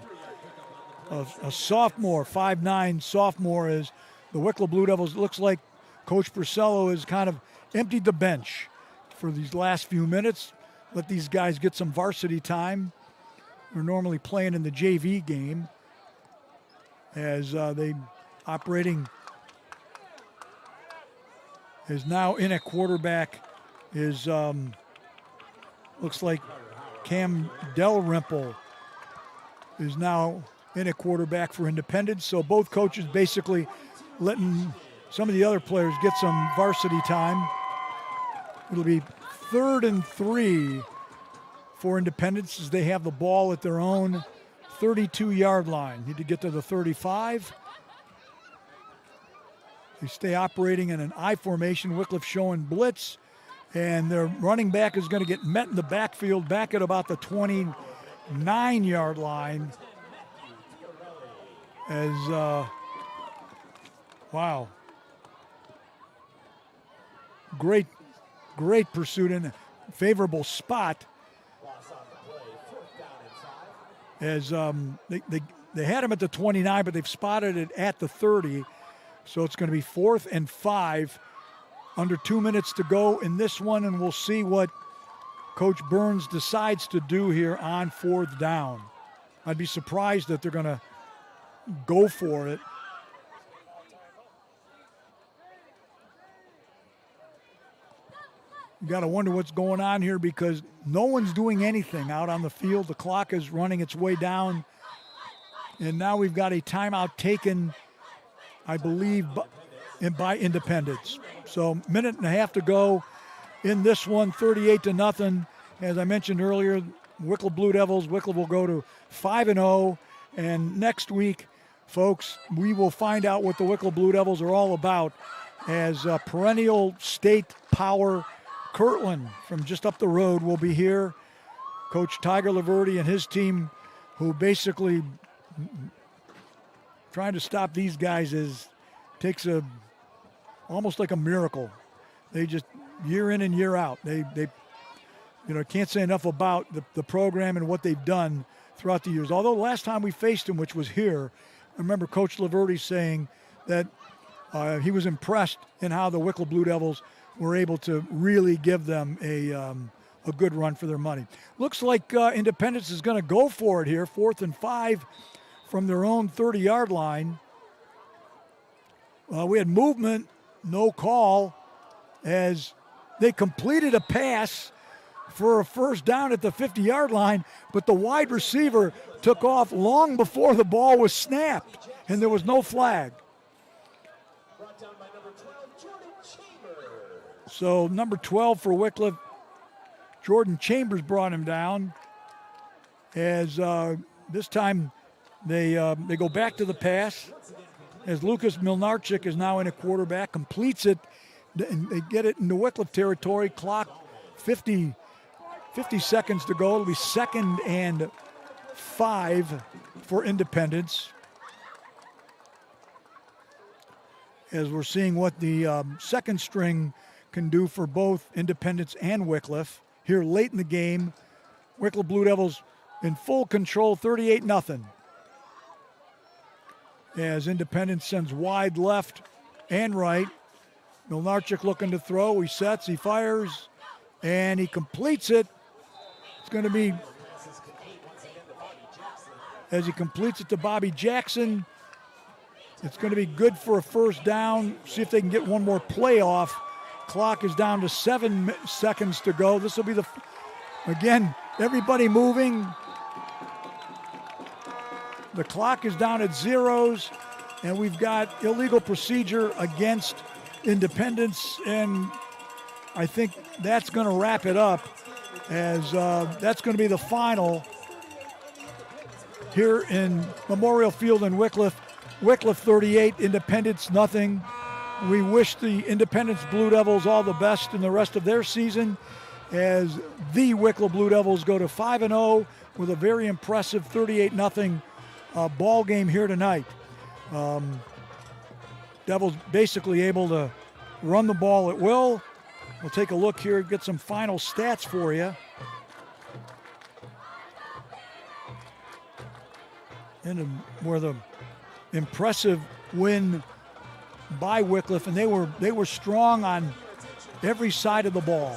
a sophomore, 5'9" sophomore. As the Wickliffe Blue Devils, it looks like Coach Purcello has kind of emptied the bench for these last few minutes, let these guys get some varsity time. They're normally playing in the JV game as they operating is now in at quarterback is looks like Cam Dalrymple is now in at quarterback for Independence. So both coaches basically letting some of the other players get some varsity time. It'll be 3rd and 3 for Independence as they have the ball at their own 32-yard line. Need to get to the 35. They stay operating in an I formation. Wickliffe showing blitz, and their running back is going to get met in the backfield back at about the 29-yard line. As, wow. Great pursuit in a favorable spot. As they had him at the 29, but they've spotted it at the 30. So it's going to be 4th and 5. Under 2 minutes to go in this one, and we'll see what Coach Burns decides to do here on 4th down. I'd be surprised that they're going to go for it. You got to wonder what's going on here because no one's doing anything out on the field. The clock is running its way down. And now we've got a timeout taken, I believe, by Independence. So minute and a half to go in this one, 38-0. As I mentioned earlier, Wickliffe Blue Devils, Wickliffe will go to 5-0. And next week, folks, we will find out what the Wickliffe Blue Devils are all about as perennial state power. Kirtland from just up the road will be here. Coach Tiger Laverty and his team, who basically trying to stop these guys takes almost like a miracle. They just year in and year out. They can't say enough about the program and what they've done throughout the years. Although last time we faced them, which was here, I remember Coach Laverty saying that he was impressed in how the Wickliffe Blue Devils were able to really give them a good run for their money. Looks like Independence is going to go for it here, 4th and 5 from their own 30-yard line. We had movement, no call, as they completed a pass for a 1st down at the 50-yard line, but the wide receiver took off long before the ball was snapped, and there was no flag. So number 12 for Wickliffe, Jordan Chambers brought him down. As this time they go back to the pass. As Lucas Milnarchik is now in a quarterback, completes it, and they get it into Wickliffe territory. Clock 50 seconds to go. It'll be 2nd and 5 for Independence. As we're seeing what the second string can do for both Independence and Wickliffe. Here late in the game, Wickliffe Blue Devils in full control, 38-0. As Independence sends wide left and right. Milnarchuk looking to throw. He sets, he fires, and he completes it. It's going to be, as he completes it to Bobby Jackson, it's going to be good for a first down. See if they can get one more play off. Clock is down to 7 seconds to go. This will be again, everybody moving. The clock is down at zeros, and we've got illegal procedure against Independence, and I think that's going to wrap it up, as that's going to be the final here in Memorial Field in Wickliffe. Wickliffe 38, Independence nothing. We wish the Independence Blue Devils all the best in the rest of their season, as the Wickliffe Blue Devils go to 5-0 with a very impressive 38-0 ball game here tonight. Devils basically able to run the ball at will. We'll take a look here, get some final stats for you. And where the impressive win by Wickliffe, and they were strong on every side of the ball.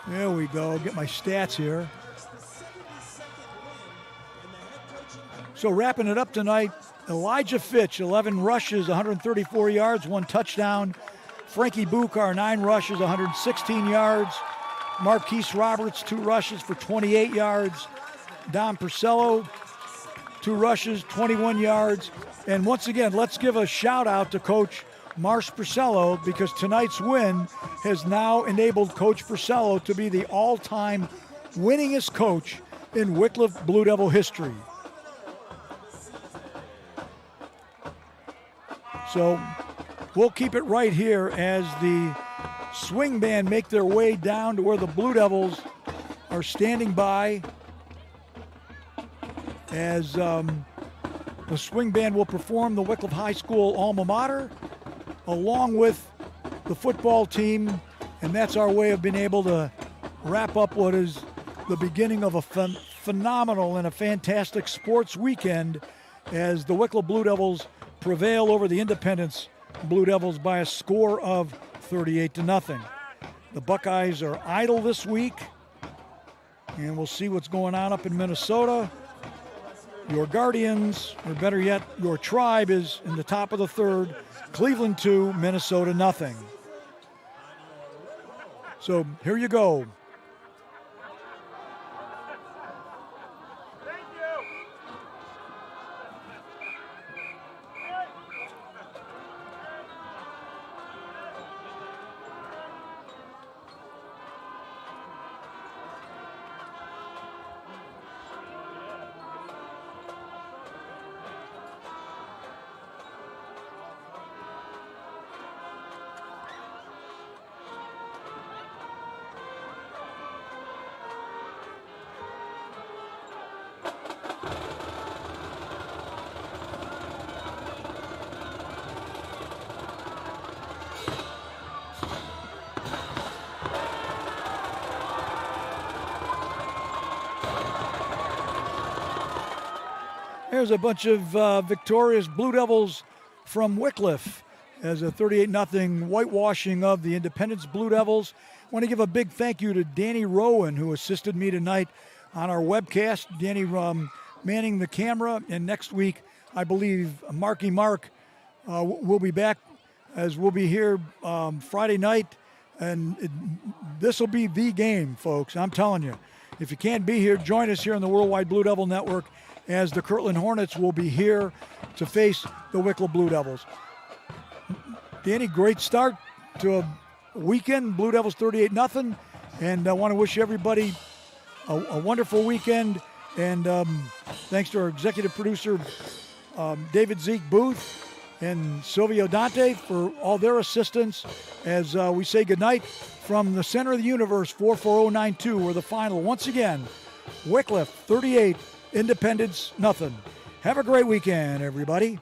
There we go, get my stats here. So wrapping it up tonight, Elijah Fitch, 11 rushes, 134 yards, 1 touchdown. Frankie Bukar, 9 rushes, 116 yards. Marquise Roberts, 2 rushes for 28 yards. Don Purcello, 2 rushes, 21 yards. And once again, let's give a shout out to Coach Marsh Purcello, because tonight's win has now enabled Coach Purcello to be the all-time winningest coach in Wickliffe Blue Devil history. So we'll keep it right here as the swing band make their way down to where the Blue Devils are standing by, as the swing band will perform the Wickliffe High School alma mater along with the football team, and that's our way of being able to wrap up what is the beginning of a phenomenal and a fantastic sports weekend, as the Wickliffe Blue Devils prevail over the Independence Blue Devils by a score of 38-0. The Buckeyes are idle this week, and we'll see what's going on up in Minnesota. Your Guardians, or better yet, your Tribe, is in the top of the third. Cleveland 2, Minnesota nothing. So here you go. There's a bunch of victorious Blue Devils from Wickliffe as a 38-0 whitewashing of the Independence Blue Devils. I want to give a big thank you to Danny Rowan, who assisted me tonight on our webcast. Danny manning the camera, and next week, I believe Marky Mark will be back, as we'll be here Friday night, and this will be the game, folks. I'm telling you. If you can't be here, join us here on the Worldwide Blue Devil Network, as the Kirtland Hornets will be here to face the Wickliffe Blue Devils. Danny, great start to a weekend. Blue Devils 38-0, and I want to wish everybody a wonderful weekend. And thanks to our executive producer, David Zeke Booth, and Silvio Dante for all their assistance, as we say goodnight from the center of the universe, 44092, where the final, once again, Wickliffe 38, Independence nothing. Have a great weekend, everybody.